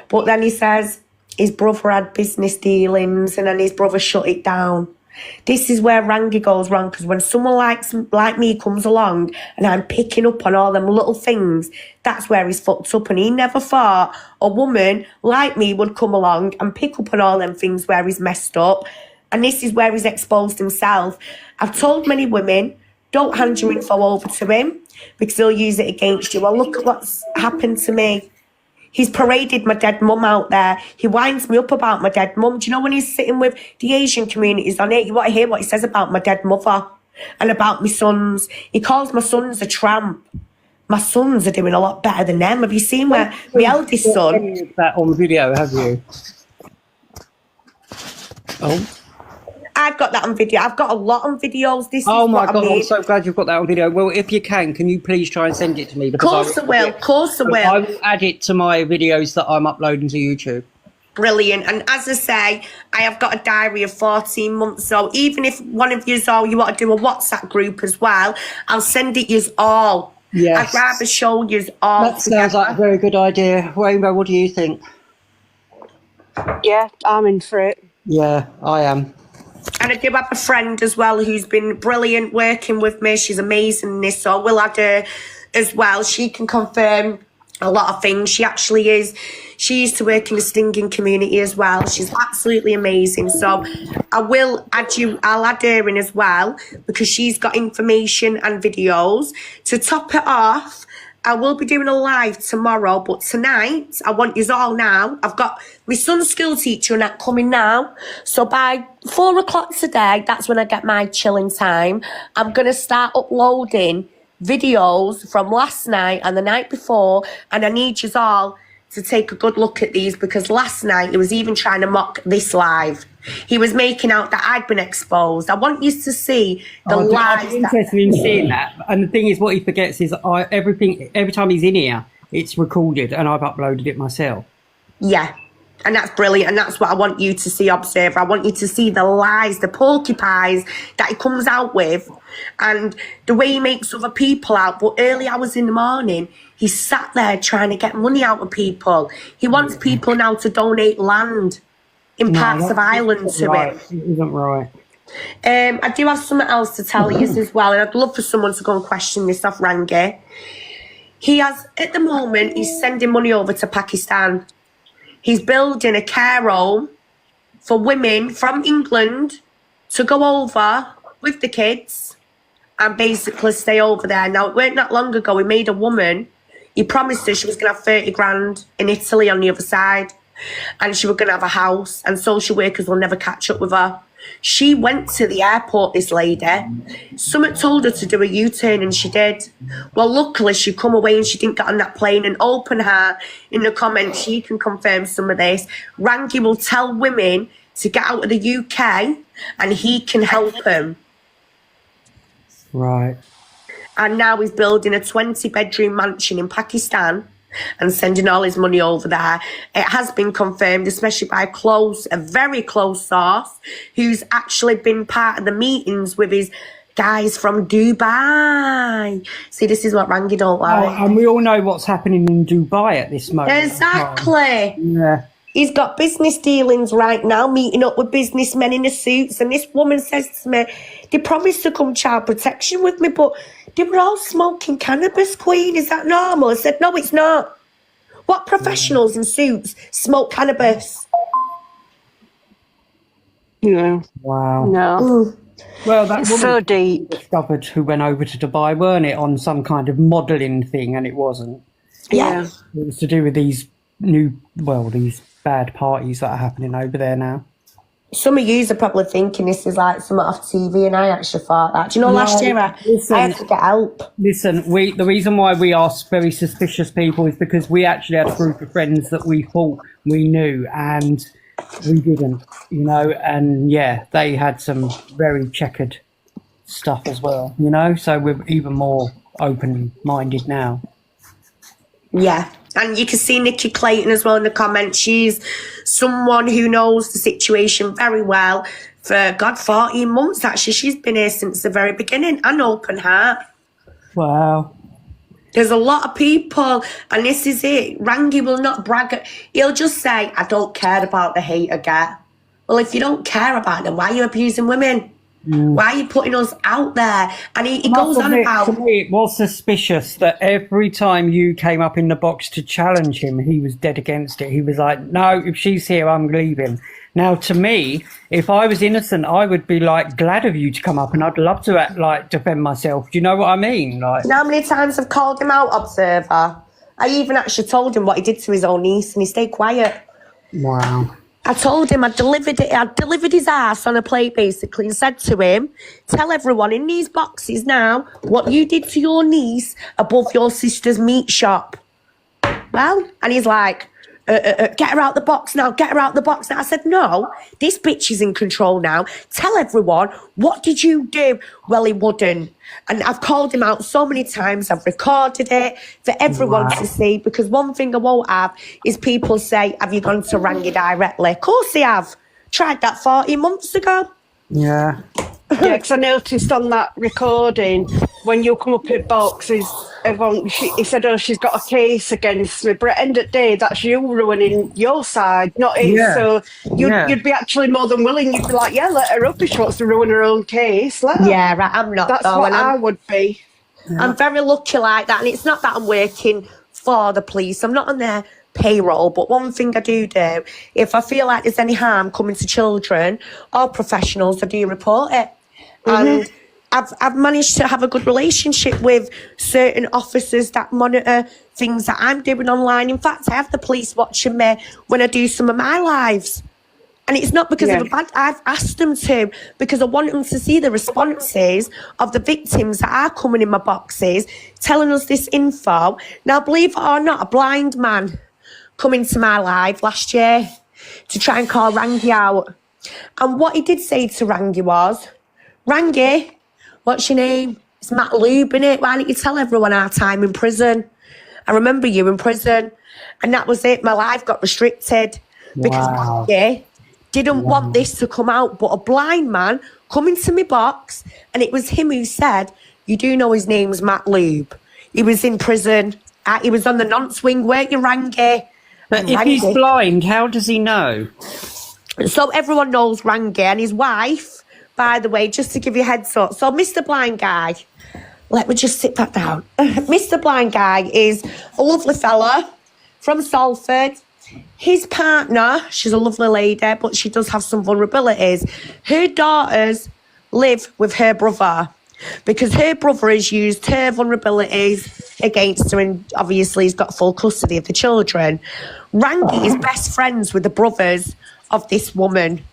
But then he says his brother had business dealings and then his brother shut it down. This is where Rangy goes wrong, because when someone like me comes along and I'm picking up on all them little things, that's where he's fucked up. And he never thought a woman like me would come along and pick up on all them things where he's messed up. And this is where he's exposed himself. I've told many women, don't hand your info over to him because he'll use it against you. Well, look at what's happened to me. He's paraded my dead mum out there. He winds me up about my dead mum. Do you know when he's sitting with the Asian communities on it, you want to hear what he says about my dead mother and about my sons. He calls my sons a tramp. My sons are doing a lot better than them. Have you seen my eldest son? That on video, have you? Oh. I've got that on video. I've got a lot on videos. This oh is my what God, I mean. I'm so glad you've got that on video. Well, if you can you please try and send it to me? Of course I will. Of course I will. I will add it to my videos that I'm uploading to YouTube. Brilliant. And as I say, I have got a diary of 14 months. So even if one of you all you want to do a WhatsApp group as well, I'll send it you all. Yes. I'd rather show you all. That sounds like a very good idea. Rainbow, what do you think? Yeah, I'm in for it. Yeah, I am. And I do have a friend as well who's been brilliant working with me. She's amazing in this, so we'll add her as well. She can confirm a lot of things. She actually is. She used to work in the stinging community as well. She's absolutely amazing. So I will add you. I'll add her in as well because she's got information and videos. To top it off, I will be doing a live tomorrow, but tonight, I want you all now. I've got my son's school teacher and that coming now. So by 4 o'clock today, that's when I get my chilling time. I'm going to start uploading videos from last night and the night before, and I need you all to take a good look at these because last night he was even trying to mock this live. He was making out that I'd been exposed. I want you to see the lives. I'm interested in seeing that. And the thing is, what he forgets is every time he's in here, it's recorded and I've uploaded it myself. Yeah. And that's brilliant. And that's what I want you to see, Observer. I want you to see the lies, the porcupines that he comes out with and the way he makes other people out. But early hours in the morning, he's sat there trying to get money out of people. He wants people now to donate land in parts of Ireland to him. It isn't right. I do have something else to tell you as well, and I'd love for someone to go and question this off Rangy. He has, at the moment, he's sending money over to Pakistan. He's building a care home for women from England to go over with the kids and basically stay over there. Now, it weren't that long ago, he made a woman, he promised her she was going to have 30 grand in Italy on the other side. And she was going to have a house and social workers will never catch up with her. She went to the airport, this lady. Someone told her to do a U-turn and she did. Well, luckily she come away and she didn't get on that plane, and open her in the comments. She can confirm some of this. Rangy will tell women to get out of the UK and he can help them. Right. And now he's building a 20-bedroom mansion in Pakistan and sending all his money over there. It has been confirmed, especially by a very close source, who's actually been part of the meetings with his guys from Dubai. See, this is what Rangy don't like. Oh, and we all know what's happening in Dubai at this moment. Exactly. Yeah. He's got business dealings right now, meeting up with businessmen in the suits. And this woman says to me, they promised to come child protection with me, but they were all smoking cannabis, Queen. Is that normal? I said, no, it's not. What professionals in suits smoke cannabis? No. Wow. No. Well, that It's woman so deep. discovered who went over to Dubai, weren't it, on some kind of modelling thing, and it wasn't. Yeah. It was to do with these these bad parties that are happening over there now. Some of you are probably thinking this is like something off TV, and I actually thought that. Do you know, last year I had to get help. Listen, the reason why we are very suspicious people is because we actually had a group of friends that we thought we knew, and we didn't, and yeah, they had some very checkered stuff as well, so we're even more open-minded now. Yeah. And you can see Nikki Clayton as well in the comments. She's someone who knows the situation very well. For 14 months actually. She's been here since the very beginning. An open heart. Wow. There's a lot of people, and this is it. Rangy will not brag. He'll just say, I don't care about the hate I get. Well, if you don't care about them, why are you abusing women? Why are you putting us out there? And he goes on about... To me, it was suspicious that every time you came up in the box to challenge him, he was dead against it. He was like, no, if she's here, I'm leaving. Now, to me, if I was innocent, I would be, like, glad of you to come up, and I'd love to, defend myself. Do you know what I mean? Like, you know how many times I've called him out, Observer? I even actually told him what he did to his own niece, and he stayed quiet. Wow. I told him I delivered his ass on a plate, basically, and said to him, tell everyone in these boxes now what you did to your niece above your sister's meat shop. Well, and he's like, get her out the box now, get her out the box now. I said, no, this bitch is in control now. Tell everyone, what did you do? Well, he wouldn't. And I've called him out so many times. I've recorded it for everyone to see, because one thing I won't have is people say, have you gone to Rangy directly? Of course they have. Tried that 14 months ago. Yeah. Yeah, because I noticed on that recording, when you come up with boxes, he said, oh, she's got a case against me. But at the end of the day, that's you ruining your side, not his. Yeah. So you'd be actually more than willing. You'd be like, yeah, let her up if she wants to ruin her own case. Let her. Yeah, right, I'm not. That's what I would be. I'm very lucky like that. And it's not that I'm working for the police. I'm not on their payroll. But one thing I do, if I feel like there's any harm coming to children or professionals, I do report it. And I've managed to have a good relationship with certain officers that monitor things that I'm doing online. In fact, I have the police watching me when I do some of my lives. And it's not because of a bad... I've asked them to, because I want them to see the responses of the victims that are coming in my boxes, telling us this info. Now, believe it or not, a blind man come into my life last year to try and call Rangy out. And what he did say to Rangy was, Rangy, what's your name? It's Matt Lube, innit? Why don't you tell everyone our time in prison? I remember you in prison. And that was it. My life got restricted. Because Rangy didn't want this to come out. But a blind man come into my box, and it was him who said, you do know his name's Matt Lube. He was in prison. He was on the nonce wing, weren't you, Rangy? But if he's blind, how does he know? So everyone knows Rangy, and his wife, by the way, just to give you a heads up. So Mr. Blind Guy, let me just sit back down. Mr. Blind Guy is a lovely fella from Salford. His partner, she's a lovely lady, but she does have some vulnerabilities. Her daughters live with her brother because her brother has used her vulnerabilities against her, and obviously he's got full custody of the children. Rangy is best friends with the brothers of this woman.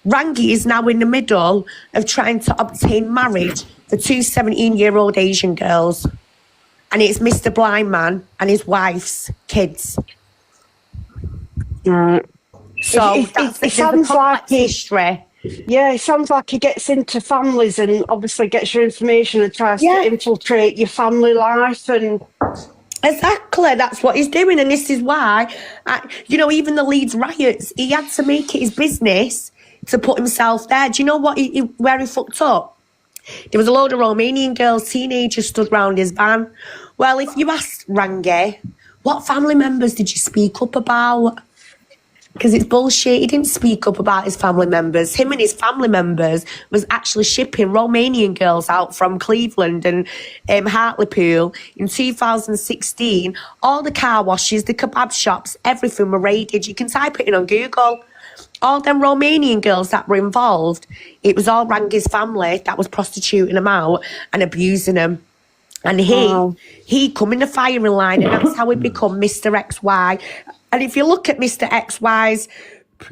Rangy is now in the middle of trying to obtain marriage for two 17-year-old Asian girls. And it's Mr. Blind Man and his wife's kids. Right. So it sounds like history. Yeah, it sounds like he gets into families and obviously gets your information and tries to infiltrate your family life. And exactly, that's what he's doing. And this is why, even the Leeds riots, he had to make it his business to put himself there. Do you know what where he fucked up? There was a load of Romanian girls, teenagers, stood round his van. Well, if you asked Rangy, what family members did you speak up about? Because it's bullshit. He didn't speak up about his family members. Him and his family members was actually shipping Romanian girls out from Cleveland and Hartlepool in 2016. All the car washes, the kebab shops, everything were raided. You can type it in on Google. All them Romanian girls that were involved, it was all Rangy's family that was prostituting them out and abusing them. And he come in the firing line, and that's how he become Mr. XY. And if you look at Mr. XY's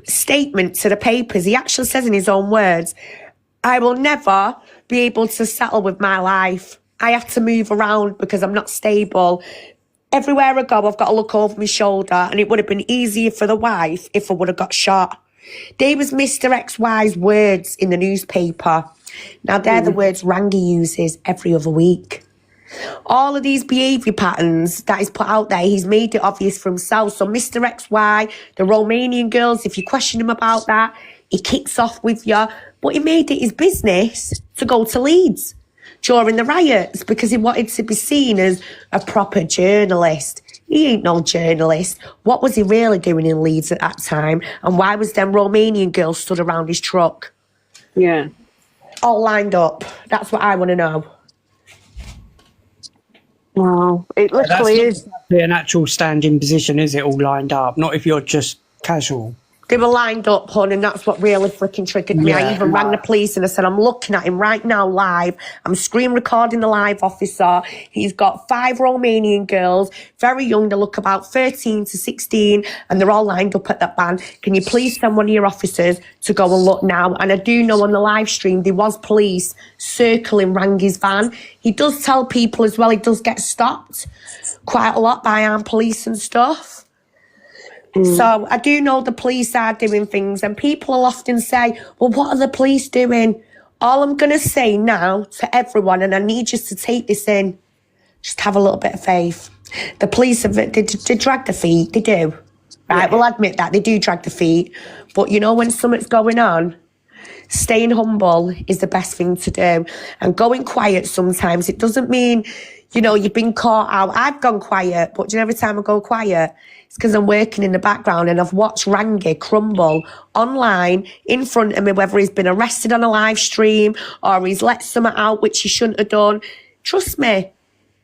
statement to the papers, he actually says in his own words, I will never be able to settle with my life. I have to move around because I'm not stable. Everywhere I go, I've got to look over my shoulder, and it would have been easier for the wife if I would have got shot. They was Mr. XY's words in the newspaper. Now, they're the words Rangy uses every other week. All of these behaviour patterns that he's put out there, he's made it obvious for himself. So Mr. XY, the Romanian girls, if you question him about that, he kicks off with you. But he made it his business to go to Leeds, during the riots because he wanted to be seen as a proper journalist. He ain't no journalist. What was he really doing in Leeds at that time? And why was them Romanian girls stood around his truck? Yeah. All lined up. That's what I want to know. Wow. It literally is. An actual standing position, is it, all lined up? Not if you're just casual. They were lined up, hon, and that's what really freaking triggered me. I even rang the police and I said, I'm looking at him right now live. I'm screen recording the live officer. He's got 5 Romanian girls, very young. They look about 13 to 16, and they're all lined up at that van. Can you please send one of your officers to go and look now? And I do know on the live stream there was police circling Rangy's van. He does tell people as well, he does get stopped quite a lot by armed police and stuff. So I do know the police are doing things, and people will often say, well, what are the police doing? All I'm going to say now to everyone, and I need you to take this in, just have a little bit of faith. The police, they drag their feet, they do. Right, we'll admit that, they do drag their feet. But you know when something's going on, staying humble is the best thing to do. And going quiet sometimes, it doesn't mean, you know, you've been caught out. I've gone quiet, but you know, every time I go quiet, it's because I'm working in the background and I've watched Rangy crumble online in front of me, whether he's been arrested on a live stream or he's let something out which he shouldn't have done. Trust me,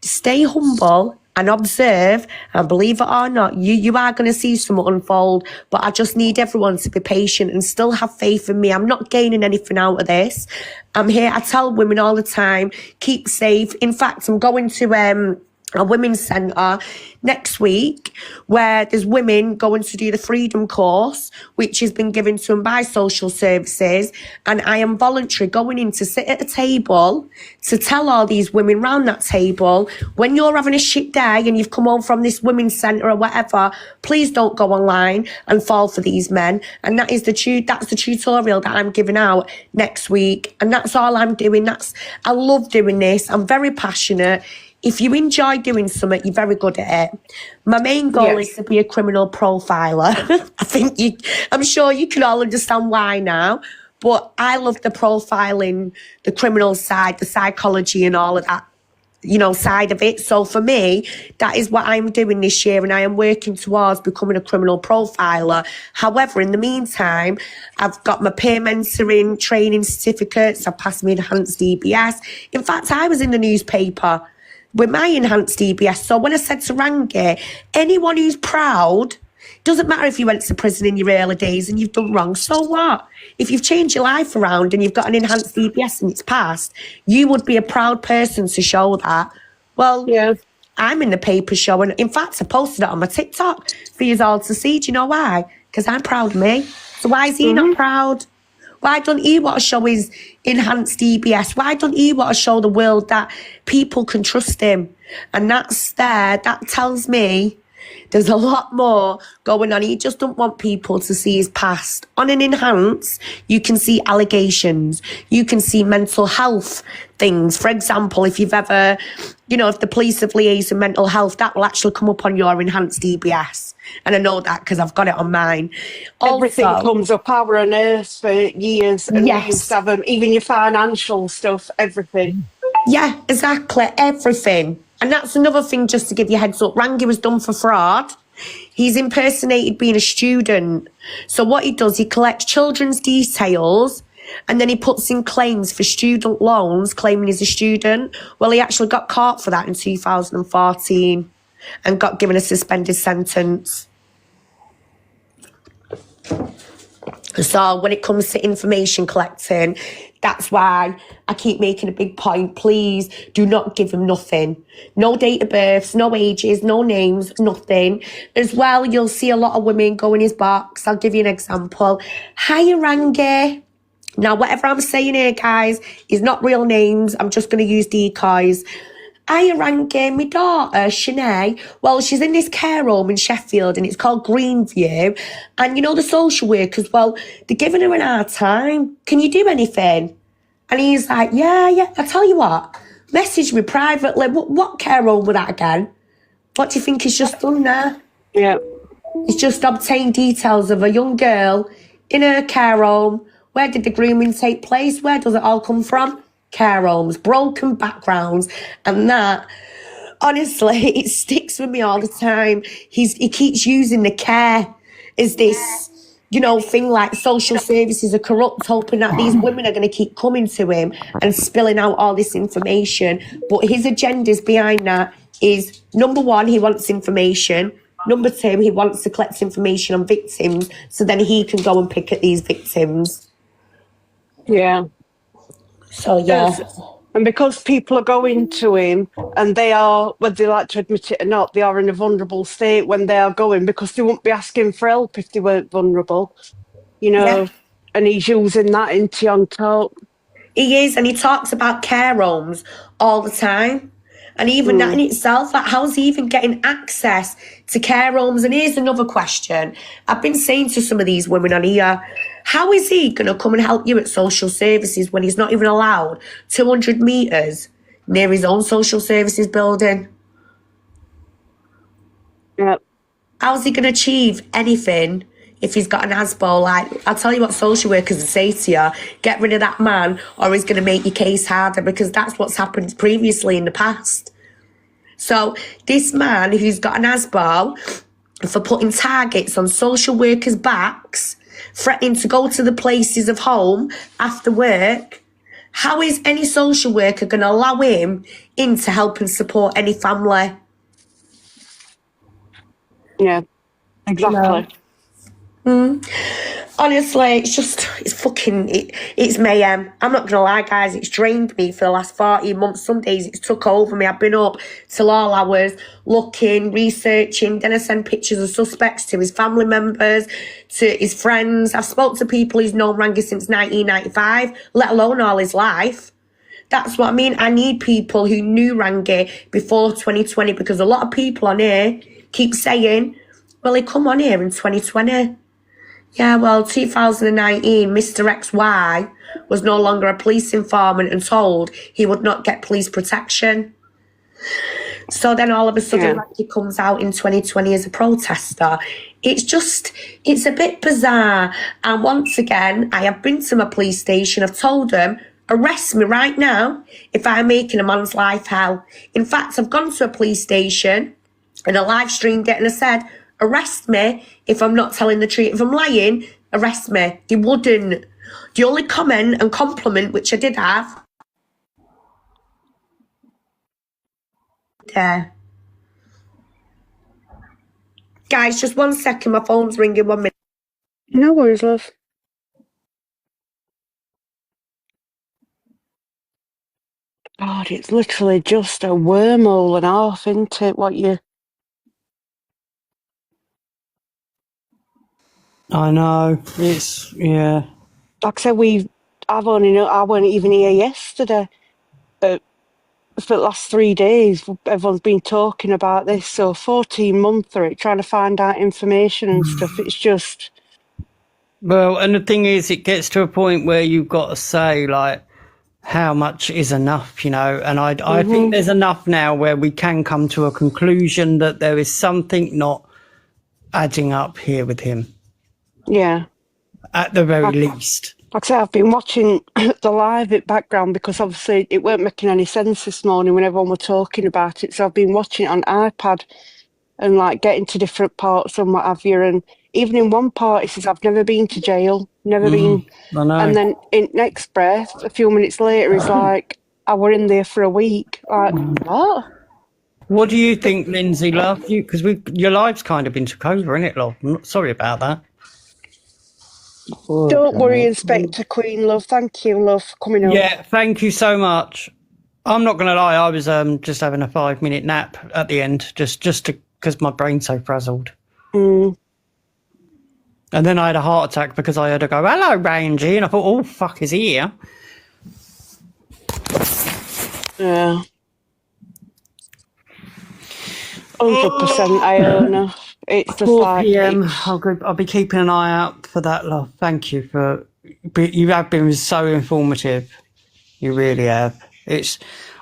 stay humble and observe, and believe it or not, you are going to see something unfold. But I just need everyone to be patient and still have faith in me. I'm not gaining anything out of this. I'm here. I tell women all the time, keep safe. In fact, I'm going to a women's centre next week where there's women going to do the freedom course, which has been given to them by social services, and I am voluntary going in to sit at a table to tell all these women round that table, when you're having a shit day and you've come home from this women's centre or whatever, please don't go online and fall for these men. And that is that's the tutorial that I'm giving out next week, and that's all I'm doing. I love doing this. I'm very passionate. If you enjoy doing something, you're very good at it. My main goal is to be a criminal profiler. I'm sure you can all understand why now. But I love the profiling, the criminal side, the psychology and all of that, you know, side of it. So for me, that is what I'm doing this year, and I am working towards becoming a criminal profiler. However, in the meantime, I've got my peer mentoring training certificates. I've passed my enhanced DBS. In fact, I was in the newspaper with my enhanced DBS. So when I said to Rangy, anyone who's proud, doesn't matter if you went to prison in your early days and you've done wrong, so what? If you've changed your life around and you've got an enhanced DBS and it's passed, you would be a proud person to show that. Well, I'm in the paper showing. In fact, I posted it on my TikTok for you all to see. Do you know why? Because I'm proud of me. So why is he not proud? Why don't he want to show his enhanced DBS? Why don't he want to show the world that people can trust him? And that tells me there's a lot more going on. He just don't want people to see his past. On an enhanced, you can see allegations. You can see mental health things. For example, if you've ever, you know, if the police have liaised with mental health, that will actually come up on your enhanced DBS. And I know that because I've got it on mine. Everything comes up. I were a nurse for years, and we used to have them, even your financial stuff, everything. Yeah, exactly, everything. And that's another thing, just to give you a heads up. Rangy was done for fraud. He's impersonated being a student. So what he does, he collects children's details and then he puts in claims for student loans, claiming he's a student. Well, he actually got caught for that in 2014 and got given a suspended sentence. So when it comes to information collecting, that's why I keep making a big point. Please do not give him nothing. No date of births, no ages, no names, nothing. As well, you'll see a lot of women go in his box. I'll give you an example. Hiya, Rangy. Now, whatever I'm saying here, guys, is not real names. I'm just going to use decoys. Hiya, Rangy, my daughter, Shanae, well, she's in this care home in Sheffield and it's called Greenview. And you know, the social workers, well, they're giving her an hard time. Can you do anything? And he's like, yeah, I tell you what, message me privately. What care home was that again? What do you think he's just done there? Yeah. He's just obtained details of a young girl in her care home. Where did the grooming take place? Where does it all come from? care homes, broken backgrounds, and that. Honestly, it sticks with me all the time. He keeps using the care as this, thing like social services are corrupt, hoping that these women are going to keep coming to him and spilling out all this information. But his agendas behind that is, number one, he wants information. Number two, he wants to collect information on victims so then he can go and pick at these victims. Yeah. So, yeah. And because people are going to him and they are, whether they like to admit it or not, they are in a vulnerable state when they are going, because they wouldn't be asking for help if they weren't vulnerable, and he's using that into on top. He is, and he talks about care homes all the time. And even that in itself, like, how's he even getting access to care homes? And here's another question. I've been saying to some of these women on here, how is he going to come and help you at social services when he's not even allowed 200 metres near his own social services building? Yep. How's he going to achieve anything if he's got an ASBO? Like, I'll tell you what social workers will say to you, get rid of that man or he's going to make your case harder, because that's what's happened previously in the past. So this man who's got an ASBO for putting targets on social workers' backs, threatening to go to the places of home after work, how is any social worker going to allow him in to help and support any family? Yeah, exactly. Honestly, it's mayhem. I'm not gonna lie, guys, it's drained me for the last 14 months. Some days it's took over me. I've been up till all hours, looking, researching, then I send pictures of suspects to his family members, to his friends. I've spoke to people who's known Rangy since 1995, let alone all his life. That's what I mean. I need people who knew Rangy before 2020, because a lot of people on here keep saying, well, he come on here in 2020. Yeah, well, 2019, Mr. XY was no longer a police informant and told he would not get police protection. So then all of a sudden, he comes out in 2020 as a protester. It's a bit bizarre. And once again, I have been to my police station. I've told them, arrest me right now if I'm making a man's life hell. In fact, I've gone to a police station and I live streamed it and I said, arrest me if I'm not telling the truth. If I'm lying, arrest me. They wouldn't. The only comment and compliment, which I did have, there. Guys, just 1 second. My phone's ringing. 1 minute. No worries, love. God, it's literally just a wormhole and a half, isn't it? I know. It's, yeah. Like I said, I weren't even here yesterday. For the last 3 days, everyone's been talking about this. So 14 months of it, trying to find out information and stuff. It's just... Well, and the thing is, it gets to a point where you've got to say, like, how much is enough, and I think there's enough now where we can come to a conclusion that there is something not adding up here with him. Yeah. At the very least. Like I say, I've been watching the live in background because obviously it weren't making any sense this morning when everyone were talking about it. So I've been watching it on iPad and like getting to different parts and what have you. And even in one part, it says, I've never been to jail, never been. I know. And then in next breath, a few minutes later, he's like, I were in there for a week. Like, what? What do you think, Lindsay, love? Because your life's kind of been took over, isn't it, love? I'm not sorry about that. Don't worry, Inspector Queen, love. Thank you, love, for coming over. Yeah, thank you so much. I'm not going to lie, I was just having a 5-minute nap at the end, just because my brain's so frazzled. Mm. And then I had a heart attack because I heard her go, hello, Rangy, and I thought, oh, fuck, is he here? Yeah. 100% Iona. It's just 4 like... PM. I'll be keeping an eye out for that, love. Thank you you have been so informative. You really have. It's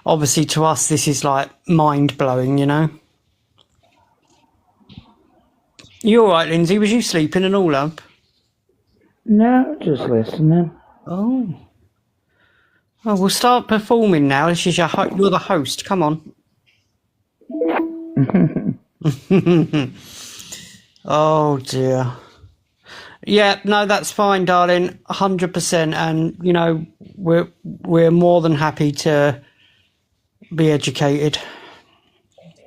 obviously to us, this is like mind-blowing, You all right, Lindsay? Was you sleeping and all, love? No, just listening. Oh. Oh, we'll start performing now. This is you're the host. Come on. Oh dear. Yeah, no, that's fine, darling. 100%. And you know, we're more than happy to be educated,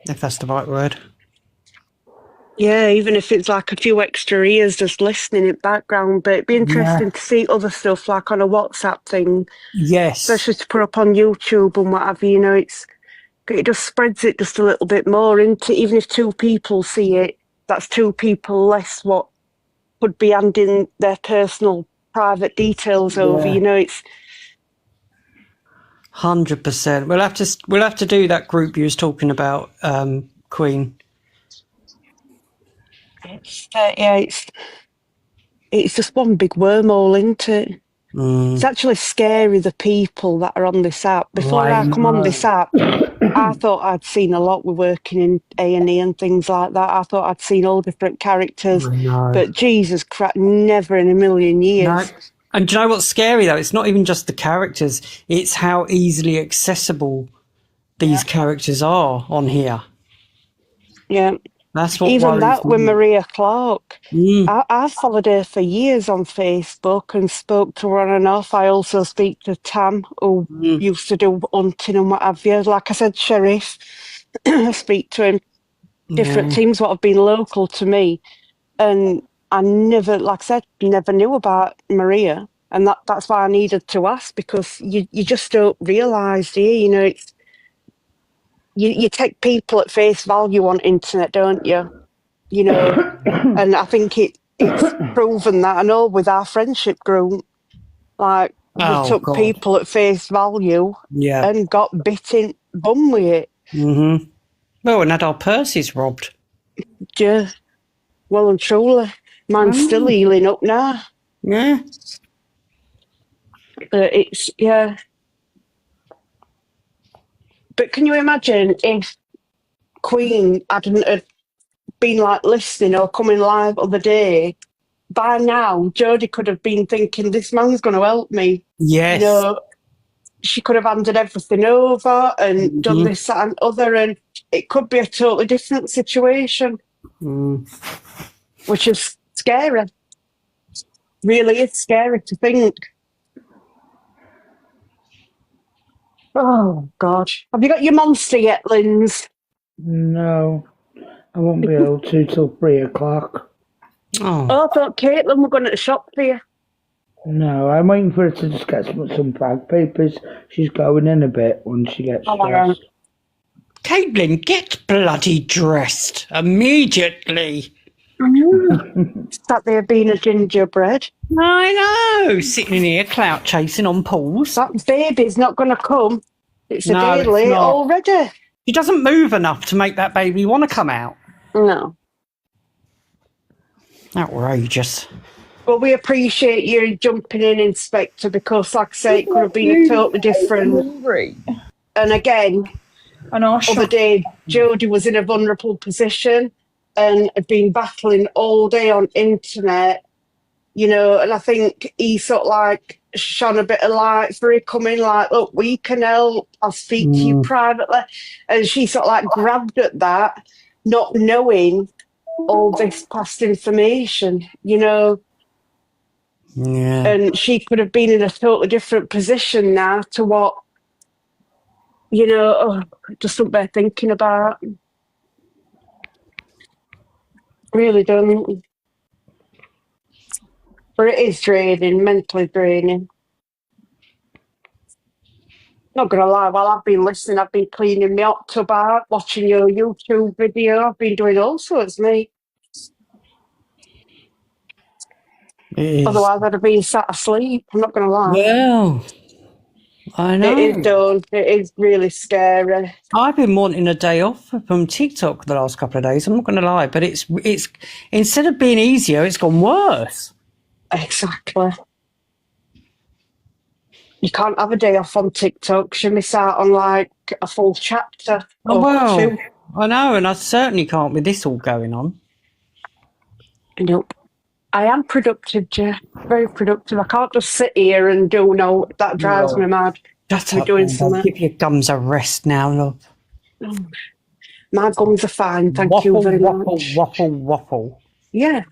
if that's the right word. Yeah, even if it's like a few extra ears just listening in background, but it'd be interesting to see other stuff like on a WhatsApp thing. Yes. Especially to put up on YouTube and what have you, you know, it just spreads it just a little bit more into, even if 2 people see it, that's 2 people less what could be handing their personal private details over, you know, it's 100%. We'll have to do that group you was talking about, Queen. It's just one big wormhole, isn't it? It's actually scary, the people that are on this app. Before I come on this app, I thought I'd seen a lot. We're working in A&E and things like that. I thought I'd seen all different characters. But Jesus Christ, never in a million years. No. And do you know what's scary, though? It's not even just the characters. It's how easily accessible these characters are on here. Yeah. That's what even worries that me. with Maria Clark. I followed her for years on Facebook and spoke to her on and off. I also speak to Tam, who used to do hunting and what have you. Like I said, Sheriff, I speak to him. Different teams what have been local to me. And I never, like I said, never knew about Maria. And that's why I needed to ask, because you just don't realise, do you? You know, it's you take people at face value on internet, don't you? You know, and I think it's proven that. I know with our friendship group, like we took people at face value and got bit in bum with it. Well, and had our purses robbed. Yeah, well and truly. Mine's still healing up now. Yeah. But it's, yeah. But can you imagine if Queen hadn't have been like listening or coming live other day? By now, Jodie could have been thinking, this man's going to help me. Yes. You know, she could have handed everything over and done this, that and other, and it could be a totally different situation, which is scary. Really is scary to think. Oh, God. Have you got your monster yet, Linz? No, I won't be able to till 3 o'clock. Oh, I thought Caitlin were going to the shop for you. No, I'm waiting for her to just get some bag papers. She's going in a bit when she gets dressed. Caitlin, get bloody dressed immediately. Sat there being a gingerbread. I know, sitting in here clout chasing on pools. That baby's not going to come. It's a day late already. She doesn't move enough to make that baby want to come out. No. Outrageous. Well, we appreciate you jumping in, Inspector, because, like I say, it could have been a totally different. And again, other day, Jodie was in a vulnerable position and had been battling all day on internet, you know, and I think he sort of like shone a bit of light for her coming, like, look, we can help, I'll speak to you privately. And she sort of like grabbed at that, not knowing all this past information, you know. Yeah. And she could have been in a totally different position now to what, you know, just something they're thinking about. Really don't. But it is draining, mentally draining. Not going to lie, while I've been listening, I've been cleaning my hot tub out, watching your YouTube video. I've been doing all sorts, mate. Otherwise, I'd have been sat asleep. I'm not going to lie. Well, I know. It is done. It is really scary. I've been wanting a day off from TikTok the last couple of days. I'm not going to lie, but it's instead of being easier, it's gone worse. Exactly. You can't have a day off on TikTok because you miss out on like a full chapter. Oh, two. I know, and I certainly can't with this all going on. Nope. I am productive, Jeff. Very productive. I can't just sit here and do no. That drives me mad. Shut We're up, doing Linda. something. Give your gums a rest now, love. My gums are fine, thank you Waffle, very waffle, much. waffle, waffle. Yeah.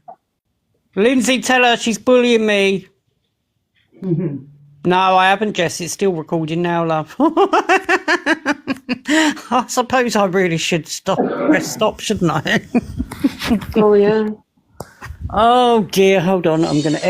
Lindsay, tell her she's bullying me. No, I haven't, Jess. It's still recording now, love. I suppose I really should press stop, shouldn't I? Oh, yeah. Oh, dear. Hold on. I'm going to